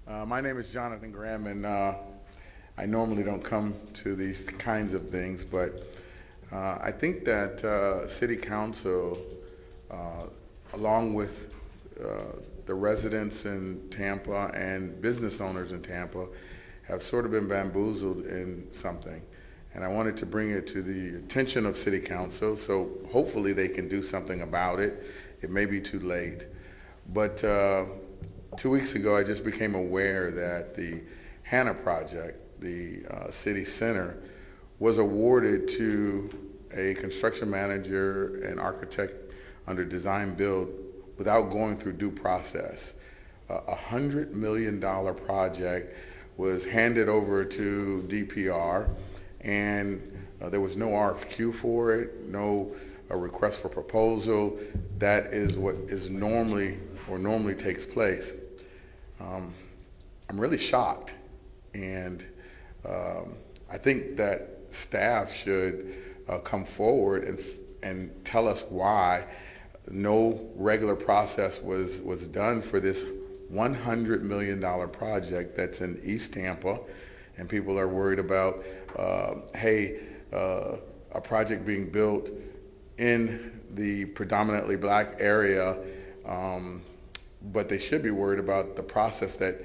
My name is Jonathan Graham, and I normally don't come to these kinds of things, but I think that City Council, along with the residents in Tampa and business owners in Tampa, have sort of been bamboozled in something. And I wanted to bring it to the attention of City Council, so hopefully they can do something about it. It may be too late. But 2 weeks ago, I just became aware that the Hannah project, the city center, was awarded to a construction manager and architect under design build without going through due process. $100 million project was handed over to DPR, and there was no RFQ for it, no request for proposal. That is what is normally takes place. I'm really shocked, and I think that staff should come forward and tell us why no regular process was done for this $100 million project that's in East Tampa, and people are worried about, a project being built in the predominantly black area, but they should be worried about the process that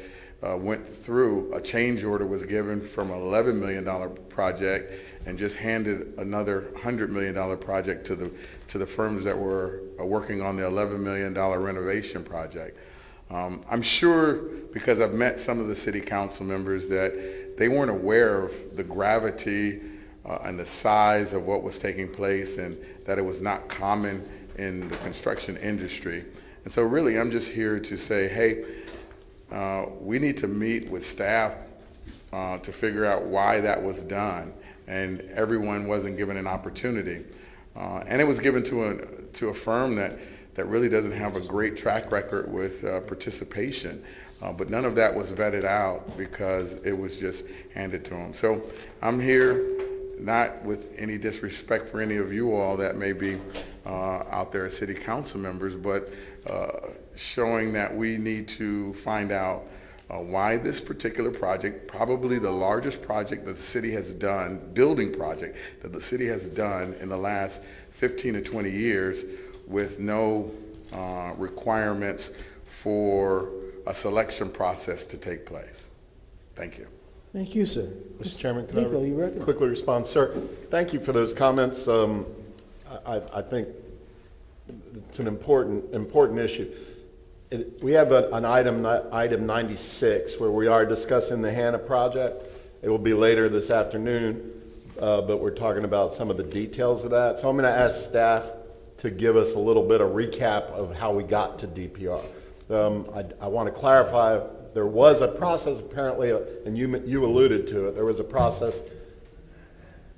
went through, a change order was given from an $11 million project and just handed another $100 million project to the firms that were working on the $11 million renovation project. I'm sure, because I've met some of the city council members, that they weren't aware of the gravity and the size of what was taking place, and that it was not common in the construction industry. And so really, I'm just here to say, hey, we need to meet with staff to figure out why that was done, and everyone wasn't given an opportunity. And it was given to a firm that really doesn't have a great track record with participation. But none of that was vetted out because it was just handed to them. So I'm here, not with any disrespect for any of you all that may be out there as city council members, but showing that we need to find out why this particular project, probably the largest project that the city has done, building project that the city has done in the last 15 to 20 years, with no requirements for a selection process to take place. Thank you. Thank you, sir. Mr. Chairman, can Nico, you ready? quickly respond? Sir, thank you for those comments. I think it's an important issue. We have an item 96, where we are discussing the HANA project. It will be later this afternoon, but we're talking about some of the details of that. So I'm going to ask staff to give us a little bit of recap of how we got to DPR. I want to clarify, there was a process apparently, and you alluded to it, there was a process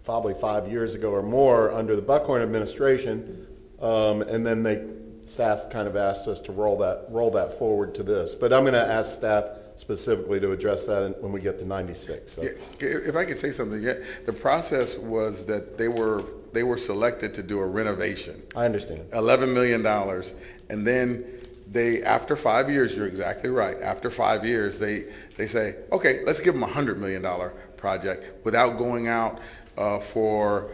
probably 5 years ago or more under the Buckhorn administration, and then staff kind of asked us to roll that forward to this. But I'm going to ask staff specifically to address that when we get to 96. So. Yeah, if I could say something, yeah, the process was that they were selected to do a renovation. I understand. $11 million, and then after 5 years, you're exactly right. After 5 years, they say, okay, let's give them a $100 million project without going out for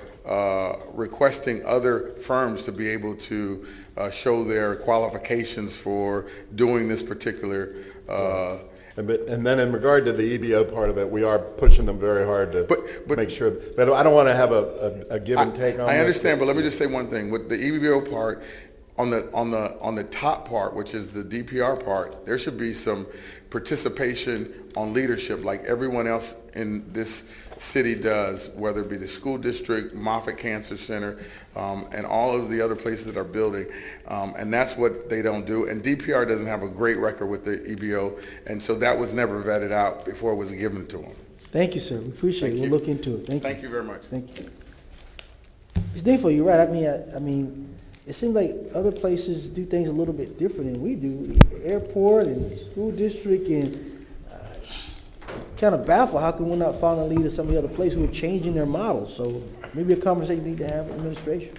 requesting other firms to be able to show their qualifications for doing this particular. And then in regard to the EBO part of it, we are pushing them very hard to make sure. But I don't want to have a give and take on. I understand, but let me just say one thing. With the EBO part, on the top part, which is the DPR part, there should be some participation on leadership like everyone else in this city does, whether it be the school district, Moffitt Cancer Center, and all of the other places that are building. And that's what they don't do. And DPR doesn't have a great record with the EBO, and so that was never vetted out before it was given to them. Thank you, sir. We appreciate it. We'll look into it. Thank you. Thank you very much. Thank you. Ms. Dingfeld, you're right. I mean, it seems like other places do things a little bit different than we do. Airport and school district, and kind of baffled how come we're not following the lead of some of the other places who are changing their models. So maybe a conversation we need to have with administration.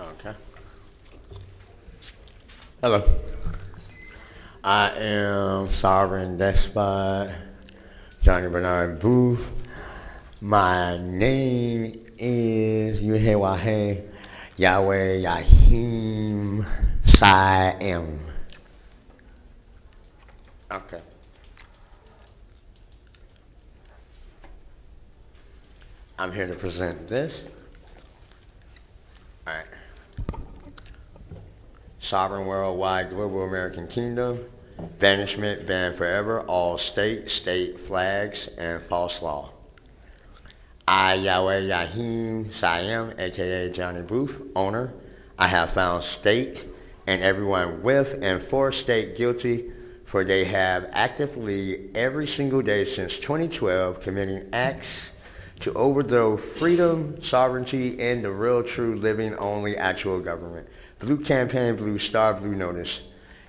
Okay. Hello. I am Sovereign Despot Johnny Bernard Booth. My name is Yuhewahe Yahweh Yahim Siam. Okay. I'm here to present this. All right. Sovereign worldwide global American kingdom. Banishment banned forever. All state flags, and false law. I, Yahweh Yahim Siam, a.k.a. Johnny Booth, owner. I have found state and everyone with and for state guilty, for they have actively every single day since 2012 committing acts to overthrow freedom, sovereignty, and the real, true, living, only actual government. Blue campaign, blue star, blue notice.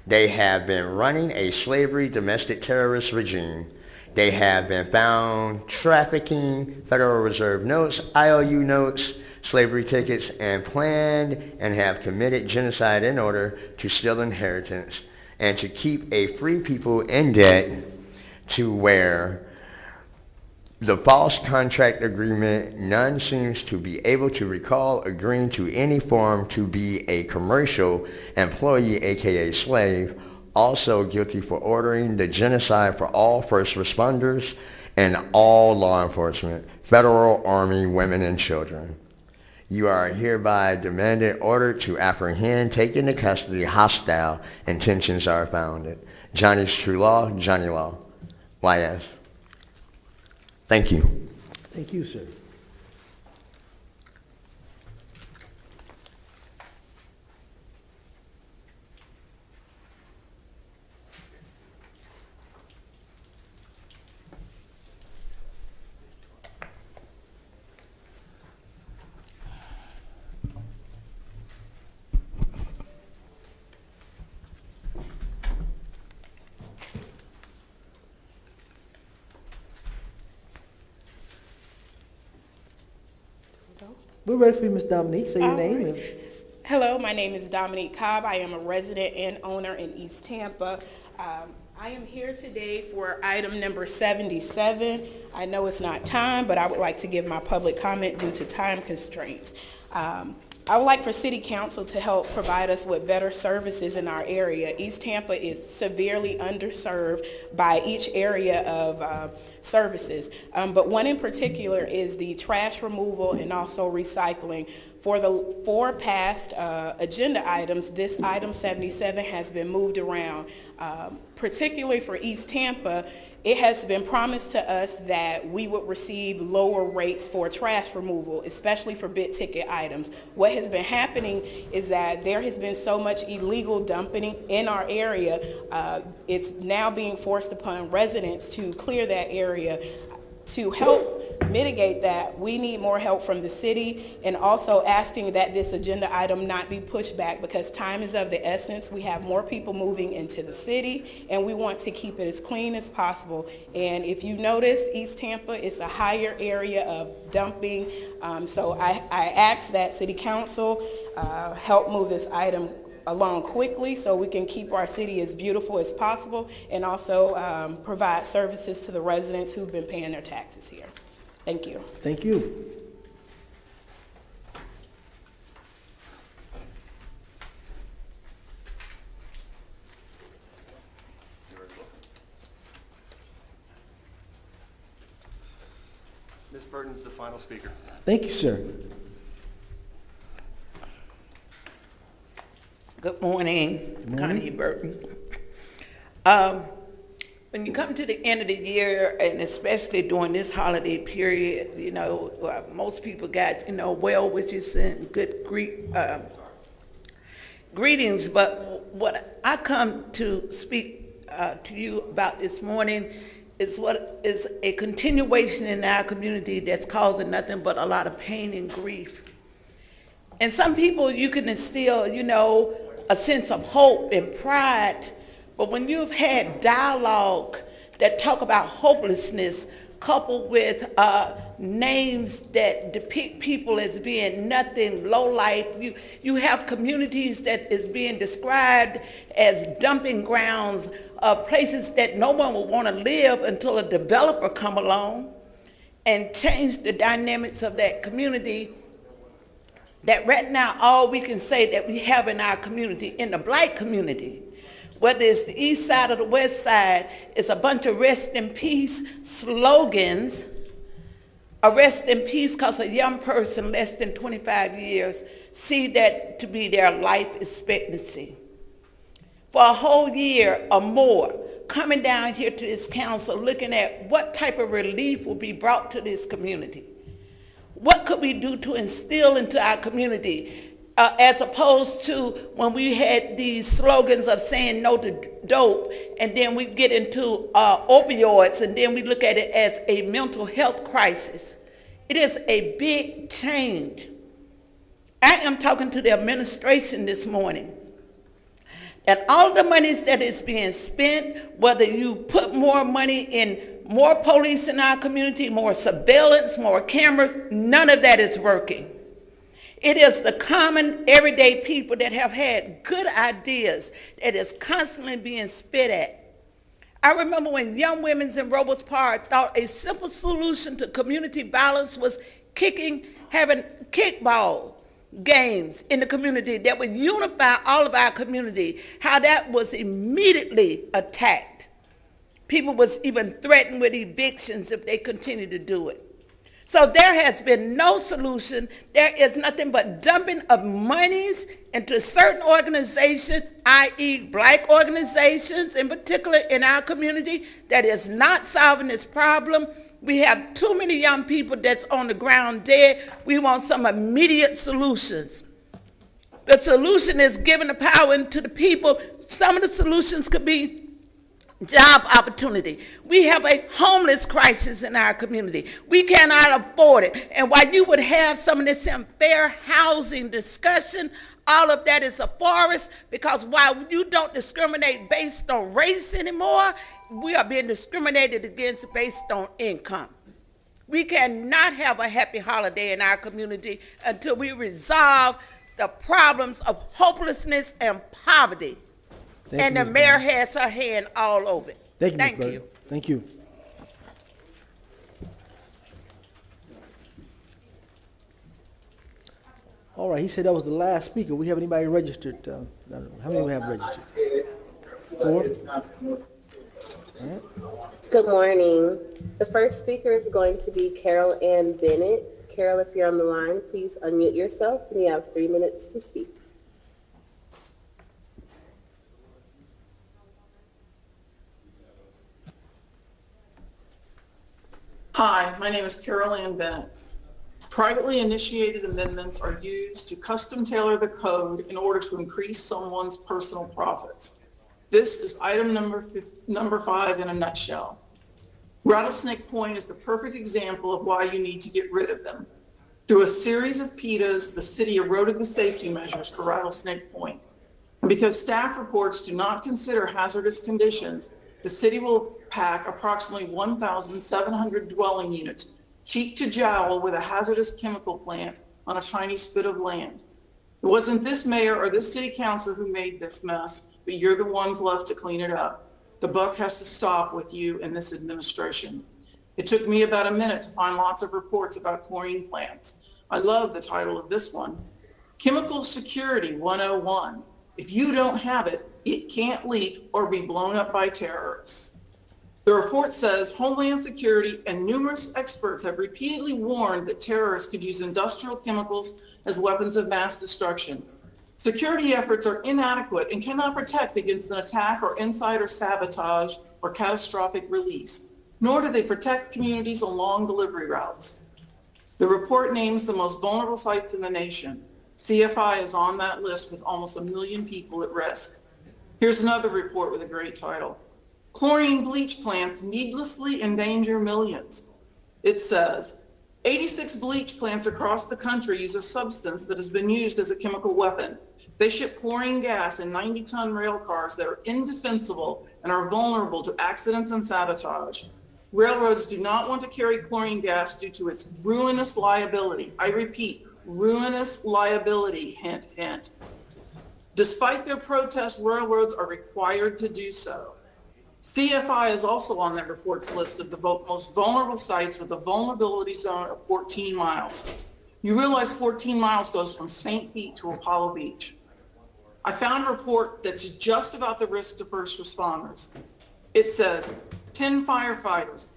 They have been running a slavery domestic terrorist regime. They have been found trafficking Federal Reserve notes, IOU notes, slavery tickets, and planned and have committed genocide in order to steal inheritance and to keep a free people in debt to where The false contract agreement, none seems to be able to recall agreeing to any form to be a commercial employee, aka slave, also guilty for ordering the genocide for all first responders and all law enforcement, federal, army, women, and children. You are hereby demanded ordered to apprehend, take into custody, hostile intentions are founded. Johnny's true law, Johnny Law. YS. Thank you. Thank you, sir. We're ready for you, Ms. Dominique. Say your name. And Hello, my name is Dominique Cobb. I am a resident and owner in East Tampa. I am here today for item number 77. I know it's not time, but I would like to give my public comment due to time constraints. I would like for City Council to help provide us with better services in our area. East Tampa is severely underserved by each area of services, but one in particular is the trash removal and also recycling. For the 4 past agenda items, this item 77 has been moved around. Particularly for East Tampa, it has been promised to us that we would receive lower rates for trash removal, especially for big ticket items. What has been happening is that there has been so much illegal dumping in our area. It's now being forced upon residents to clear that area. To help mitigate that, we need more help from the city, and also asking that this agenda item not be pushed back because time is of the essence. We have more people moving into the city, and we want to keep it as clean as possible. And if you notice, East Tampa is a higher area of dumping, so I ask that City Council help move this item along quickly so we can keep our city as beautiful as possible, and also provide services to the residents who've been paying their taxes here. Thank you. thank you. Ms. Burton's the final speaker. Thank you, sir. Good morning, Good morning. Connie Burton. When you come to the end of the year, and especially during this holiday period, you know, most people got, you know, well wishes and good greetings, but what I come to speak to you about this morning is what is a continuation in our community that's causing nothing but a lot of pain and grief. And some people, you can instill, you know, a sense of hope and pride, but when you've had dialogue that talk about hopelessness coupled with names that depict people as being nothing, low life, you have communities that is being described as dumping grounds, places that no one would want to live until a developer come along and change the dynamics of that community. That right now, all we can say that we have in our community, in the black community, whether it's the east side or the west side, is a bunch of rest in peace slogans. A rest in peace because a young person less than 25 years see that to be their life expectancy. For a whole year or more, coming down here to this council, looking at what type of relief will be brought to this community. What could we do to instill into our community, as opposed to when we had these slogans of saying no to dope, and then we get into opioids, and then we look at it as a mental health crisis. It is a big change. I am talking to the administration this morning, that all the monies that is being spent, whether you put more money in more police in our community, more surveillance, more cameras, none of that is working. It is the common, everyday people that have had good ideas that is constantly being spit at. I remember when young women in Robles Park thought a simple solution to community violence was having kickball games in the community that would unify all of our community, how that was immediately attacked. People was even threatened with evictions if they continued to do it. So there has been no solution. There is nothing but dumping of monies into certain organizations, i.e. black organizations in particular in our community, that is not solving this problem. We have too many young people that's on the ground dead. We want some immediate solutions. The solution is giving the power to the people. Some of the solutions could be job opportunity. We have a homeless crisis in our community. We cannot afford it. And while you would have some of this fair housing discussion, all of that is a forest, because while you don't discriminate based on race anymore, we are being discriminated against based on income. We cannot have a happy holiday in our community until we resolve the problems of hopelessness and poverty. And the mayor has her hand all over it. Thank you. Thank you. All right, he said that was the last speaker. We have anybody registered? How many do we have registered? 4? All right. Good morning. The first speaker is going to be Carol Ann Bennett. Carol, if you're on the line, please unmute yourself, and you have 3 minutes to speak. Hi, my name is Carol Ann Bennett. Privately initiated amendments are used to custom tailor the code in order to increase someone's personal profits. This is item number 5 in a nutshell. Rattlesnake Point is the perfect example of why you need to get rid of them. Through a series of PETAs, the city eroded the safety measures for Rattlesnake Point. And because staff reports do not consider hazardous conditions, the city will pack approximately 1,700 dwelling units, cheek to jowl with a hazardous chemical plant on a tiny spit of land. It wasn't this mayor or this city council who made this mess, but you're the ones left to clean it up. The buck has to stop with you and this administration. It took me about a minute to find lots of reports about chlorine plants. I love the title of this one, Chemical Security 101. If you don't have it, it can't leak or be blown up by terrorists. The report says Homeland Security and numerous experts have repeatedly warned that terrorists could use industrial chemicals as weapons of mass destruction. Security efforts are inadequate and cannot protect against an attack or insider sabotage or catastrophic release, nor do they protect communities along delivery routes. The report names the most vulnerable sites in the nation. CFI is on that list with almost 1 million people at risk. Here's another report with a great title. Chlorine bleach plants needlessly endanger millions. It says, 86 bleach plants across the country use a substance that has been used as a chemical weapon. They ship chlorine gas in 90-ton rail cars that are indefensible and are vulnerable to accidents and sabotage. Railroads do not want to carry chlorine gas due to its ruinous liability. I repeat, ruinous liability, hint, hint. Despite their protest, railroads are required to do so. CFI is also on that report's list of the most vulnerable sites with a vulnerability zone of 14 miles. You realize 14 miles goes from St. Pete to Apollo Beach. I found a report that's just about the risk to first responders. It says 10 firefighters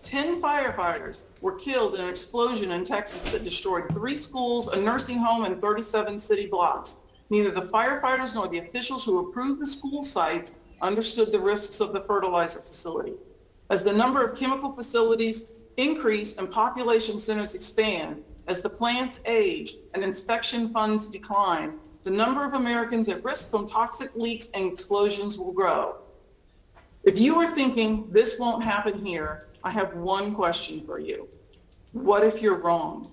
were killed in an explosion in Texas that destroyed 3 schools, a nursing home, and 37 city blocks. Neither the firefighters nor the officials who approved the school sites understood the risks of the fertilizer facility. As the number of chemical facilities increase and population centers expand, as the plants age and inspection funds decline, the number of Americans at risk from toxic leaks and explosions will grow. If you are thinking this won't happen here, I have one question for you. What if you're wrong?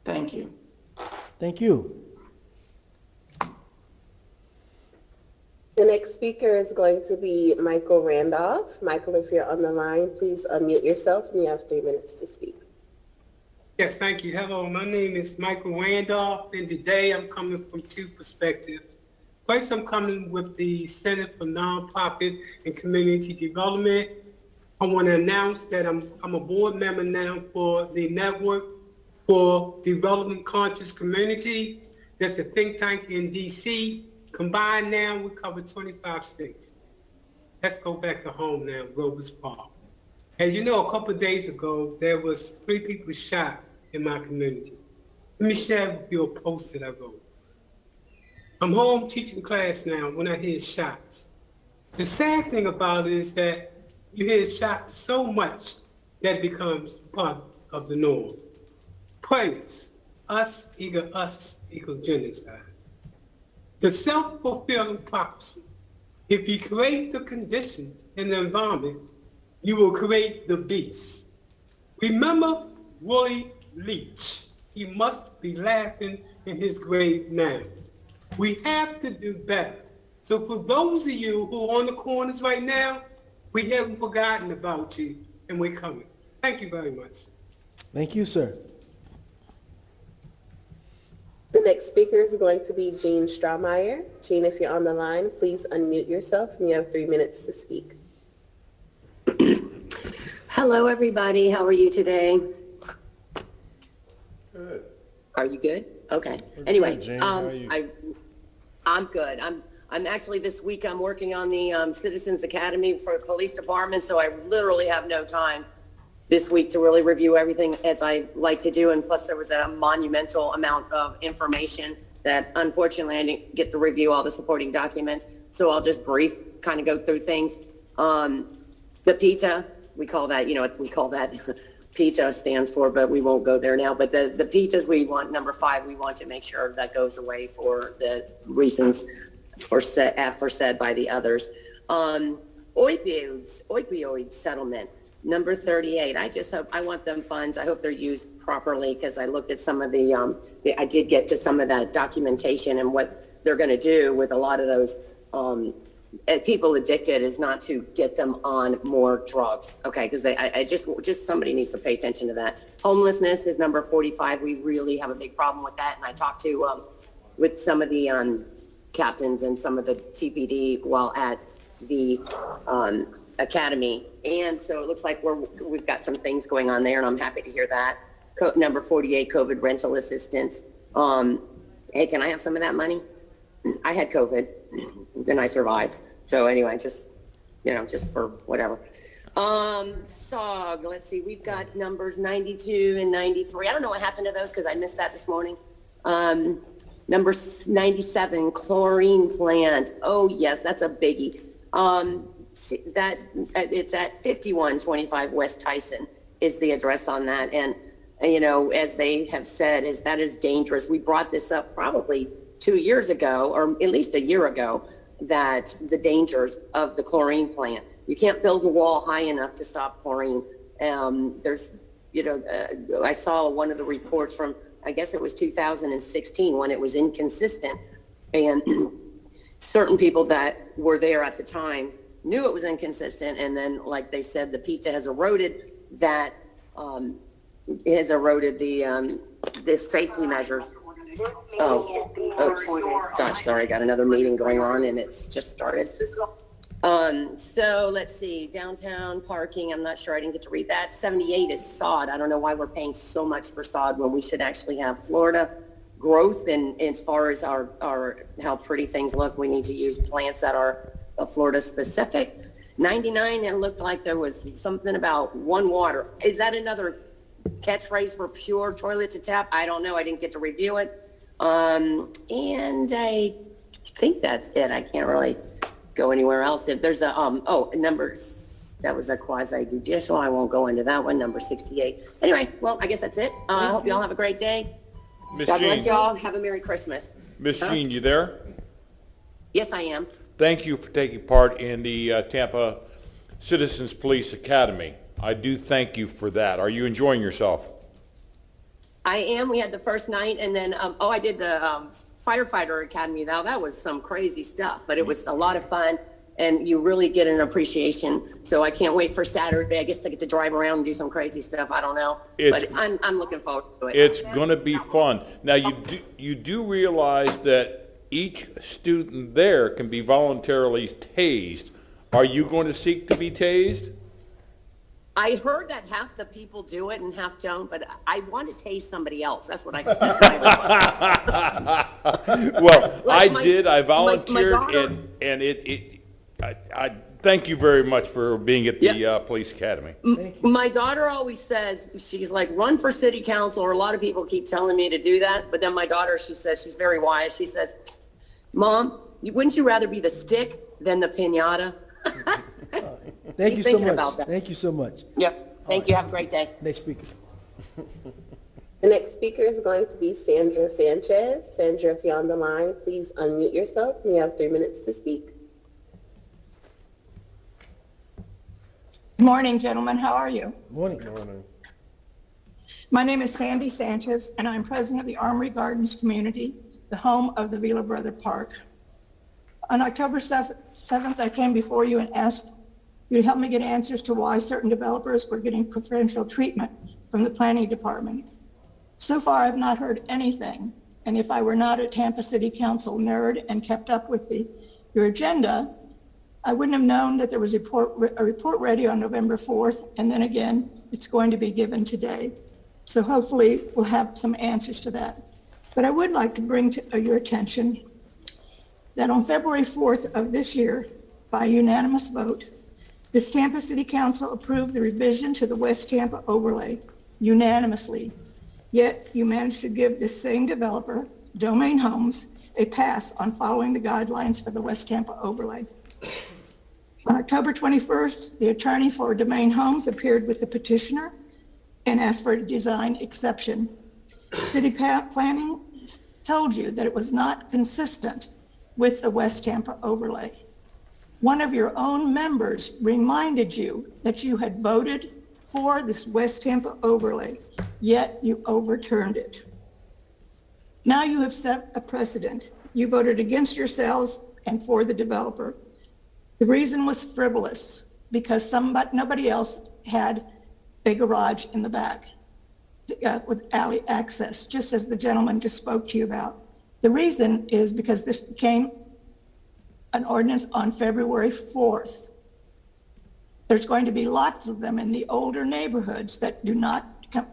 Thank you. Thank you. The next speaker is going to be Michael Randolph. Michael, if you're on the line, please unmute yourself and you have 3 minutes to speak. Yes, thank you. Hello, my name is Michael Randolph, and today I'm coming from 2 perspectives. First, I'm coming with the Center for Nonprofit and Community Development, I want to announce that I'm a board member now for the Network for Development Conscious Community. That's a think tank in DC. Combined now, we cover 25 states. Let's go back to home now, Rovers Park. As you know, a couple of days ago, there was 3 people shot in my community. Let me share with you a post that I wrote. I'm home teaching class now when I hear shots. The sad thing about it is that you hear shots so much that it becomes part of the norm. Praise, us equals genocide. The self-fulfilling prophecy. If you create the conditions in the environment, you will create the beast. Remember Willie Leach. He must be laughing in his grave now. We have to do better. So for those of you who are on the corners right now, we haven't forgotten about you, and we're coming. Thank you very much. Thank you, sir. The next speaker is going to be Jean Strawmeyer. Jean, if you're on the line, please unmute yourself, and you have 3 minutes to speak. Hello, everybody. How are you today? Good. Are you good? Okay. Anyway, good, Jean. How are you? I'm good. I'm actually this week I'm working on the Citizens Academy for the police department, so I literally have no time this week to really review everything as I like to do. And plus there was a monumental amount of information that unfortunately I didn't get to review all the supporting documents. So I'll just kind of go through things. The PETA, we call that PETA stands for, but we won't go there now. But the PETAs we want, number 5, we want to make sure that goes away for the reasons said by the others. Opioid settlement. Number 38, I want them funds. I hope they're used properly because I looked at some of I did get to some of that documentation and what they're going to do with a lot of those people addicted is not to get them on more drugs. Okay, because just somebody needs to pay attention to that. Homelessness is number 45. We really have a big problem with that. And I talked to with some of the captains and some of the TPD while at the academy, and so it looks like we've got some things going on there, and I'm happy to hear that. Number 48, COVID rental assistance. Hey, can I have some of that money? I had COVID, then I survived. So anyway, just for whatever. SOG, let's see, we've got numbers 92 and 93. I don't know what happened to those because I missed that this morning. Number 97, chlorine plant. Oh yes, that's a biggie. That it's at 5125 West Tyson is the address on that. And, as they have said, that is dangerous. We brought this up probably 2 years ago, or at least a year ago, that the dangers of the chlorine plant. You can't build a wall high enough to stop chlorine. I saw one of the reports from, I guess it was 2016 when it was inconsistent. And certain people that were there at the time knew it was inconsistent, and then, like they said, the PETA has eroded that, the safety measures. Gosh, sorry, I got another meeting going on, and it's just started. So let's see, downtown parking, I'm not sure, I didn't get to read that. 78 is sod. I don't know why we're paying so much for sod when we should actually have Florida growth, and as far as our how pretty things look, we need to use plants that are Florida specific. 99, it looked like there was something about one water. Is that another catchphrase for pure toilet to tap? I don't know. I didn't get to review it. And I think that's it. I can't really go anywhere else. If there's a, numbers, that was a quasi judicial. I won't go into that one, number 68. Anyway, well, I guess that's it. I hope y'all have a great day. God bless y'all. Have a Merry Christmas. Miss Jean, you there? Yes, I am. Thank you for taking part in the Tampa Citizens Police Academy. I do thank you for that. Are you enjoying yourself? I am. We had the first night, and then, I did the firefighter academy. Now, that was some crazy stuff, but it was a lot of fun, and you really get an appreciation. So I can't wait for Saturday. I guess I get to drive around and do some crazy stuff. I don't know, but I'm looking forward to it. It's going to be fun. Now, you do realize that each student there can be voluntarily tased. Are you going to seek to be tased? I heard that half the people do it and half don't, but I want to taste somebody else. That's what I. Well, Like I volunteered, my daughter, and I thank you very much for being at the police academy. my daughter always says, she's like, run for city council, or a lot of people keep telling me to do that. But then my daughter, she says, she's very wise. She says, Mom, wouldn't you rather be the stick than the piñata? Thank you so thinking much. about that. Thank you so much. Yep. Thank you. Have a great day. Next speaker. The next speaker is going to be Sandra Sanchez. Sandra, if you're on the line, please unmute yourself, and you have 3 minutes to speak. Good morning, gentlemen. How are you? Morning. Morning. My name is Sandy Sanchez, and I'm president of the Armory Gardens community, the home of the Villa Brother Park. On October 7th, I came before you and asked you to help me get answers to why certain developers were getting preferential treatment from the planning department. So far, I've not heard anything, and if I were not a Tampa City Council nerd and kept up with your agenda, I wouldn't have known that there was a report ready on November 4th, and then again, it's going to be given today. So hopefully, we'll have some answers to that. But I would like to bring to your attention that on February 4th of this year, by unanimous vote, this Tampa City Council approved the revision to the West Tampa overlay unanimously. Yet you managed to give this same developer, Domain Homes, a pass on following the guidelines for the West Tampa overlay. On October 21st, the attorney for Domain Homes appeared with the petitioner and asked for a design exception. City planning told you that it was not consistent with the West Tampa overlay. One of your own members reminded you that you had voted for this West Tampa overlay, yet you overturned it. Now you have set a precedent. You voted against yourselves and for the developer. The reason was frivolous because nobody else had a garage in the back with alley access, just as the gentleman just spoke to you about. The reason is because this became an ordinance on February 4th. There's going to be lots of them in the older neighborhoods that do not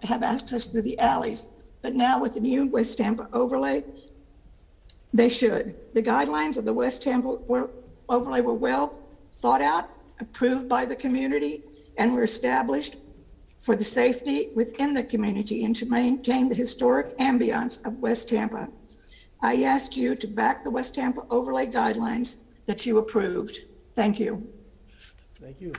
have access to the alleys. But now with the new West Tampa overlay, they should. The guidelines of the West Tampa overlay were well thought out, approved by the community, and were established for the safety within the community and to maintain the historic ambiance of West Tampa. I asked you to back the West Tampa overlay guidelines that you approved. Thank you. Thank you.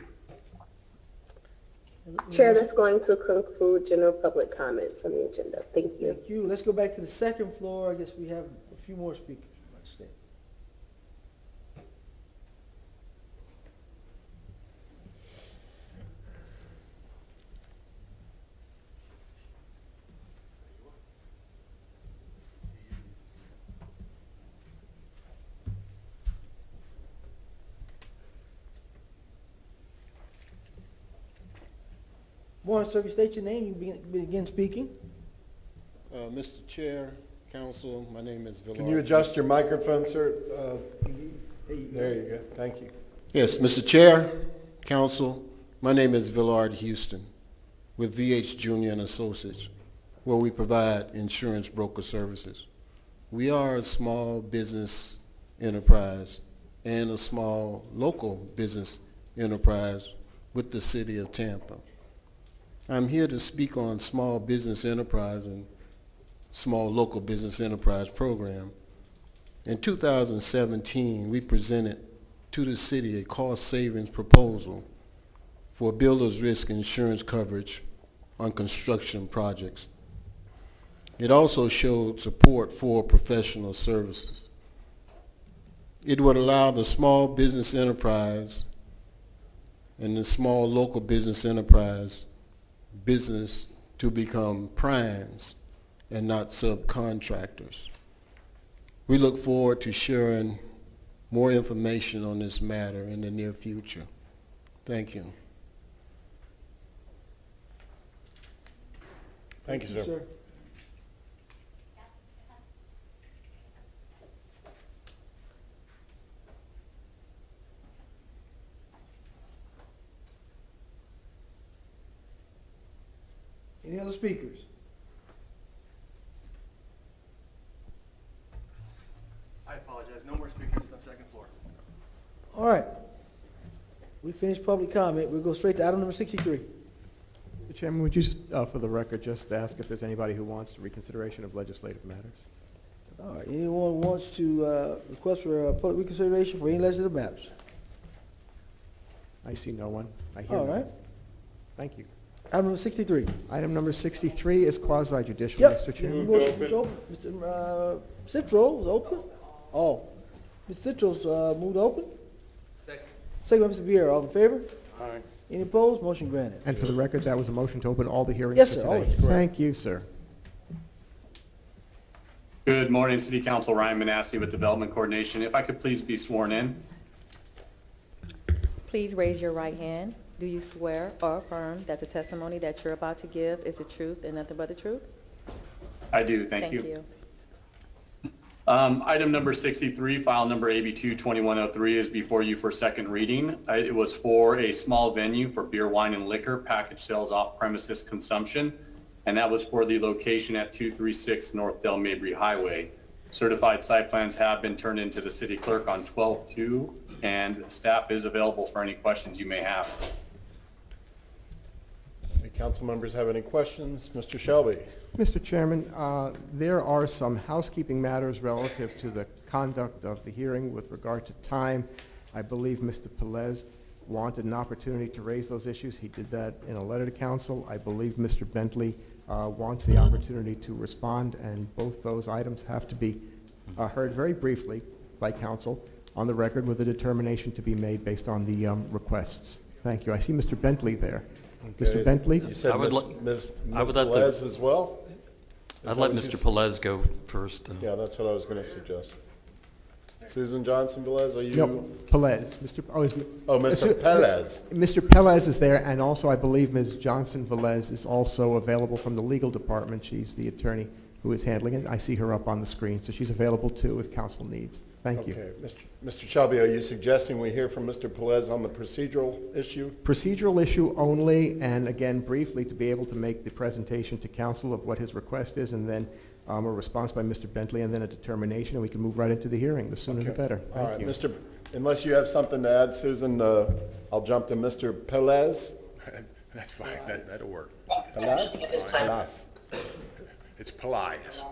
Chair, that's going to conclude general public comments on the agenda. Thank you. Thank you. Let's go back to the second floor. I guess we have a few more speakers. Stay. Morning, sir. If you state your name, you begin speaking. Mr. Chair, Council, my name is Villard. Can you adjust your microphone, sir? There you go. Thank you. Yes, Mr. Chair, Council, my name is Villard Houston with VH Jr. and Associates, where we provide insurance broker services. We are a small business enterprise and a small local business enterprise with the city of Tampa. I'm here to speak on small business enterprise and small local business enterprise program. In 2017, we presented to the city a cost savings proposal for builder's risk insurance coverage on construction projects. It also showed support for professional services. It would allow the small business enterprise and the small local business enterprise business to become primes and not subcontractors. We look forward to sharing more information on this matter in the near future. Thank you. Thank you, sir. Any other speakers? I apologize. No more speakers on the second floor. All right. We finished public comment. We'll go straight to item number 63. Mr. Chairman, would you, for the record, just ask if there's anybody who wants reconsideration of legislative matters? All right. Anyone wants to request for public reconsideration for any legislative matters? I see no one. I hear All no one. right. Thank you. Item number 63. Item number 63 is quasi-judicial, Yep. Mr. Chairman. Mr. Citro is open. Oh, Mr. Citro's moved open. Second by Mr. Vieira. All in favor? Aye. Any opposed? Motion granted. And for the record, that was a motion to open all the hearings Yes, for sir, today. always, correct. Thank you, sir. Good morning, City Council. Ryan Manassi with Development Coordination. If I could please be sworn in. Please raise your right hand. Do you swear or affirm that the testimony that you're about to give is the truth and nothing but the truth? I do, thank you. Item number 63, file number AB2-2103 is before you for second reading. It was for a small venue for beer, wine, and liquor, package sales off premises consumption, and that was for the location at 236 North Del Mabry Highway. Certified site plans have been turned into the city clerk on 12/2, and staff is available for any questions you may have. Any council members have any questions? Mr. Shelby? Mr. Chairman, there are some housekeeping matters relative to the conduct of the hearing with regard to time. I believe Mr. Pelez wanted an opportunity to raise those issues. He did that in a letter to council. I believe Mr. Bentley wants the opportunity to respond, and both those items have to be heard very briefly by council on the record with a determination to be made based on the requests. Thank you. I see Mr. Bentley there. Okay. Mr. Bentley? You said I would Ms. let the- Velez as well? I'd let Mr. Pelez go first. Yeah, that's what I was going to suggest. Susan Johnson Velez, are you? No, Pelez. Mr. Pelez. Mr. Pelez is there, and also I believe Ms. Johnson Velez is also available from the legal department. She's the attorney who is handling it. I see her up on the screen, so she's available too if council needs. Thank you. Okay. Mr. Shelby, are you suggesting we hear from Mr. Pelez on the procedural issue? Procedural issue only, and again, briefly, to be able to make the presentation to council of what his request is, and then a response by Mr. Bentley, and then a determination, and we can move right into the hearing. The sooner the better. All Thank right, you. unless you have something to add, Susan, I'll jump to Mr. Pelez. That's fine, that'll work. Pelez? Pelez. It's Pelez.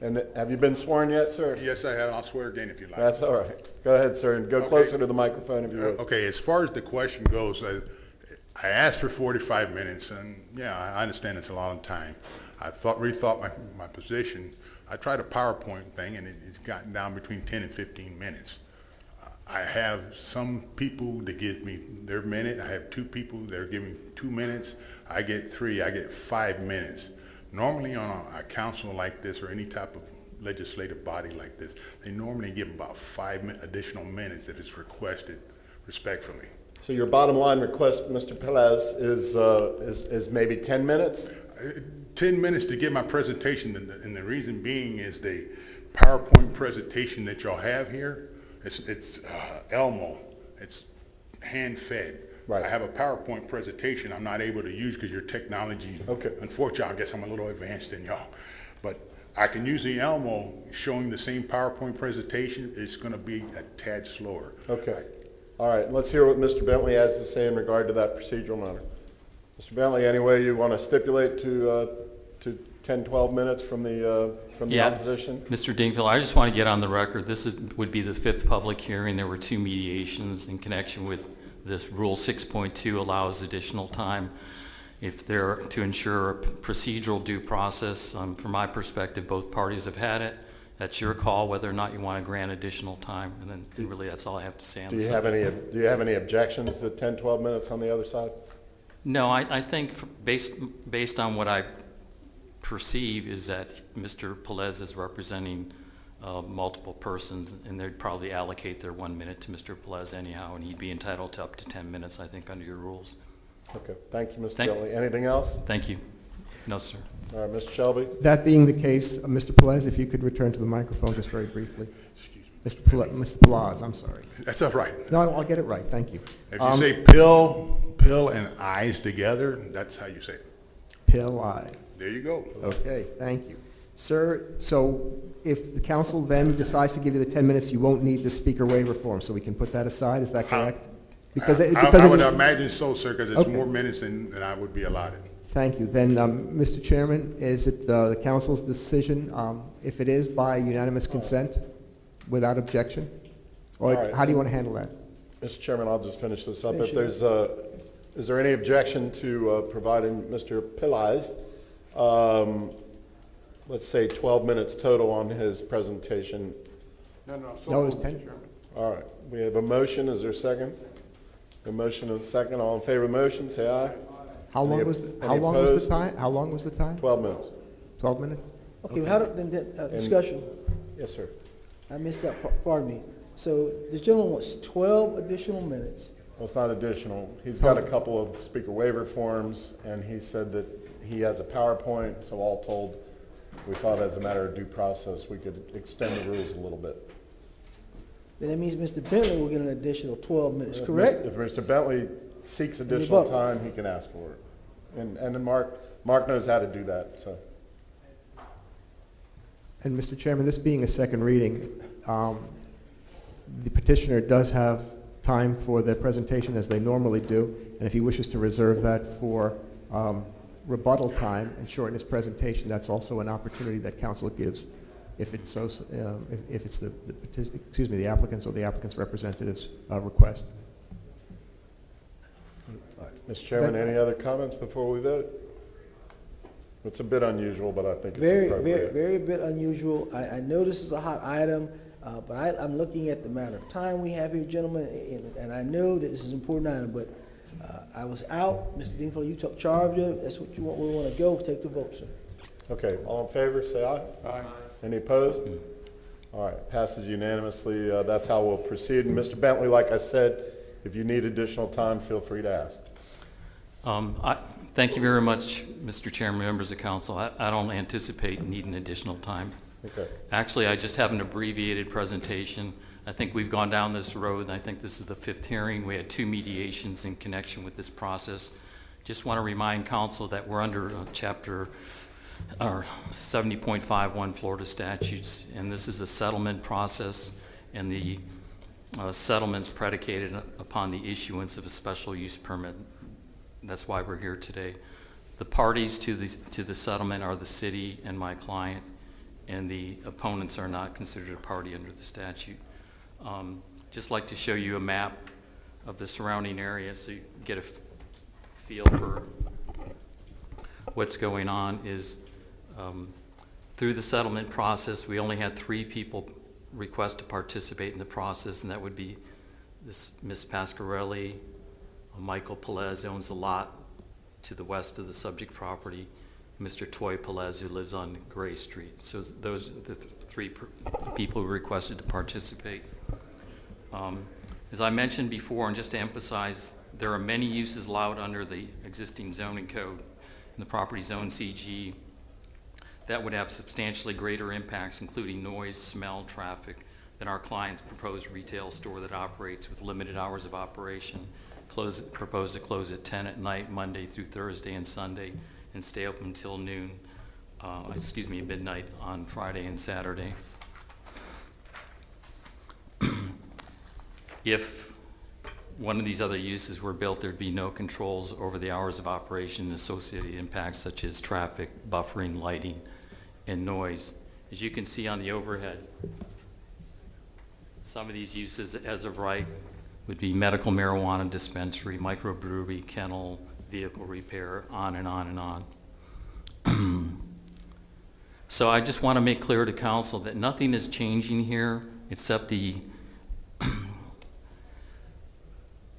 And have you been sworn yet, sir? Yes, I have, and I'll swear again if you like. That's all right. Go ahead, sir, and go Okay. closer to the microphone if you would. Okay, as far as the question goes, I asked for 45 minutes, and yeah, I understand it's a long time. I rethought my position. I tried a PowerPoint thing, and it's gotten down between 10 and 15 minutes. I have some people that give me their minute. I have 2 people that are giving 2 minutes. I get 3, I get 5 minutes. Normally on a council like this or any type of legislative body like this, they normally give about 5 additional minutes if it's requested respectfully. So your bottom line request, Mr. Pelez, is maybe 10 minutes? 10 minutes to give my presentation, and the reason being is the PowerPoint presentation that y'all have here, it's Elmo, it's hand-fed. Right. I have a PowerPoint presentation I'm not able to use because your technology, unfortunately, I guess I'm a little advanced than y'all. But I can use the Elmo showing the same PowerPoint presentation. It's going to be a tad slower. Okay. All right, let's hear what Mr. Bentley has to say in regard to that procedural matter. Mr. Bentley, any way you want to stipulate to 10, 12 minutes from the opposition? Mr. Dingfield, I just want to get on the record. This would be the 5th public hearing. There were 2 mediations in connection with this. Rule 6.2 allows additional time if they're to ensure a procedural due process. From my perspective, both parties have had it. That's your call whether or not you want to grant additional time. And then really that's all I have to say on Do this. you have any objections to 10, 12 minutes on the other side? No, I think based on what I perceive is that Mr. Pelez is representing multiple persons, and they'd probably allocate their 1 minute to Mr. Pelez anyhow, and he'd be entitled to up to 10 minutes, I think, under your rules. Okay, thank you, Mr. Bentley. Anything else? Thank you. No, sir. All right, Mr. Shelby? That being the case, Mr. Pelez, if you could return to the microphone just very briefly. Mr. Pelez, I'm sorry. That's all right. No, I'll get it right. Thank you. If you say pill and eyes together, that's how you say it. Pillai. There you go. Okay, thank you. Sir, so if the council then decides to give you the 10 minutes, you won't need the speaker waiver form, so we can put that aside, is that correct? I would imagine so, sir, because it's Okay. more minutes than I would be allotted. Thank you. Then, Mr. Chairman, is it the council's decision, if it is by unanimous consent, without objection? Or All right. how do you want to handle that? Mr. Chairman, I'll just finish this up. Finish If it there's, is there any objection to providing Mr. Pillai's, let's say 12 minutes total on his presentation? No, it's 10. All right, we have a motion, is there a second? A motion and a second, all in favor of the motion, say aye. How long was the time? How long was the time? 12 minutes. 12 minutes? Okay, how did, discussion, Yes, sir. I missed that part, pardon me. So this gentleman wants 12 additional minutes. Well, it's not additional. He's got a couple of speaker waiver forms, and he said that he has a PowerPoint, so all told, we thought as a matter of due process, we could extend the rules a little bit. Then that means Mr. Bentley will get an additional 12 minutes, correct? If Mr. Bentley seeks additional time, he can ask for it. And then Mark knows how to do that, so. And Mr. Chairman, this being a second reading, the petitioner does have time for their presentation as they normally do, and if he wishes to reserve that for rebuttal time and shorten his presentation, that's also an opportunity that council gives if it's so, if it's the applicant's or the applicant's representative's request. Mr. Chairman, any other comments before we vote? It's a bit unusual, but I think it's appropriate. Very bit unusual. I know this is a hot item, but I'm looking at the amount of time we have here, gentlemen, and I know that this is an important item, but I was out. Mr. Dingfellow, you took charge of it. That's what you want. We want to go. Take the vote, sir. Okay, all in favor, say aye. Aye. Any opposed? All right, passes unanimously. That's how we'll proceed. And Mr. Bentley, like I said, if you need additional time, feel free to ask. Thank you very much, Mr. Chairman, members of council. I don't anticipate needing additional time. Okay. Actually, I just have an abbreviated presentation. I think we've gone down this road, and I think this is the 5th hearing. We had 2 mediations in connection with this process. Just want to remind council that we're under chapter 70.51 Florida statutes, and this is a settlement process, and the settlement's predicated upon the issuance of a special use permit. That's why we're here today. The parties to the settlement are the city and my client, and the opponents are not considered a party under the statute. Just like to show you a map of the surrounding area so you get a feel for what's going on. Is through the settlement process, we only had 3 people request to participate in the process, and that would be this Ms. Pasquarelli, Michael Pelez owns the lot to the west of the subject property, Mr. Toy Pelez, who lives on Gray Street. So those are the 3 people who requested to participate. As I mentioned before, and just to emphasize, there are many uses allowed under the existing zoning code in the property zone CG that would have substantially greater impacts, including noise, smell, traffic, than our client's proposed retail store that operates with limited hours of operation. Proposed to close at 10 at night, Monday through Thursday and Sunday, and stay open until noon, midnight on Friday and Saturday. If one of these other uses were built, there'd be no controls over the hours of operation and associated impacts such as traffic, buffering, lighting, and noise. As you can see on the overhead, some of these uses as of right would be medical marijuana dispensary, microbrewery, kennel, vehicle repair, on and on and on. So I just want to make clear to council that nothing is changing here except the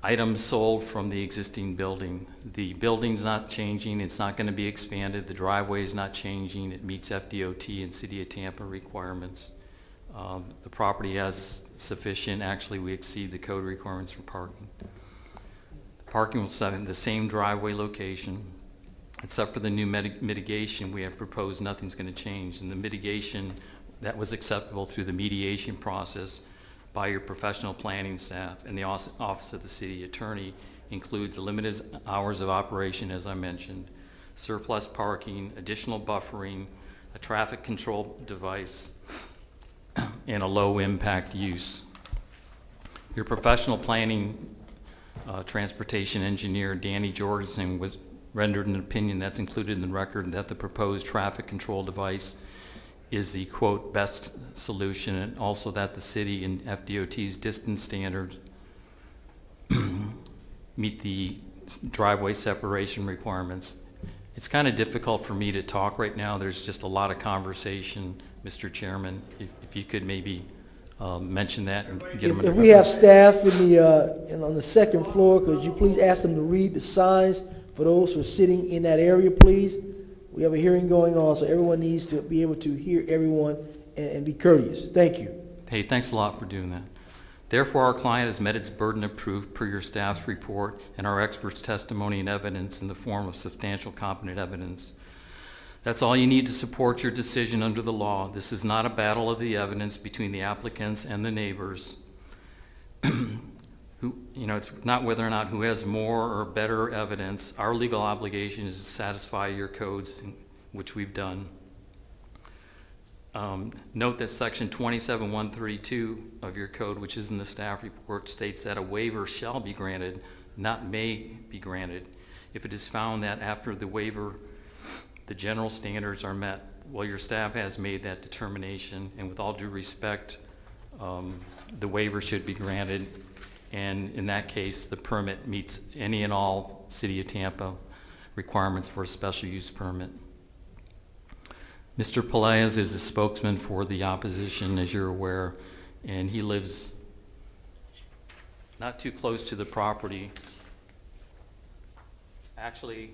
items sold from the existing building. The building's not changing, it's not going to be expanded, the driveway is not changing, it meets FDOT and City of Tampa requirements. The property has sufficient, actually we exceed the code requirements for parking. The parking will stay in the same driveway location, except for the new mitigation we have proposed, nothing's going to change. And the mitigation that was acceptable through the mediation process by your professional planning staff and the Office of the City Attorney includes limited hours of operation, as I mentioned, surplus parking, additional buffering, a traffic control device, and a low-impact use. Your professional planning transportation engineer, Danny Jorgensen, was rendered an opinion that's included in the record that the proposed traffic control device is the, quote, best solution, and also that the city and FDOT's distance standards meet the driveway separation requirements. It's kind of difficult for me to talk right now. There's just a lot of conversation, Mr. Chairman. If you could maybe mention that and get them. If we have staff in the on the second floor, could you please ask them to read the signs for those who are sitting in that area, please? We have a hearing going on, so everyone needs to be able to hear everyone and be courteous. Thank you. Hey, thanks a lot for doing that. Therefore, our client has met its burden of proof per your staff's report and our experts' testimony and evidence in the form of substantial competent evidence. That's all you need to support your decision under the law. This is not a battle of the evidence between the applicants and the neighbors. It's not whether or not who has more or better evidence. Our legal obligation is to satisfy your codes, which we've done. Note that section 27132 of your code, which is in the staff report, states that a waiver shall be granted, not may be granted, if it is found that after the waiver, the general standards are met. Well, your staff has made that determination, and with all due respect, the waiver should be granted, and in that case, the permit meets any and all City of Tampa requirements for a special use permit. Mr. Pelaez is a spokesman for the opposition, as you're aware, and he lives not too close to the property. Actually,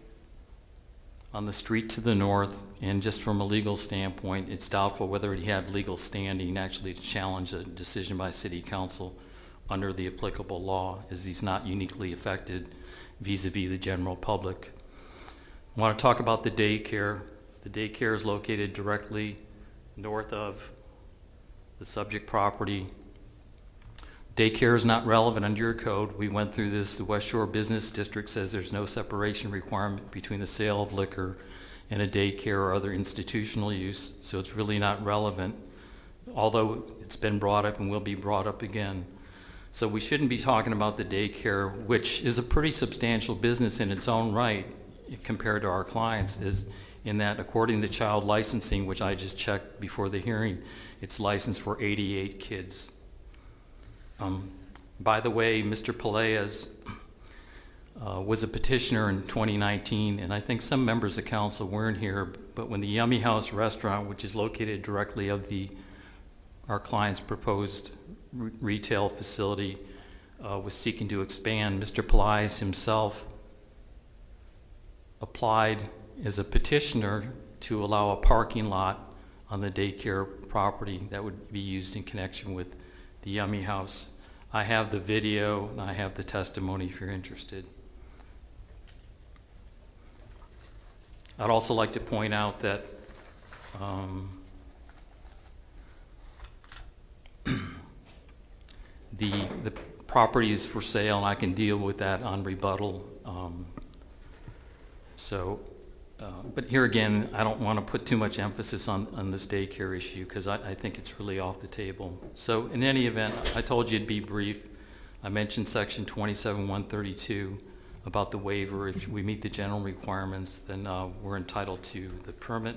on the street to the north, and just from a legal standpoint, it's doubtful whether he had legal standing actually to challenge a decision by City Council under the applicable law, as he's not uniquely affected vis-a-vis the general public. I want to talk about the daycare. The daycare is located directly north of the subject property. Daycare is not relevant under your code. We went through this. The West Shore Business District says there's no separation requirement between the sale of liquor and a daycare or other institutional use, so it's really not relevant, although it's been brought up and will be brought up again. So we shouldn't be talking about the daycare, which is a pretty substantial business in its own right compared to our clients, is in that according to child licensing, which I just checked before the hearing, it's licensed for 88 kids. By the way, Mr. Pelaez was a petitioner in 2019, and I think some members of council weren't here, but when the Yummy House restaurant, which is located directly of our client's proposed retail facility, was seeking to expand, Mr. Pelaez himself applied as a petitioner to allow a parking lot on the daycare property that would be used in connection with the Yummy House. I have the video and I have the testimony if you're interested. I'd also like to point out that the property is for sale, and I can deal with that on rebuttal. But here again, I don't want to put too much emphasis on this daycare issue because I think it's really off the table. So in any event, I told you it'd be brief. I mentioned section 27132 about the waiver. If we meet the general requirements, then we're entitled to the permit.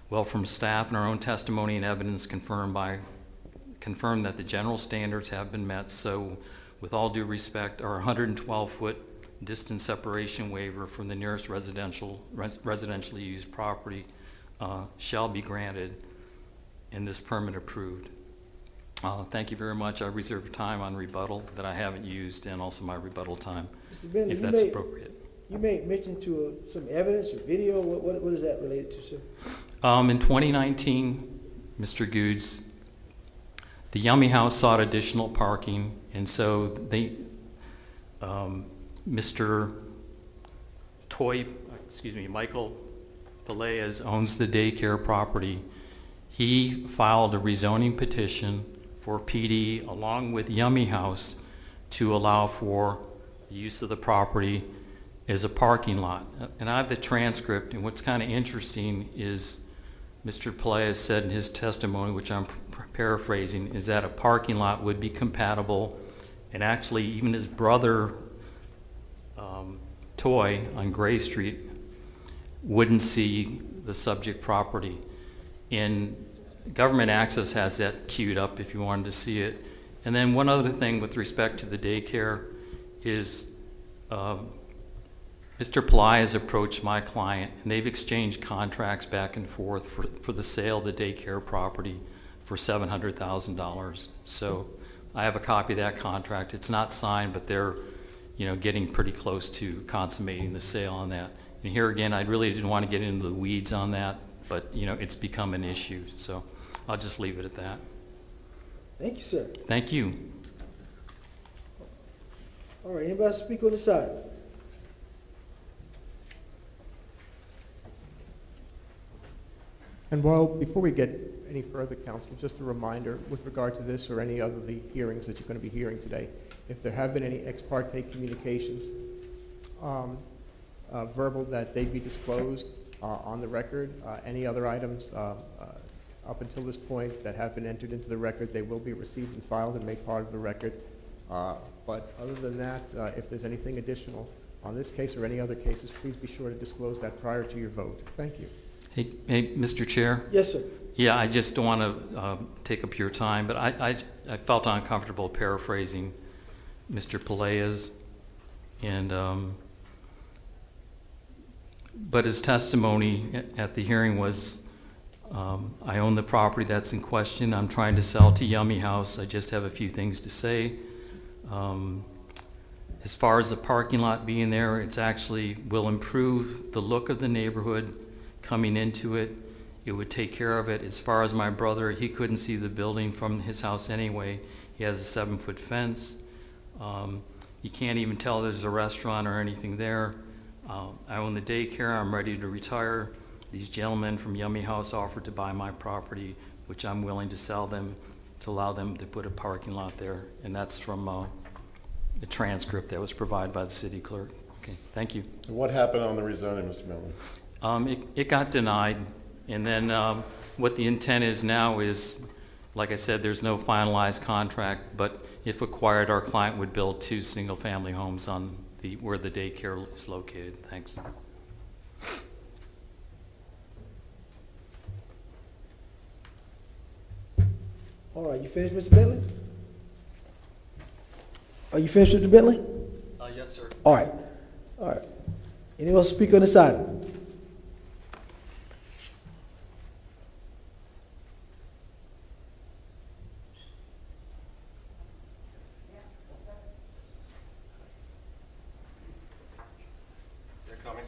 Well, from staff and our own testimony and evidence confirmed that the general standards have been met. So with all due respect, our 112-foot distance separation waiver from the nearest residentially used property shall be granted and this permit approved. Thank you very much. I reserve time on rebuttal that I haven't used, and also my rebuttal time, Mr. Bentley, if that's appropriate. You made mention to some evidence or video. What is that related to, sir? In 2019, Mr. Goods, the Yummy House sought additional parking, and so they Michael Pelaez owns the daycare property. He filed a rezoning petition for PD along with Yummy House to allow for the use of the property is a parking lot. And I have the transcript, and what's kind of interesting is Mr. Pelaez said in his testimony, which I'm paraphrasing, is that a parking lot would be compatible, and actually even his brother, Toy on Gray Street, wouldn't see the subject property. And Government Access has that queued up if you wanted to see it. And then one other thing with respect to the daycare is Mr. Pelaez approached my client, and they've exchanged contracts back and forth for the sale of the daycare property for $700,000. So I have a copy of that contract. It's not signed, but they're, getting pretty close to consummating the sale on that. And here again, I really didn't want to get into the weeds on that, but it's become an issue. So I'll just leave it at that. Thank you, sir. Thank you. All right, anybody speak on the side? And before we get any further, counsel, just a reminder with regard to this or any other of the hearings that you're going to be hearing today, if there have been any ex parte communications, verbal, that they be disclosed on the record. Any other items up until this point that have been entered into the record, they will be received and filed and made part of the record. But other than that, if there's anything additional on this case or any other cases, please be sure to disclose that prior to your vote. Thank you. Hey, Mr. Chair? Yes, sir. Yeah, I just don't want to take up your time, but I felt uncomfortable paraphrasing Mr. Pelaez, and but his testimony at the hearing was, I own the property that's in question. I'm trying to sell to Yummy House. I just have a few things to say. As far as the parking lot being there, it's actually will improve the look of the neighborhood coming into it. It would take care of it. As far as my brother, he couldn't see the building from his house anyway. He has a 7-foot fence. You can't even tell there's a restaurant or anything there. I own the daycare. I'm ready to retire. These gentlemen from Yummy House offered to buy my property, which I'm willing to sell them to allow them to put a parking lot there. And that's from the transcript that was provided by the city clerk. Okay, thank you. And what happened on the rezoning, Mr. Millman? It got denied, and then what the intent is now is, like I said, there's no finalized contract, but if acquired, our client would build 2 single-family homes on where the daycare is located. Thanks. All right, you finished, Mr. Bentley? Are you finished, Mr. Bentley? Yes, sir. All right. All right. Anyone else speak on this item? They're coming.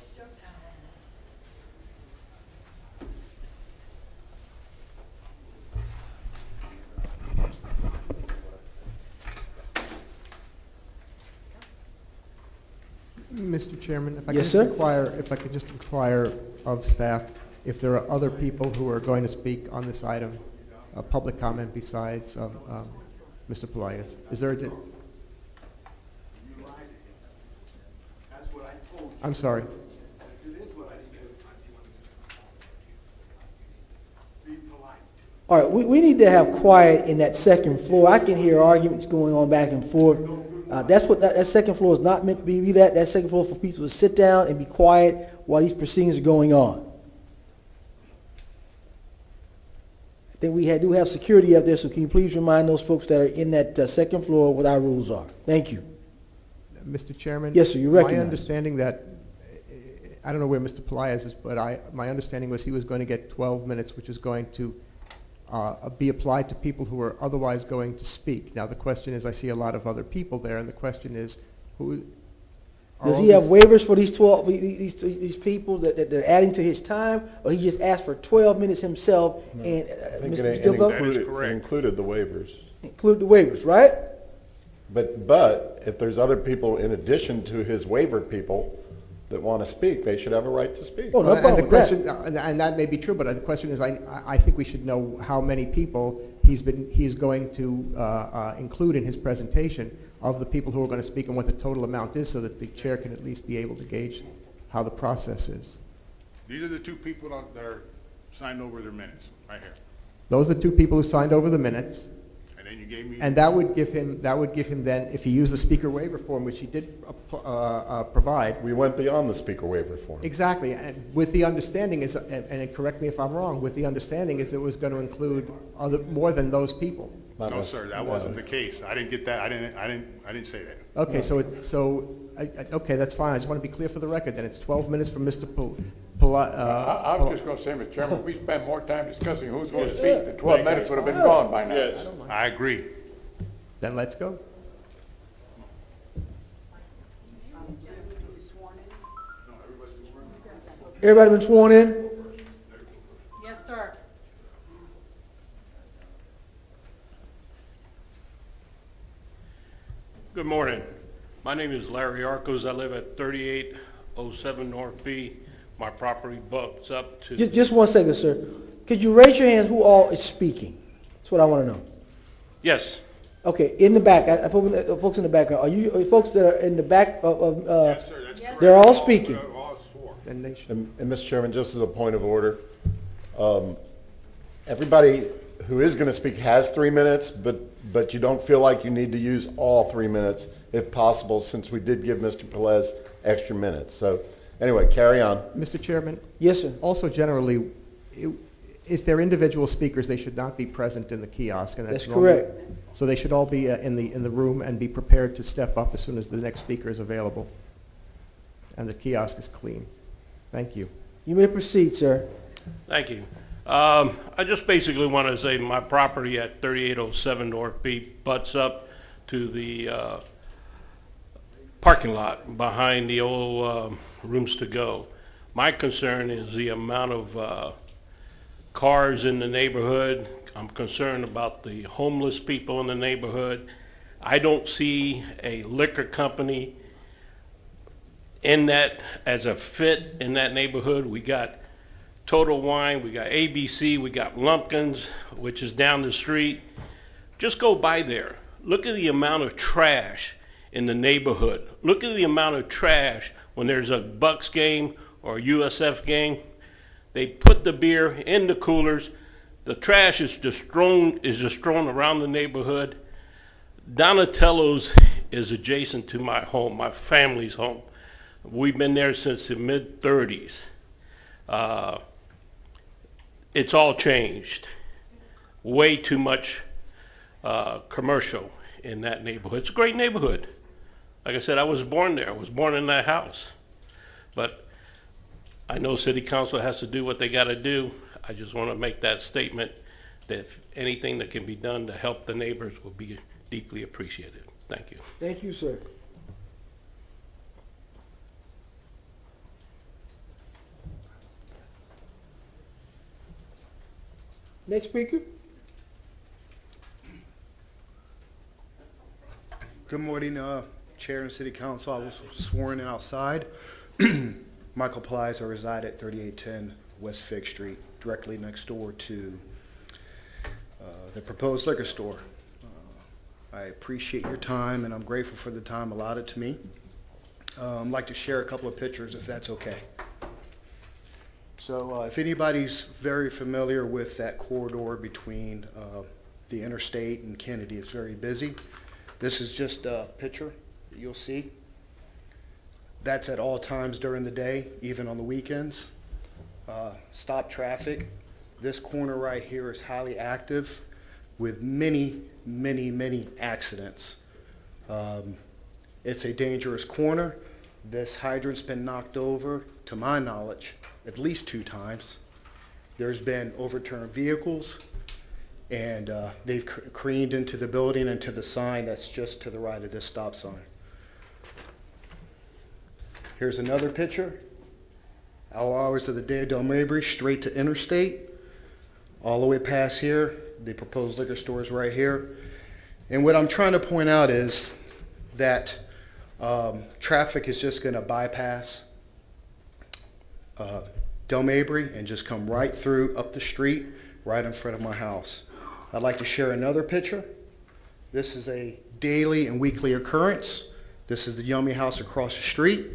Mr. Chairman, if I Yes, could just inquire of staff if there are other people who are going to speak on this item, public comment besides Mr. Pelaez. Is there a? I'm sorry. All right, we need to have quiet in that second floor. I can hear arguments going on back and forth. That's what that second floor is not meant to be. That second floor for people to sit down and be quiet while these proceedings are going on. I think we do have security up there, so can you please remind those folks that are in that second floor what our rules are? Thank you. Mr. Chairman? Yes, sir, you recognize. My understanding that, I don't know where Mr. Pelaez is, but my understanding was he was going to get 12 minutes, which is going to be applied to people who are otherwise going to speak. Now, the question is, I see a lot of other people there, and the question is, who... Does he have waivers for these 12, these people that they're adding to his time, or he just asked for 12 minutes himself? No. And I think Mr. it included the waivers. Include the waivers, right? But if there's other people in addition to his waivered people that want to speak, they should have a right to speak. Oh, no problem and the with question, that. and that may be true, but the question is, I think we should know how many people he's going to include in his presentation. of the people who are going to speak and what the total amount is so that the chair can at least be able to gauge how the process is. These are the two people that are signed over their minutes, right here. Those are the two people who signed over the minutes. And then you gave me. And that would give him then, if he used the speaker waiver form, which he did provide. We went beyond the speaker waiver form. Exactly, and with the understanding is, and correct me if I'm wrong, with the understanding is it was going to include more than those people. No, sir, that wasn't the case. I didn't get that. I didn't say that. Okay, okay, that's fine. I just want to be clear for the record. Then it's 12 minutes from Mr. I was just going to say, Mr. Chairman, we spent more time discussing who's going to speak. The 12 minutes would have been gone by now. Yes, I agree. Then let's go. Everybody been sworn in? Yes, sir. Good morning. My name is Larry Arcos. I live at 3807 North B. My property butts up to... Just 1 second, sir. Could you raise your hands who all is speaking? That's what I want to know. Yes. Okay, in the back, folks in the background, are you folks that are in the back of Yes, sir, that's correct. they're all speaking? They're all sworn. And Mr. Chairman, just as a point of order, everybody who is going to speak has 3 minutes, but you don't feel like you need to use all 3 minutes if possible, since we did give Mr. Pelez extra minutes. So anyway, carry on. Mr. Chairman? Yes, sir. Also, generally, if they're individual speakers, they should not be present in the kiosk. And That's normally- correct. So they should all be in the room and be prepared to step up as soon as the next speaker is available. And the kiosk is clean. Thank you. You may proceed, sir. Thank you. I just basically want to say my property at 3807 North B butts up to the parking lot behind the old Rooms to Go. My concern is the amount of cars in the neighborhood. I'm concerned about the homeless people in the neighborhood. I don't see a liquor company in that as a fit in that neighborhood. We got Total Wine, we got ABC, we got Lumpkins, which is down the street. Just go by there. Look at the amount of trash in the neighborhood. Look at the amount of trash when there's a Bucks game or a USF game. They put the beer in the coolers. The trash is just thrown around the neighborhood. Donatello's is adjacent to my home, my family's home. We've been there since the mid-30s. It's all changed. Way too much commercial in that neighborhood. It's a great neighborhood. Like I said, I was born there. I was born in that house. But I know City Council has to do what they got to do. I just want to make that statement that if anything that can be done to help the neighbors will be deeply appreciated. Thank you. Thank you, sir. Next speaker. Good morning, Chair and City Council. I was sworn in outside. Michael Plies, I reside at 3810 West Fig Street, directly next door to the proposed liquor store. I appreciate your time, and I'm grateful for the time allotted to me. I'd like to share a couple of pictures, if that's okay. So if anybody's very familiar with that corridor between the interstate and Kennedy, it's very busy. This is just a picture that you'll see. That's at all times during the day, even on the weekends. Stop traffic. This corner right here is highly active with many, many, many accidents. It's a dangerous corner. This hydrant's been knocked over, to my knowledge, at least 2 times. There's been overturned vehicles, and they've careened into the building and to the sign that's just to the right of this stop sign. Here's another picture. All hours of the day, Del Mabry, straight to interstate, all the way past here. The proposed liquor store is right here. And what I'm trying to point out is that traffic is just going to bypass Del Mabry and just come right through up the street, right in front of my house. I'd like to share another picture. This is a daily and weekly occurrence. This is the Yummy House across the street.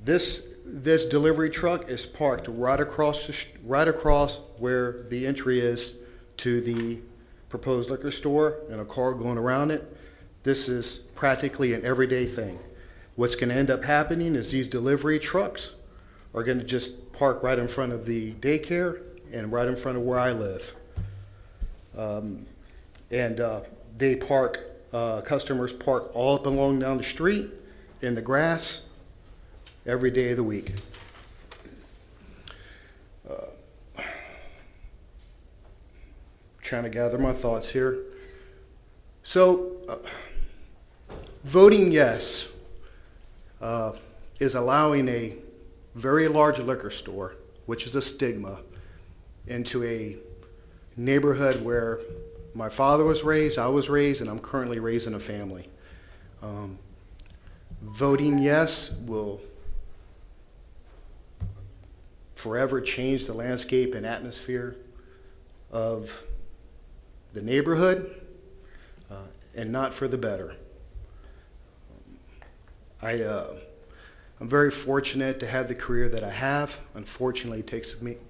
This delivery truck is parked right across where the entry is to the proposed liquor store, and a car going around it. This is practically an everyday thing. What's going to end up happening is these delivery trucks are going to just park right in front of the daycare and right in front of where I live. They park, customers park all up and along down the street in the grass every day of the week. Trying to gather my thoughts here. So, voting yes is allowing a very large liquor store, which is a stigma, into a neighborhood where my father was raised, I was raised, and I'm currently raising a family. Voting yes will forever change the landscape and atmosphere of the neighborhood, and not for the better. I'm very fortunate to have the career that I have. Unfortunately, it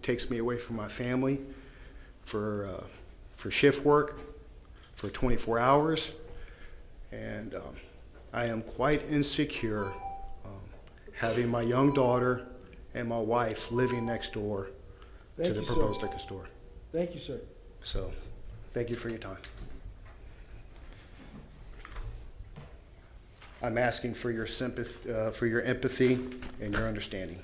takes me away from my family for shift work for 24 hours, and I am quite insecure having my young daughter and my wife living next door to the proposed liquor store. Thank you, sir. So, thank you for your time. I'm asking for your sympathy, for your empathy and your understanding.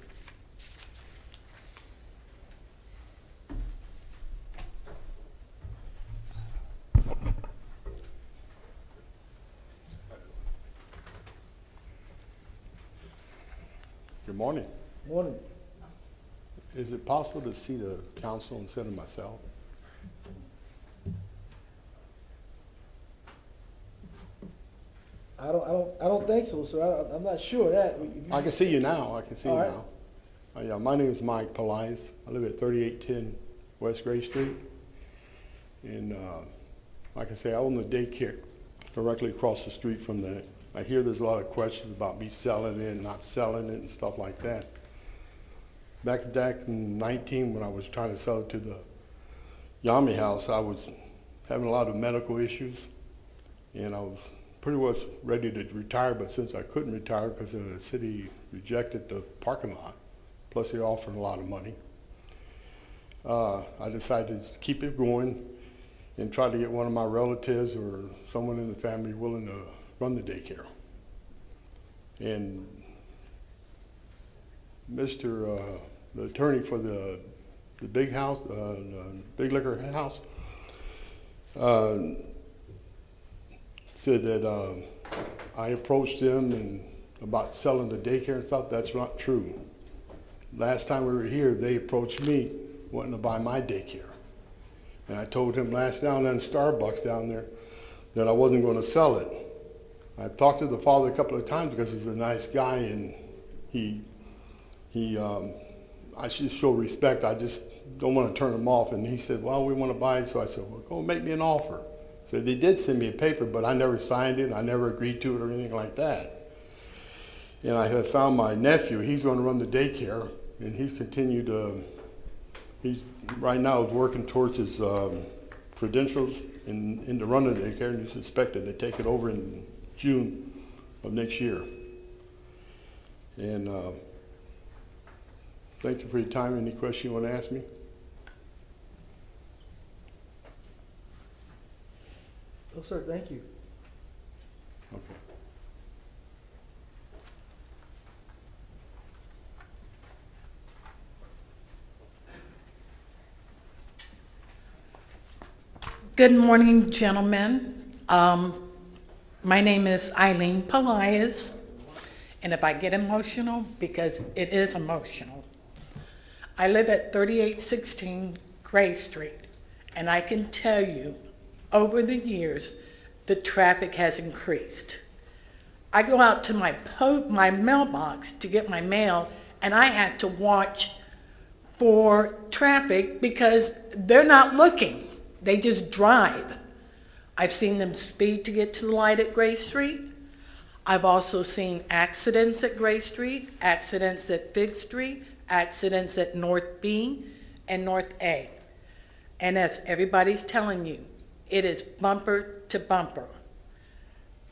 Good morning. Morning. Is it possible to see the council instead of myself? I don't think so, sir. I'm not sure of that. I can see you now. I can see you All right. now. Yeah, my name is Mike Pelias. I live at 3810 West Gray Street. And like I say, I own the daycare directly across the street from that. I hear there's a lot of questions about me selling it and not selling it and stuff like that. Back in 19, when I was trying to sell it to the Yami House, I was having a lot of medical issues, and I was pretty much ready to retire, but since I couldn't retire because the city rejected the parking lot, plus they offered a lot of money, I decided to keep it going and try to get one of my relatives or someone in the family willing to run the daycare. And Mr. The attorney for the big house, the big liquor house, said that I approached them and about selling the daycare and stuff. That's not true. Last time we were here, they approached me wanting to buy my daycare. And I told him last down in Starbucks down there that I wasn't going to sell it. I talked to the father a couple of times because he's a nice guy, and I should show respect. I just don't want to turn him off. And he said, well, we want to buy it. So I said, well, go make me an offer. So they did send me a paper, but I never signed it. I never agreed to it or anything like that. And I had found my nephew. He's going to run the daycare, and he's continued to, he's right now is working towards his credentials into running the daycare, and he's expected to take it over in June of next year. And thank you for your time. Any question you want to ask me? Oh, sir, thank you. Okay. Good morning, gentlemen. My name is Eileen Pelias, and if I get emotional, because it is emotional, I live at 3816 Gray Street, and I can tell you, over the years, the traffic has increased. I go out to my mailbox to get my mail, and I have to watch for traffic because they're not looking. They just drive. I've seen them speed to get to the light at Gray Street. I've also seen accidents at Gray Street, accidents at Fig Street, accidents at North B and North A. And as everybody's telling you, it is bumper to bumper.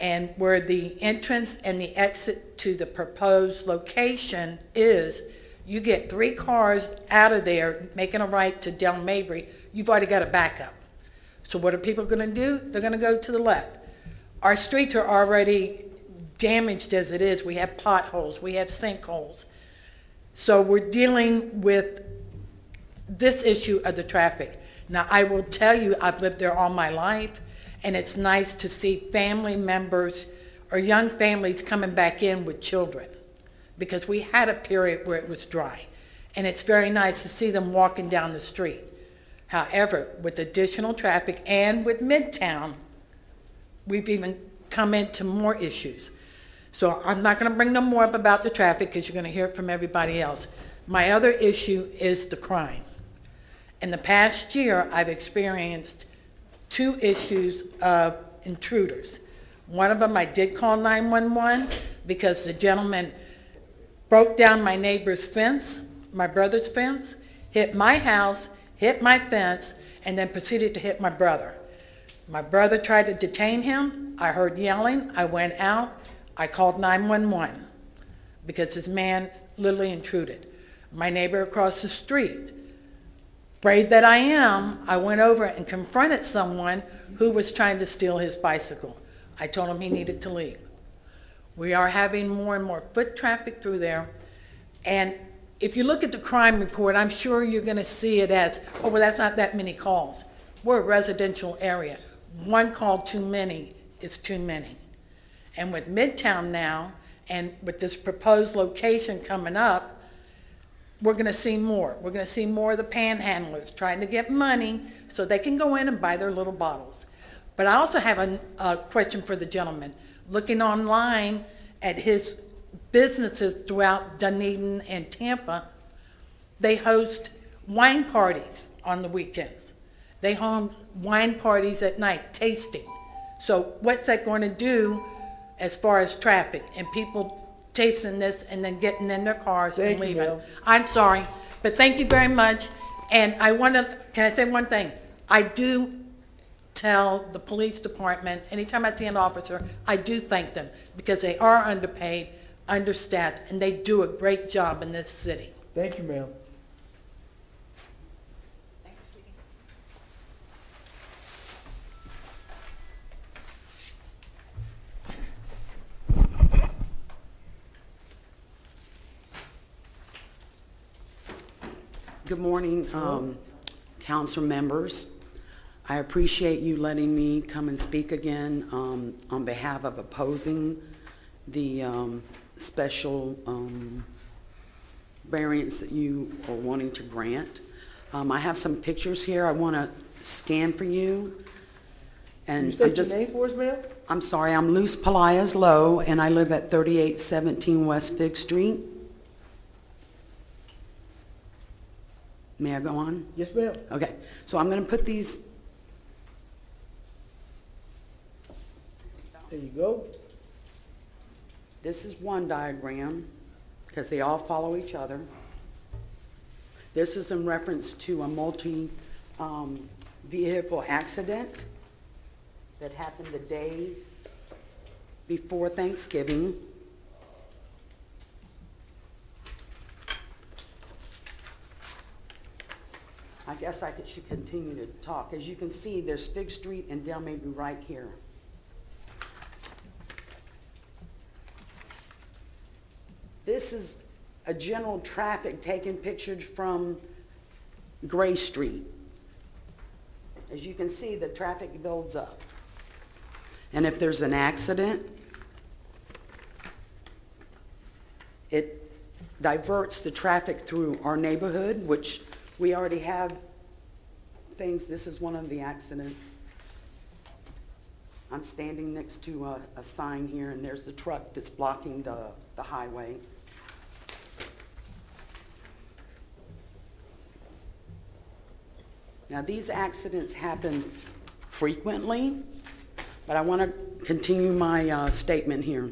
And where the entrance and the exit to the proposed location is, you get 3 cars out of there making a right to Del Mabry, you've already got a backup. So what are people going to do? They're going to go to the left. Our streets are already damaged as it is. We have potholes, we have sinkholes. So we're dealing with this issue of the traffic. Now, I will tell you, I've lived there all my life, and it's nice to see family members or young families coming back in with children, because we had a period where it was dry, and it's very nice to see them walking down the street. However, with additional traffic and with Midtown, we've even come into more issues. So I'm not going to bring no more up about the traffic because you're going to hear it from everybody else. My other issue is the crime. In the past year, I've experienced 2 issues of intruders. One of them, I did call 911 because the gentleman broke down my neighbor's fence, my brother's fence, hit my house, hit my fence, and then proceeded to hit my brother. My brother tried to detain him. I heard yelling. I went out. I called 911 because this man literally intruded. My neighbor across the street, brave that I am, I went over and confronted someone who was trying to steal his bicycle. I told him he needed to leave. We are having more and more foot traffic through there. And if you look at the crime report, I'm sure you're going to see it as, oh, well, that's not that many calls. We're a residential area. 1 call too many is too many. And with Midtown now, and with this proposed location coming up, we're going to see more. We're going to see more of the panhandlers trying to get money so they can go in and buy their little bottles. But I also have a question for the gentleman. Looking online at his businesses throughout Dunedin and Tampa, they host wine parties on the weekends. They host wine parties at night, tasting. So what's that going to do as far as traffic and people tasting this and then getting in their cars and leaving? Mel. I'm sorry, but thank you very much. And I want to, can I say one thing? I do tell the police department, anytime I see an officer, I do thank them because they are underpaid, understaffed, and they do a great job in this city. Thank you, ma'am. Good morning, council members. I appreciate you letting me come and speak again on behalf of opposing the special variance that you are wanting to grant. I have some pictures here I want to scan for you. And Can you state your name for us, ma'am? I'm sorry, I'm Luz Pelaez Lowe, and I live at 3817 West Fig Street. May I go on? Yes, ma'am. Okay, so I'm going to put these. There you go. This is one diagram because they all follow each other. This is in reference to a multi-vehicle accident that happened the day before Thanksgiving. I guess I should continue to talk. As you can see, there's Fig Street and Del Mabry right here. This is a general traffic taken pictured from Gray Street. As you can see, the traffic builds up. And if there's an accident, it diverts the traffic through our neighborhood, which we already have things. This is one of the accidents. I'm standing next to a sign here, and there's the truck that's blocking the highway. Now, these accidents happen frequently, but I want to continue my statement here.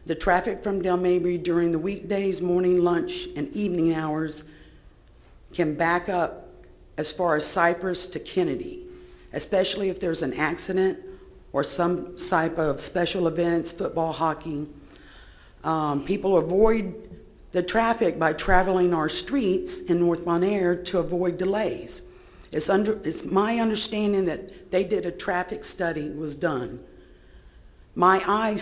The traffic from Del Mabry during the weekdays, morning, lunch, and evening hours can back up as far as Cypress to Kennedy, especially if there's an accident or some type of special events, football, hockey. People avoid the traffic by traveling our streets in North Bonaire to avoid delays. It's my understanding that they did a traffic study, was done. I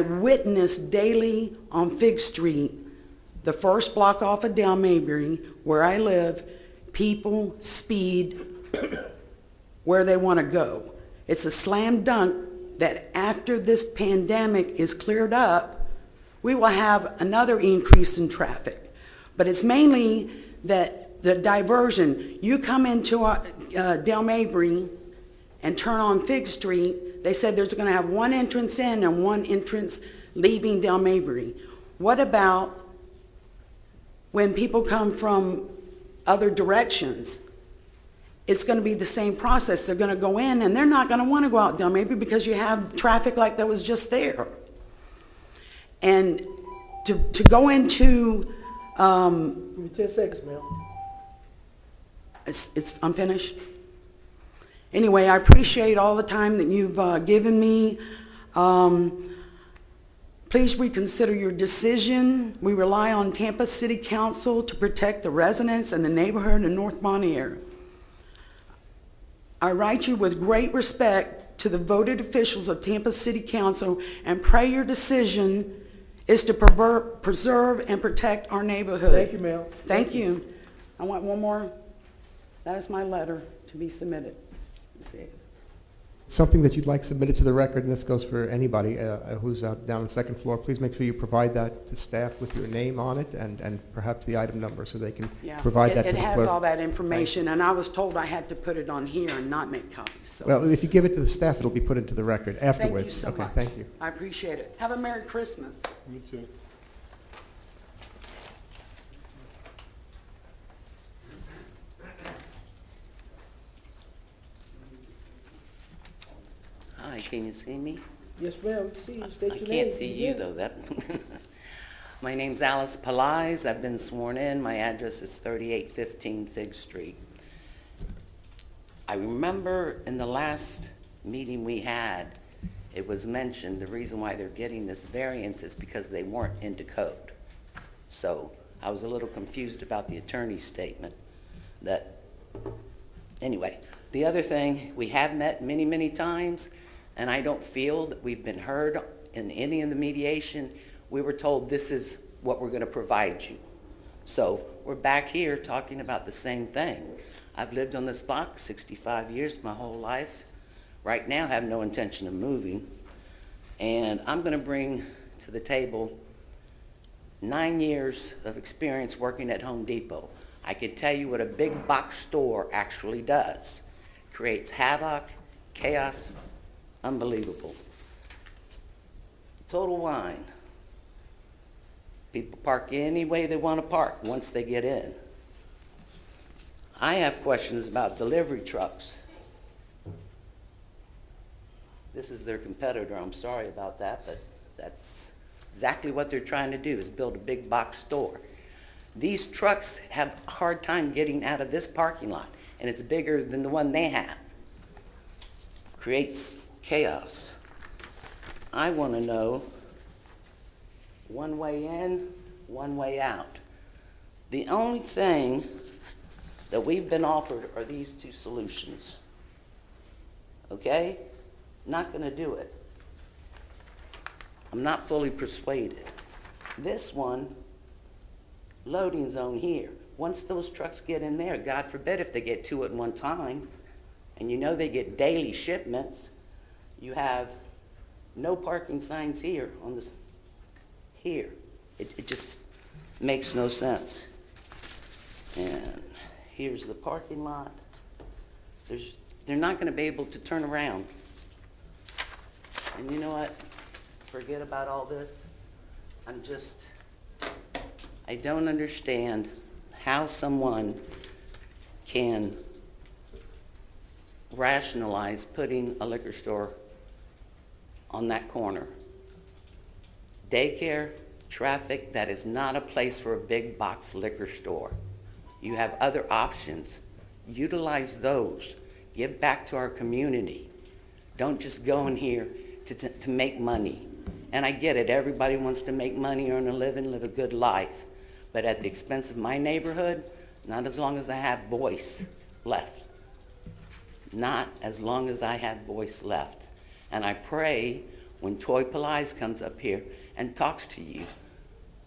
witness daily on Fig Street, the first block off of Del Mabry, where I live, people speed where they want to go. It's a slam dunk that after this pandemic is cleared up, we will have another increase in traffic. But it's mainly that the diversion. You come into Del Mabry and turn on Fig Street, they said there's going to have one entrance in and one entrance leaving Del Mabry. What about when people come from other directions? It's going to be the same process. They're going to go in and they're not going to want to go out Del Mabry because you have traffic like that was just there. And to go into... Give me 10 seconds, ma'am. I'm finished. Anyway, I appreciate all the time that you've given me. Please reconsider your decision. We rely on Tampa City Council to protect the residents and the neighborhood in North Bonaire. I write you with great respect to the voted officials of Tampa City Council and pray your decision is to preserve and protect our neighborhood. Thank you, ma'am. Thank you. I want one more. That is my letter to be submitted. Let's see. Something that you'd like submitted to the record, and this goes for anybody who's out down on the second floor, please make sure you provide that to staff with your name on it and perhaps the item number so they can provide that to the It clerk. has all that information, and I was told I had to put it on here and not make copies. So. Well, if you give it to the staff, it'll be put into the record afterwards. Thank you so okay, much. Thank you. I appreciate it. Have a Merry Christmas. Me too. Hi, can you see me? Yes, ma'am. We can see you. State I your can't name. see you, though. My name's Alice Palais. I've been sworn in. My address is 3815 Fig Street. I remember in the last meeting we had, it was mentioned the reason why they're getting this variance is because they weren't into code. So I was a little confused about the attorney's statement. Anyway, the other thing, we have met many, many times, and I don't feel that we've been heard in any of the mediation. We were told this is what we're going to provide you. So we're back here talking about the same thing. I've lived on this block 65 years, my whole life. Right now, I have no intention of moving. And I'm going to bring to the table 9 years of experience working at Home Depot. I can tell you what a big box store actually does. Creates havoc, chaos, unbelievable. Total Wine. People park any way they want to park once they get in. I have questions about delivery trucks. This is their competitor. I'm sorry about that, but that's exactly what they're trying to do, is build a big box store. These trucks have a hard time getting out of this parking lot, and it's bigger than the one they have. Creates chaos. I want to know one way in, one way out. The only thing that we've been offered are these two solutions. Okay? Not going to do it. I'm not fully persuaded. This one, loading zone here. Once those trucks get in there, God forbid if they get two at one time, and you know they get daily shipments, you have no parking signs here on this, here. It just makes no sense. And here's the parking lot. They're not going to be able to turn around. And you know what? Forget about all this. I don't understand how someone can rationalize putting a liquor store on that corner. Daycare, traffic, that is not a place for a big box liquor store. You have other options. Utilize those. Give back to our community. Don't just go in here to make money. And I get it, everybody wants to make money, earn a living, live a good life. But at the expense of my neighborhood, not as long as I have voice left. Not as long as I have voice left. And I pray when Toy Police comes up here and talks to you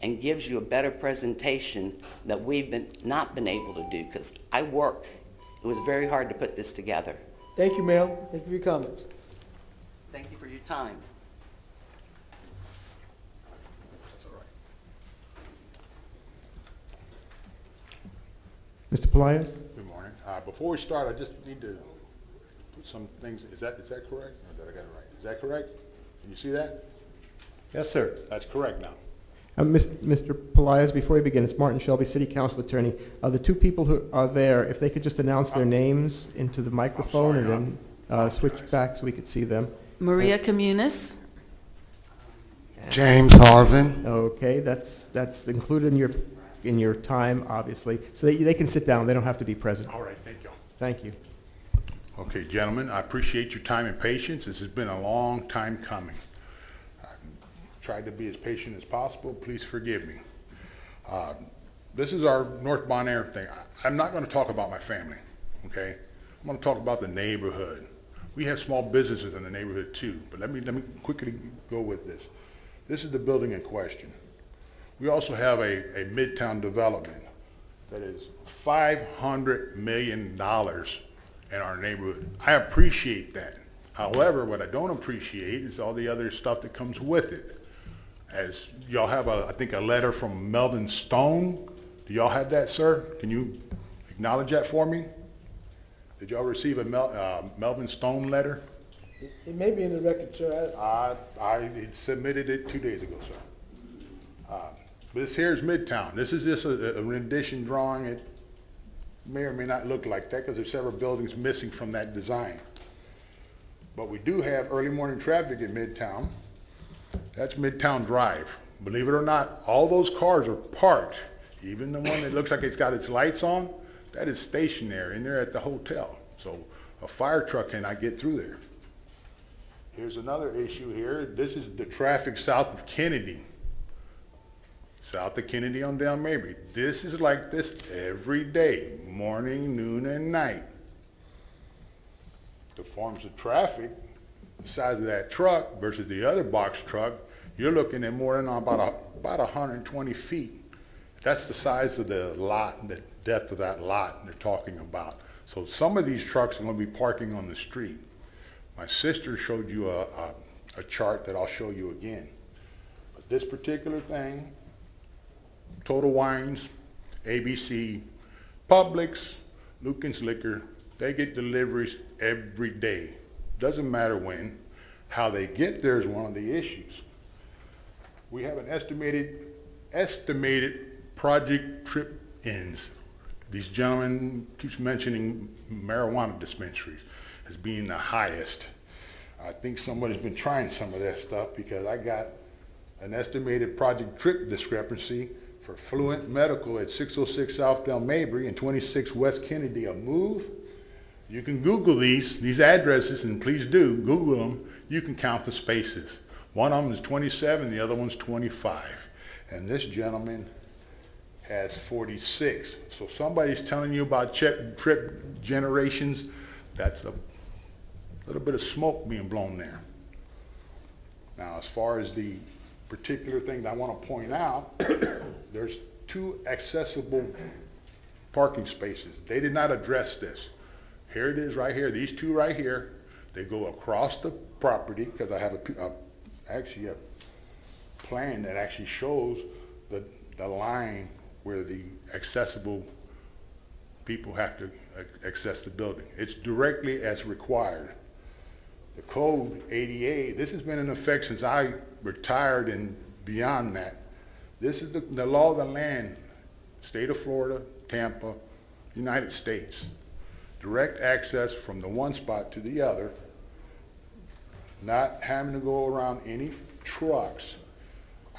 and gives you a better presentation that we've not been able to do, because I work. It was very hard to put this together. Thank you, ma'am. Thank you for your comments. Thank you for your time. Mr. Pelaez? Good morning. Before we start, I just need to put some things, is that correct? Or did I get it right? Is that correct? Can you see that? Yes, sir. That's correct now. Mr. Pelaez, before we begin, it's Martin Shelby, City Council Attorney. The two people who are there, if they could just announce their names into the microphone and then switch back so we could see them. Maria Communis. James Harvin. Okay, that's included in your time, obviously. So they can sit down. They don't have to be present. All right, thank you. Thank you. Okay, gentlemen, I appreciate your time and patience. This has been a long time coming. Tried to be as patient as possible. Please forgive me. This is our North Bon Air thing. I'm not going to talk about my family, okay? I'm going to talk about the neighborhood. We have small businesses in the neighborhood too, but let me quickly go with this. This is the building in question. We also have a Midtown development that is $500 million in our neighborhood. I appreciate that. However, what I don't appreciate is all the other stuff that comes with it. As y'all have, I think, a letter from Melvin Stone. Do y'all have that, sir? Can you acknowledge that for me? Did y'all receive a Melvin Stone letter? It may be in the record, sir. I submitted it 2 days ago, sir. This here is Midtown. This is just a rendition drawing. It may or may not look like that because there's several buildings missing from that design. But we do have early morning traffic in Midtown. That's Midtown Drive. Believe it or not, all those cars are parked. Even the one that looks like it's got its lights on, that is stationary, and they're at the hotel. So a fire truck cannot get through there. Here's another issue here. This is the traffic south of Kennedy. South of Kennedy on down Mabry. This is like this every day, morning, noon, and night. The forms of traffic, the size of that truck versus the other box truck, you're looking at more than about 120 feet. That's the size of the lot and the depth of that lot they're talking about. So some of these trucks are going to be parking on the street. My sister showed you a chart that I'll show you again. But this particular thing, Total Wines, ABC, Publix, Lucan's Liquor, they get deliveries every day. Doesn't matter when. How they get there is one of the issues. We have an estimated project trip ends. These gentlemen keeps mentioning marijuana dispensaries as being the highest. I think somebody's been trying some of that stuff because I got an estimated project trip discrepancy for Fluent Medical at 606 South Del Mabry and 26 West Kennedy, a move. You can Google these addresses, and please do, Google them. You can count the spaces. One of them is 27, the other one's 25. And this gentleman has 46. So somebody's telling you about trip generations. That's a little bit of smoke being blown there. Now, as far as the particular thing that I want to point out, there's 2 accessible parking spaces. They did not address this. Here it is right here, these 2 right here. They go across the property because I have actually a plan that actually shows the line where the accessible people have to access the building. It's directly as required. The code 88, this has been in effect since I retired and beyond that. This is the law of the land, state of Florida, Tampa, United States. direct access from the one spot to the other, not having to go around any trucks.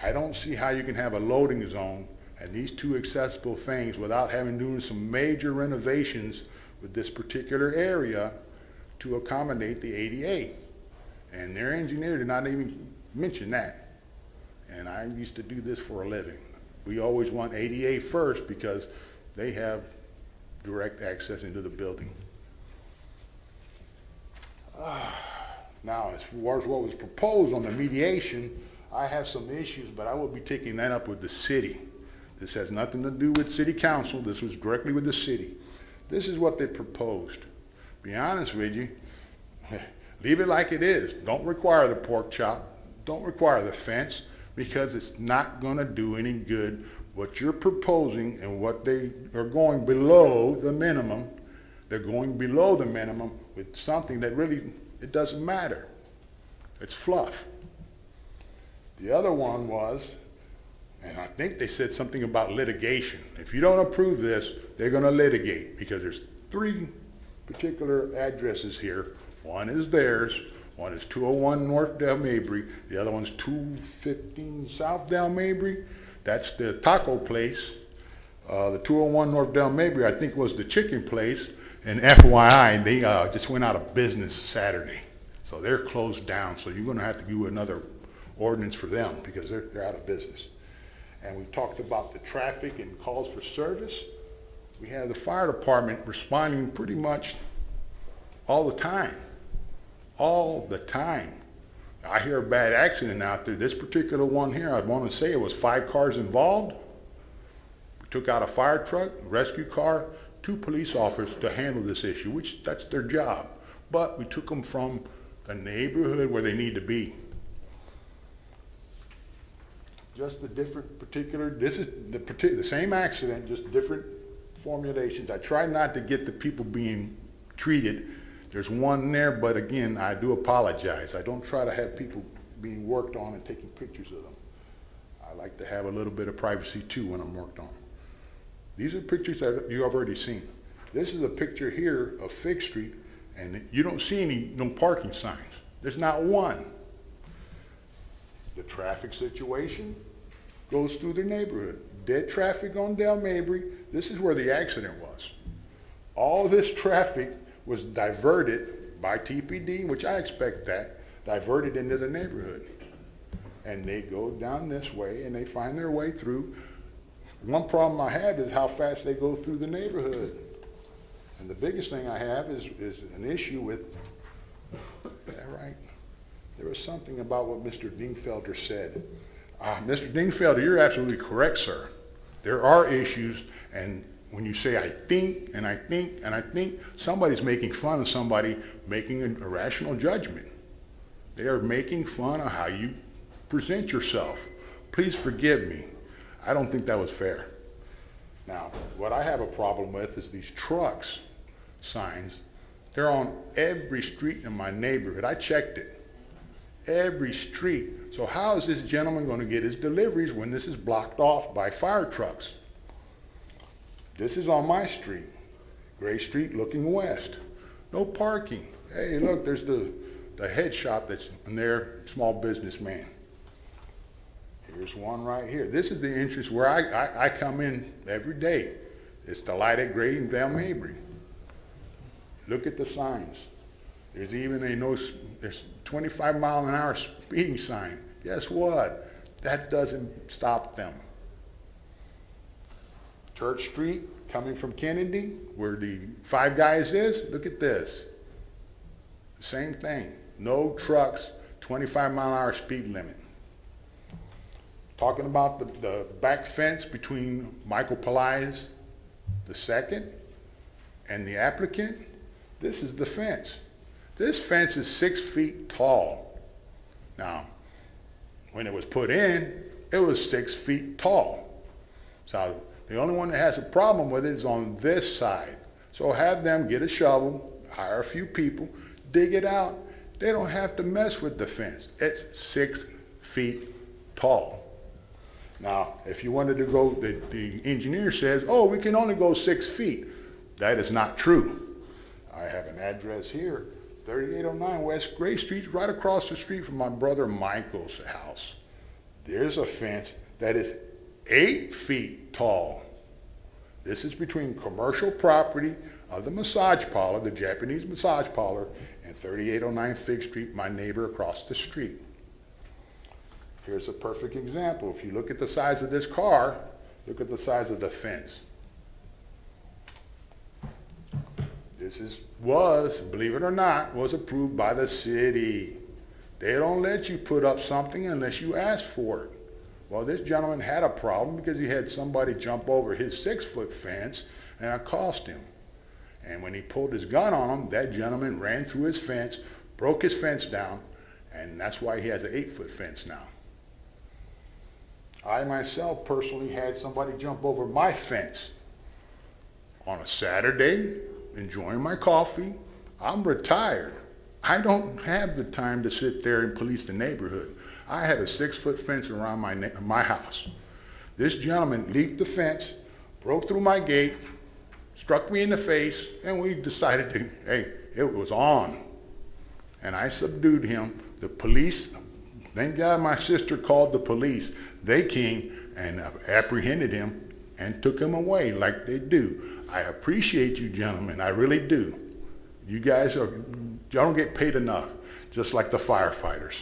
I don't see how you can have a loading zone and these two accessible things without having doing some major renovations with this particular area to accommodate the ADA. And their engineer did not even mention that. And I used to do this for a living. We always want ADA first because they have direct access into the building. Now, as far as what was proposed on the mediation, I have some issues, but I will be taking that up with the city. This has nothing to do with city council. This was directly with the city. This is what they proposed. Be honest with you, leave it like it is. Don't require the pork chop. Don't require the fence, because it's not going to do any good. What you're proposing and what they are going below the minimum, they're going below the minimum with something that really, it doesn't matter. It's fluff. The other one was, and I think they said something about litigation. If you don't approve this, they're going to litigate, because there's 3 particular addresses here. One is theirs. One is 201 North Del Mabry. The other one's 215 South Del Mabry. That's the taco place. The 201 North Del Mabry, I think, was the chicken place. And FYI, they just went out of business Saturday. So they're closed down. So you're going to have to do another ordinance for them, because they're out of business. And we talked about the traffic and calls for service. We have the fire department responding pretty much all the time. All the time. I hear a bad accident out there. This particular one here, I want to say it was 5 cars involved. We took out a fire truck, rescue car, 2 police officers to handle this issue, which that's their job. But we took them from the neighborhood where they need to be. Just the different particular, this is the same accident, just different formulations. I try not to get the people being treated. There's one there, but again, I do apologize. I don't try to have people being worked on and taking pictures of them. I like to have a little bit of privacy too when I'm worked on. These are pictures that you have already seen. This is a picture here of Fig Street, and you don't see no parking signs. There's not one. The traffic situation goes through the neighborhood. Dead traffic on Del Mabry. This is where the accident was. All this traffic was diverted by TPD, which I expect that, diverted into the neighborhood. And they go down this way and they find their way through. One problem I have is how fast they go through the neighborhood. And the biggest thing I have is an issue with, is that right? There was something about what Mr. Dingfelder said. Mr. Dingfelder, you're absolutely correct, sir. There are issues, and when you say I think, and I think, and I think, somebody's making fun of somebody making a rational judgment. They are making fun of how you present yourself. Please forgive me. I don't think that was fair. Now, what I have a problem with is these trucks signs. They're on every street in my neighborhood. I checked it. Every street. So how is this gentleman going to get his deliveries when this is blocked off by fire trucks? This is on my street, Gray Street looking west. No parking. Hey, look, there's the head shop that's in there, small businessman. Here's one right here. This is the entrance where I come in every day. It's the light at Gray and Del Mabry. Look at the signs. There's even there's 25-mile-an-hour speeding sign. Guess what? That doesn't stop them. Church Street, coming from Kennedy, where the Five Guys is, look at this. The same thing. No trucks, 25-mile-an-hour speed limit. Talking about the back fence between Michael Pelias II and the applicant, this is the fence. This fence is 6 feet tall. Now, when it was put in, it was 6 feet tall. So the only one that has a problem with it is on this side. So have them get a shovel, hire a few people, dig it out. They don't have to mess with the fence. It's 6 feet tall. Now, if you wanted to go, the engineer says, oh, we can only go 6 feet. That is not true. I have an address here, 3809 West Gray Street, right across the street from my brother Michael's house. There's a fence that is 8 feet tall. This is between commercial property of the massage parlor, the Japanese massage parlor, and 3809 Fig Street, my neighbor across the street. Here's a perfect example. If you look at the size of this car, look at the size of the fence. This was, believe it or not, was approved by the city. They don't let you put up something unless you ask for it. Well, this gentleman had a problem because he had somebody jump over his 6-foot fence, and it cost him. And when he pulled his gun on him, that gentleman ran through his fence, broke his fence down, and that's why he has an 8-foot fence now. I myself personally had somebody jump over my fence on a Saturday, enjoying my coffee. I'm retired. I don't have the time to sit there and police the neighborhood. I have a 6-foot fence around my house. This gentleman leaped the fence, broke through my gate, struck me in the face, and we decided to, hey, it was on. And I subdued him. The police, thank God my sister called the police. They came and apprehended him and took him away like they do. I appreciate you gentlemen, I really do. You guys don't get paid enough, just like the firefighters.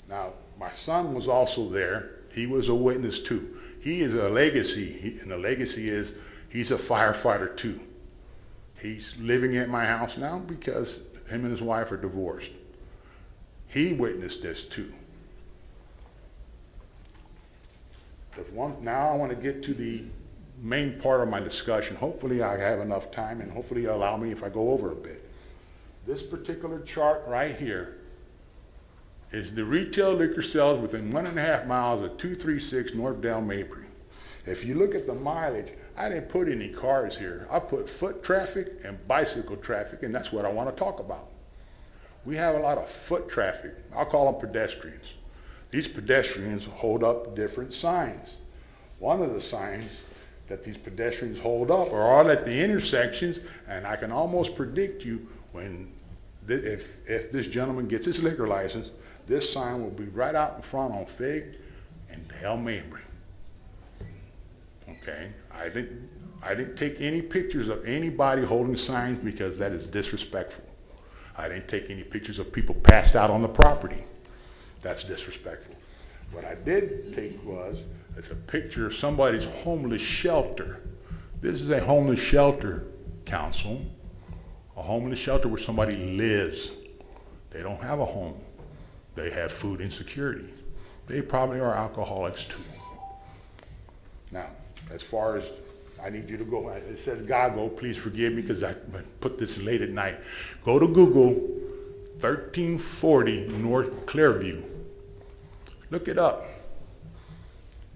Now, my son was also there. He was a witness too. He is a legacy, and the legacy is he's a firefighter too. He's living at my house now because him and his wife are divorced. He witnessed this too. Now I want to get to the main part of my discussion. Hopefully I have enough time, and hopefully you'll allow me if I go over a bit. This particular chart right here is the retail liquor sales within 1.5 miles of 236 North Dale Mabry. If you look at the mileage, I didn't put any cars here. I put foot traffic and bicycle traffic, and that's what I want to talk about. We have a lot of foot traffic. I'll call them pedestrians. These pedestrians hold up different signs. One of the signs that these pedestrians hold up are all at the intersections, and I can almost predict you when, if this gentleman gets his liquor license, this sign will be right out in front on Fig and Dale Mabry. Okay, I didn't take any pictures of anybody holding signs because that is disrespectful. I didn't take any pictures of people passed out on the property. That's disrespectful. What I did take was, it's a picture of somebody's homeless shelter. This is a homeless shelter, council. A homeless shelter where somebody lives. They don't have a home. They have food insecurity. They probably are alcoholics too. Now, as far as I need you to go, it says Gago, please forgive me because I put this late at night. Go to Google, 1340 North Clearview. Look it up.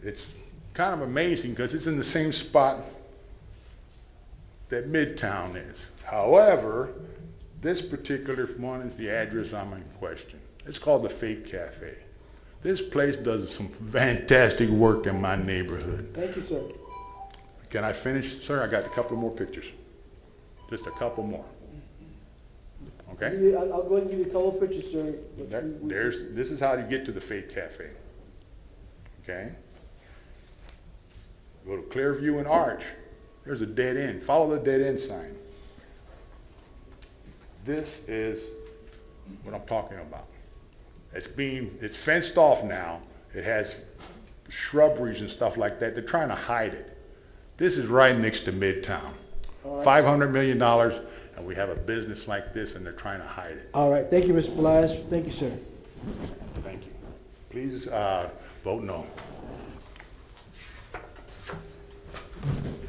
It's kind of amazing because it's in the same spot that Midtown is. However, this particular one is the address I'm in question. It's called the Faith Cafe. This place does some fantastic work in my neighborhood. Thank you, sir. Can I finish, sir? I got a couple more pictures. Just a couple more. Okay? I'll go ahead and give you a couple pictures, sir. This is how you get to the Faith Cafe. Okay? Go to Clearview and Arch. There's a dead end. Follow the dead end sign. This is what I'm talking about. It's fenced off now. It has shrubberies and stuff like that. They're trying to hide it. This is right next to Midtown. Right. $500 million, and we have a business like this, and they're trying to hide it. All right. Thank you, Mr. Belias. Thank you, sir. Thank you. Please vote no.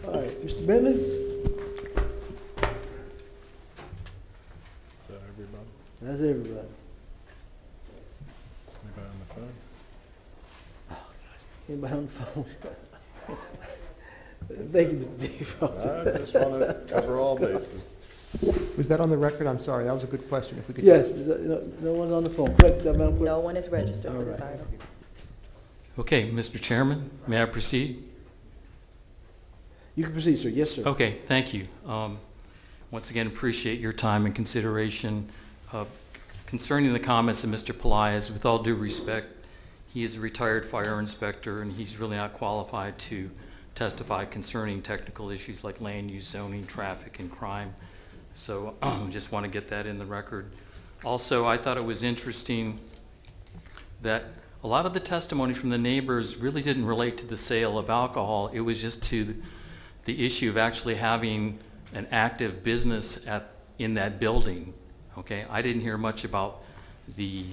All right. Mr. Bentley? Is that everybody? That's everybody. Anybody on the phone? Anybody on the phone? Thank you, Mr. Default. I just want to cover all bases. Was that on the record? I'm sorry, that was a good question. If we could. Yes, no one's on the phone. Correct, Madam Clerk? No one is registered for this item. Okay, Mr. Chairman, may I proceed? You can proceed, sir. Yes, sir. Okay, thank you. once again appreciate your time and consideration. Concerning the comments of Mr. Pelaez, with all due respect, he is a retired fire inspector and he's really not qualified to testify concerning technical issues like land use, zoning, traffic, and crime. So just want to get that in the record. Also, I thought it was interesting that a lot of the testimony from the neighbors really didn't relate to the sale of alcohol. It was just to the issue of actually having an active business in that building. Okay, I didn't hear much about the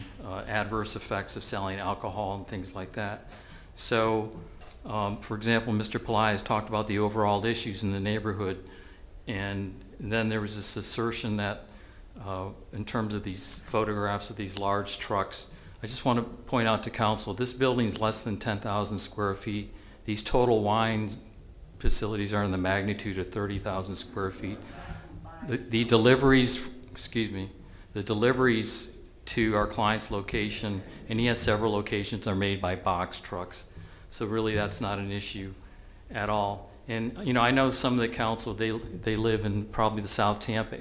adverse effects of selling alcohol and things like that. So, for example, Mr. Pelaez talked about the overall issues in the neighborhood, and then there was this assertion that in terms of these photographs of these large trucks, I just want to point out to council, this building is less than 10,000 square feet. These total wine facilities are in the magnitude of 30,000 square feet. The deliveries, the deliveries to our client's location, and he has several locations, are made by box trucks. So really that's not an issue at all. And you know, I know some of the council, they live in probably the South Tampa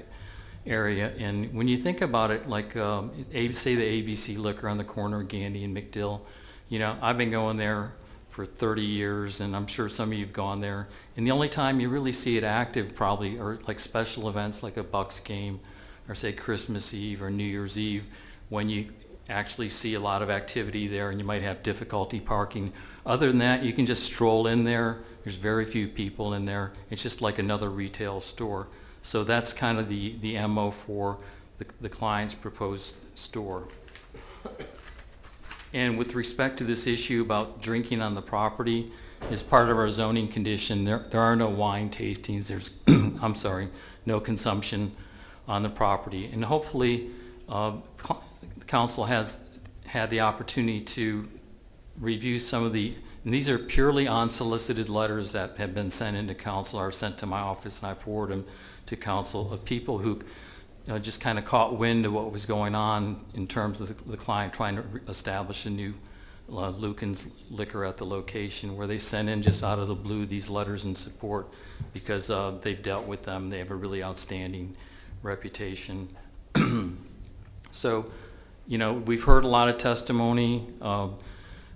area, and when you think about it, like say the ABC Liquor on the corner of Gandy and McDill, you know, I've been going there for 30 years, and I'm sure some of you've gone there, and the only time you really see it active probably are like special events like a Bucks game or say Christmas Eve or New Year's Eve, when you actually see a lot of activity there and you might have difficulty parking. Other than that, you can just stroll in there. There's very few people in there. It's just like another retail store. So that's kind of the MO for the client's proposed store. And with respect to this issue about drinking on the property, as part of our zoning condition, there are no wine tastings. There's, I'm sorry, no consumption on the property. And hopefully, the council has had the opportunity to review some of the, and these are purely unsolicited letters that have been sent into council, or sent to my office, and I forward them to council, of people who just kind of caught wind of what was going on in terms of the client trying to establish a new Lucan's Liquor at the location, where they sent in just out of the blue these letters in support because they've dealt with them. They have a really outstanding reputation. So, you know, we've heard a lot of testimony.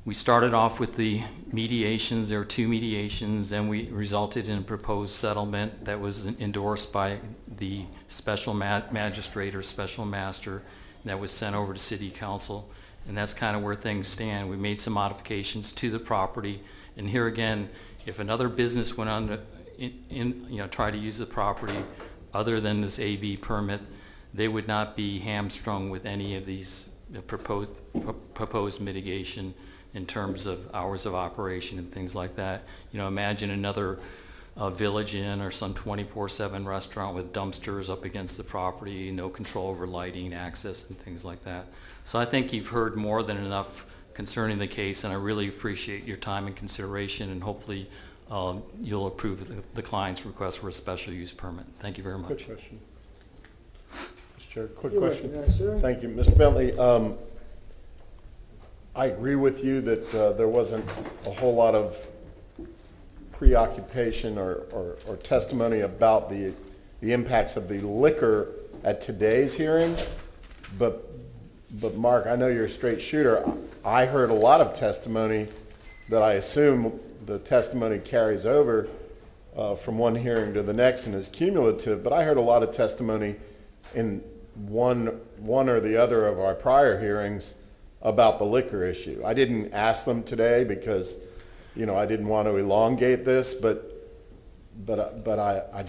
We started off with the mediations. There were 2 mediations, then we resulted in a proposed settlement that was endorsed by the special magistrate or special master, that was sent over to city council, and that's kind of where things stand. We made some modifications to the property, and here again, if another business went on to try to use the property other than this AB permit, they would not be hamstrung with any of these proposed mitigation in terms of hours of operation and things like that. You know, imagine another Village Inn or some 24/7 restaurant with dumpsters up against the property, no control over lighting, access, and things like that. So I think you've heard more than enough concerning the case, and I really appreciate your time and consideration, and hopefully you'll approve the client's request for a special use permit. Thank you very much. Quick question. Mr. Chair, quick You're question. welcome, yes, sir. Thank you. Mr. Bentley, I agree with you that there wasn't a whole lot of preoccupation or testimony about the impacts of the liquor at today's hearing, but Mark, I know you're a straight shooter. I heard a lot of testimony that I assume the testimony carries over from one hearing to the next and is cumulative, but I heard a lot of testimony in one or the other of our prior hearings about the liquor issue. I didn't ask them today because, you know, I didn't want to elongate this, but I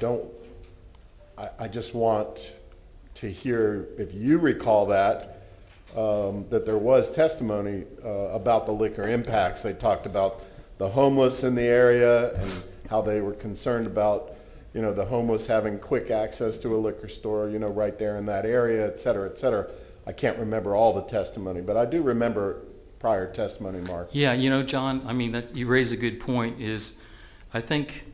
just want to hear if you recall that there was testimony about the liquor impacts. They talked about the homeless in the area and how they were concerned about, you know, the homeless having quick access to a liquor store, you know, right there in that area, et cetera, et cetera. I can't remember all the testimony, but I do remember prior testimony, Mark. Yeah, you know, John, I mean, you raise a good point. Is I think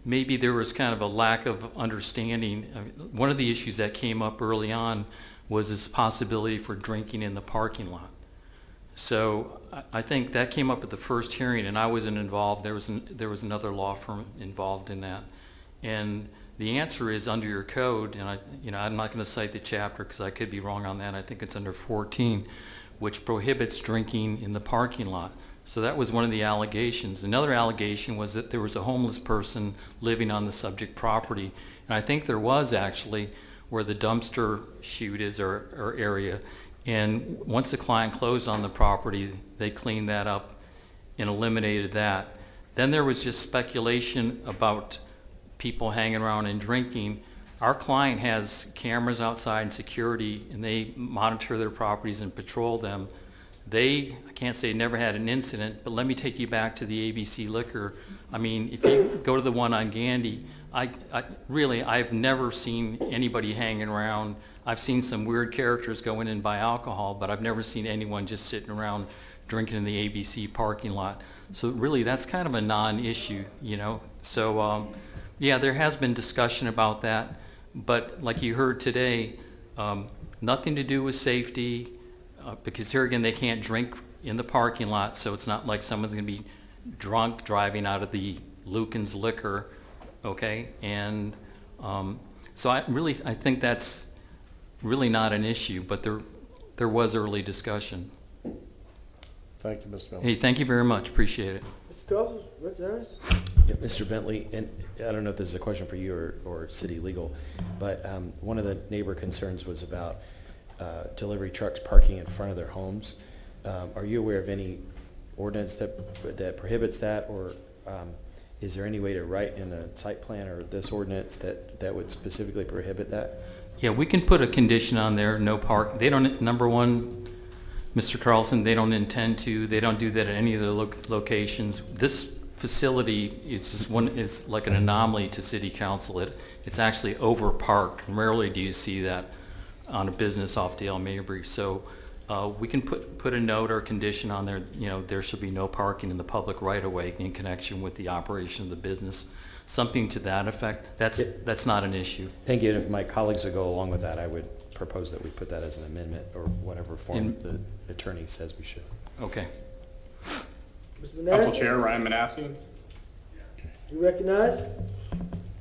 maybe there was kind of a lack of understanding. I mean, one of the issues that came up early on was this possibility for drinking in the parking lot. So I think that came up at the first hearing, and I wasn't involved. There was another law firm involved in that, And the answer is under your code, and I'm not going to cite the chapter because I could be wrong on that. I think it's under 14, which prohibits drinking in the parking lot. So that was one of the allegations. Another allegation was that there was a homeless person living on the subject property. And I think there was actually where the dumpster chute is or area. And once the client closed on the property, they cleaned that up and eliminated that. Then there was just speculation about people hanging around and drinking. Our client has cameras outside and security, and they monitor their properties and patrol them. I can't say never had an incident, but let me take you back to the ABC Liquor. I mean, if you go to the one on Gandy, I've never seen anybody hanging around. I've seen some weird characters go in and buy alcohol, but I've never seen anyone just sitting around drinking in the ABC parking lot. So really, that's kind of a non-issue, you know. So yeah, there has been discussion about that, but like you heard today, nothing to do with safety, because here again, they can't drink in the parking lot, so it's not like someone's going to be drunk driving out of the Lucan's Liquor, okay? And so I think that's really not an issue, but there was early discussion. Thank you, Mr. Bentley. Hey, thank you very much. Appreciate it. Mr. Carlson, recognize? Yeah, Mr. Bentley, and I don't know if this is a question for you or city legal, but one of the neighbor concerns was about delivery trucks parking in front of their homes. Are you aware of any ordinance that prohibits that, or is there any way to write in a site plan or this ordinance that would specifically prohibit that? Yeah, we can put a condition on there, no park. They don't, number one, Mr. Carlson, they don't intend to. They don't do that at any of the locations. This facility is like an anomaly to city council. It's actually overparked. Rarely do you see that on a business off Dale Mabry. So we can put a note or a condition on there, you know, there should be no parking in the public right of way in connection with the operation of the business. Something to that effect. That's not an issue. Thank you. And if my colleagues would go along with that, I would propose that we put that as an amendment or whatever form the attorney says we should. Okay. Council Chair Ryan Manassi. You recognize?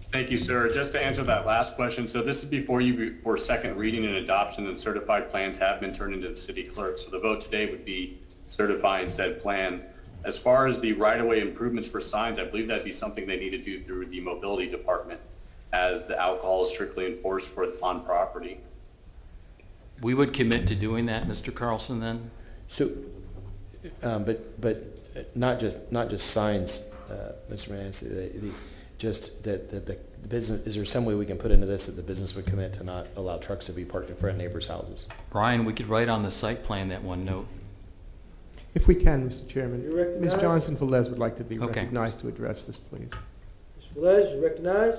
Thank you, sir. Just to answer that last question, so this is before you for second reading and adoption, and certified plans have been turned into the city clerk. So the vote today would be certifying said plan. As far as the right-of-way improvements for signs, I believe that'd be something they need to do through the mobility department, as the alcohol is strictly enforced on property. We would commit to doing that, Mr. Carlson, then? So, but not just signs, Mr. Manassi, just that the business, is there some way we can put into this that the business would commit to not allow trucks to be parked in front of neighbors' houses? Brian, we could write on the site plan that one note. If we can, Mr. Chairman. You recognize? Ms. Johnson-Velez would like to be Okay. recognized to address this, please. Mr. Velez, you recognize?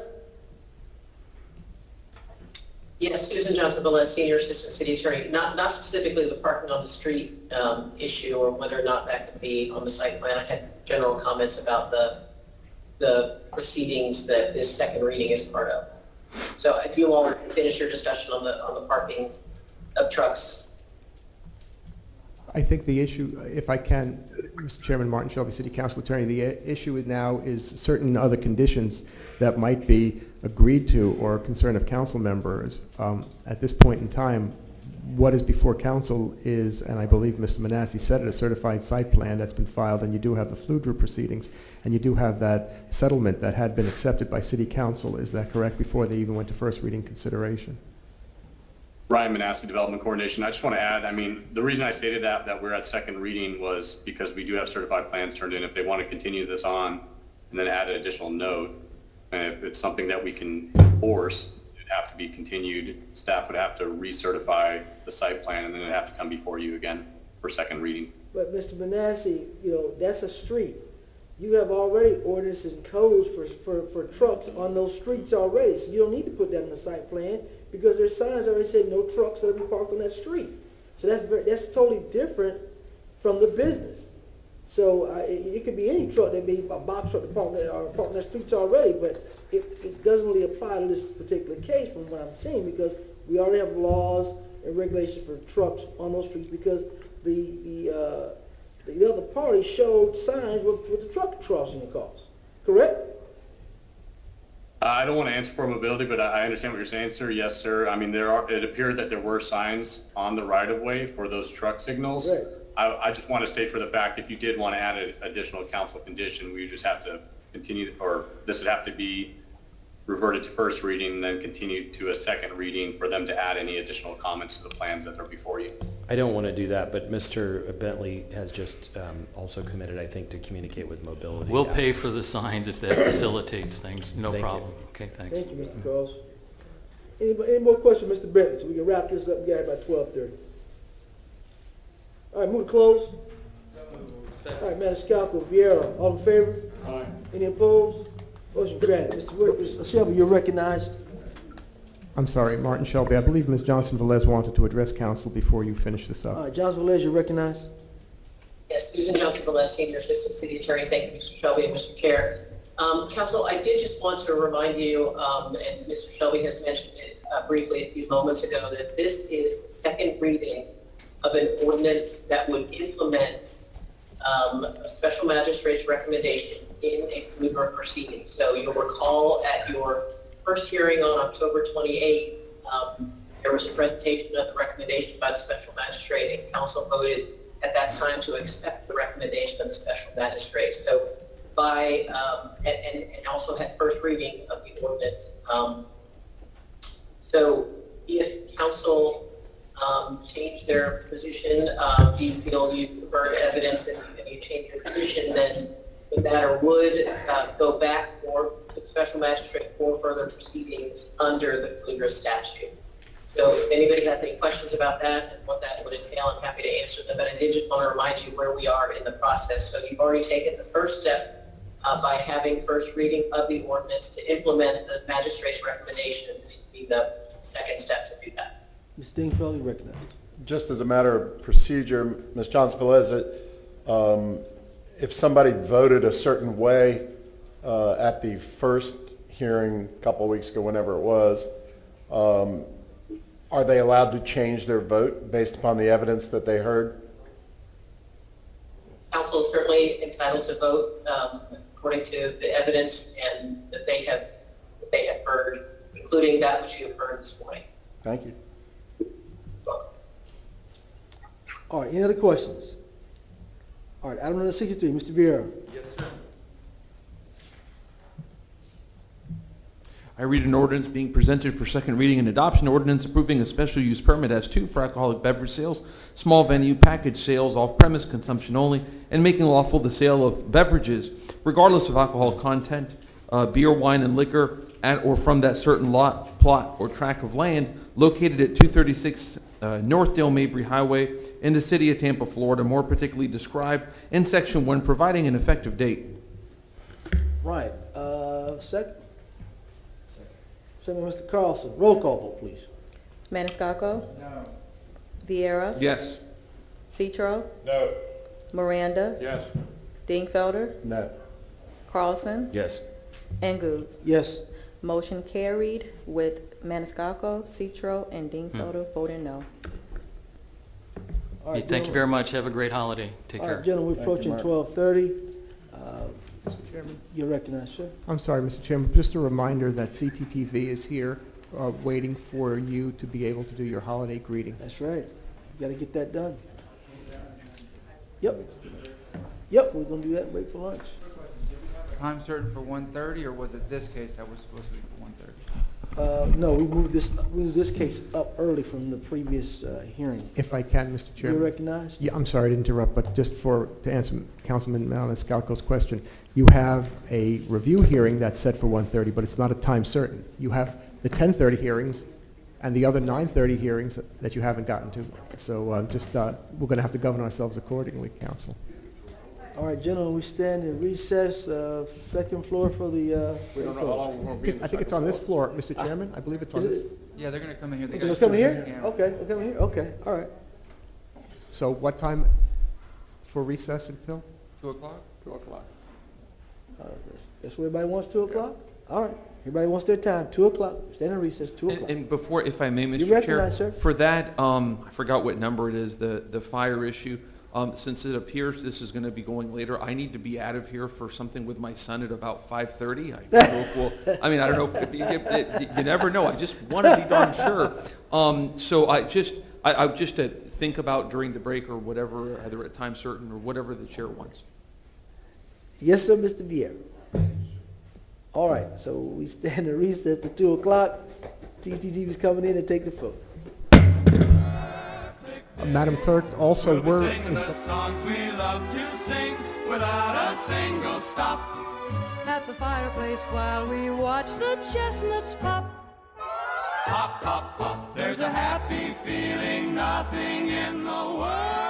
Yes, Susan Johnson-Velez, Senior Assistant City Attorney. Not specifically the parking on the street issue or whether or not that could be on the site plan. I had general comments about the proceedings that this second reading is part of. So if you all finish your discussion on the parking of trucks. I think the issue, if I can, Mr. Chairman, Martin Shelby, City Council Attorney, the issue now is certain other conditions that might be agreed to or a concern of council members. At this point in time, what is before council is, and I believe Mr. Manassi said it, a certified site plan that's been filed, and you do have the Fludra proceedings, and you do have that settlement that had been accepted by City Council. Is that correct, before they even went to first reading consideration? Ryan Manassi, Development Coordination. I just want to add, I mean, the reason I stated that we're at second reading was because we do have certified plans turned in. If they want to continue this on and then add an additional note, and if it's something that we can enforce, it'd have to be continued. Staff would have to recertify the site plan, and then it'd have to come before you again for second reading. But Mr. Manassi, you know, that's a street. You have already ordinances and codes for trucks on those streets already, so you don't need to put that in the site plan because there's signs already saying no trucks that will be parked on that street. So that's totally different from the business. So it could be any truck, that be a box truck that parked on the streets already, but it doesn't really apply to this particular case from what I'm seeing because we already have laws and regulations for trucks on those streets because the other party showed signs with the truck crossing across, correct? I don't want to answer for mobility, but I understand what you're saying, sir. Yes, sir. I mean, it appeared that there were signs on the right-of-way for those truck signals. Right. I just want to state for the fact, if you did want to add an additional council condition, we would just have to continue, or this would have to be reverted to first reading and then continue to a second reading for them to add any additional comments to the plans that are before you. I don't want to do that, but Mr. Bentley has just also committed, I think, to communicate with mobility. We'll pay for the signs if that facilitates things, no Thank you. problem. Okay, thanks. Thank you, Mr. Carlson. Any more questions, Mr. Bentley, so we can wrap this up and get it by 12:30? All right, move to close. All right, Maniscalco, Vieira, all in favor? Aye. Any opposed? Motion granted. Mr. Shelby, you're recognized. I'm sorry, Martin Shelby. I believe Ms. Johnson-Velez wanted to address council before you finish this up. All right, Johnson Velez, you're recognized. Yes, Susan Johnson-Velez, Senior Assistant City Attorney. Thank you, Mr. Shelby and Mr. Chair. Council, I did just want to remind you, and Mr. Shelby has mentioned it briefly a few moments ago, that this is the second reading of an ordinance that would implement a special magistrate's recommendation in a Bluebird proceeding. So you'll recall at your first hearing on October 28th, there was a presentation of the recommendation by the special magistrate, and council voted at that time to accept the recommendation of the special magistrate. So by, and also had first reading of the ordinance. So if council change their position, do you feel you've heard evidence and you change your position, then the matter would go back to the special magistrate for further proceedings under the Pfluger statute. So if anybody has any questions about that and what that would entail, I'm happy to answer them. But I did just want to remind you where we are in the process. So you've already taken the first step by having first reading of the ordinance to implement the magistrate's recommendation. This would be the second step to do that. Ms. Dingfeld, you're recognized. Just as a matter of procedure, Ms. Johnson-Velez, if somebody voted a certain way at the first hearing a couple of weeks ago, whenever it was, are they allowed to change their vote based upon the evidence that they heard? Council is certainly entitled to vote according to the evidence and that they have heard, including that which you have heard this morning. Thank you. All right, any other questions? All right, item number 63, Mr. Vieira. Yes, sir. I read an ordinance being presented for second reading and adoption. Ordinance approving a special use permit S2 for alcoholic beverage sales, small venue, package sales, off-premise consumption only, and making lawful the sale of beverages, regardless of alcohol content, beer, wine, and liquor, at or from that certain lot, plot, or tract of land located at 236 North Dale Mabry Highway in the city of Tampa, Florida, more particularly described in Section 1, providing an effective date. Right, second? Second, Mr. Carlson. Roll call vote, please. Maniscalco? No. Vieira? Yes. Citro? No. Miranda? Yes. Dingfelder? No. Carlson? Yes. And Goods. Yes. Motion carried with Maniscalco, Citro, and Dingfelder voting no. All right, Thank you very much. Have a great holiday. Take All care. right, gentlemen, we're approaching 12:30. Mr. Chairman, you're recognized, sir. I'm sorry, Mr. Chairman, just a reminder that CTTV is here waiting for you to be able to do your holiday greeting. That's right. You got to get that done. Yep. Yep, we're going to do that, break for lunch. Time certain for 1:30, or was it this case that was supposed to be for 1:30? No, we moved this case up early from the previous hearing. If I can, Mr. Chairman. You're recognized? Yeah, I'm sorry to interrupt, but just to answer Councilman Maniscalco's question, you have a review hearing that's set for 1:30, but it's not a time certain. You have the 10:30 hearings and the other 9:30 hearings that you haven't gotten to. So we're going to have to govern ourselves accordingly, Council. All right, gentlemen, we stand in recess, second floor for the... We don't know how long we're going to be in the I think it's on this floor, Mr. Chairman. I believe it's on this. Yeah, they're going to come in here. They It's coming here? Okay, they're coming here? Okay, all right. So what time for recess until? 2 o'clock? 2 o'clock. That's where everybody wants, 2 o'clock? All right, everybody wants their time, 2 o'clock. Stand in recess, 2 o'clock. And before, if I may, Mr. You Chair, recognize, sir. for that, I forgot what number it is, the fire issue. Since it appears this is going to be going later, I need to be out of here for something with my son at about 5:30. I don't know if I don't know if you never know. I just want to be darn sure. So I just to think about during the break or whatever, either at time certain or whatever the chair wants. Yes, sir, Mr. Vieira. All right, so we stand in recess to 2 o'clock. TCTV is coming in and take the vote. Madam Clerk, also we're... The songs we love to sing without a single stop. At the fireplace while we watch the chestnuts pop. Pop, pop, pop. There's a happy feeling, nothing in the world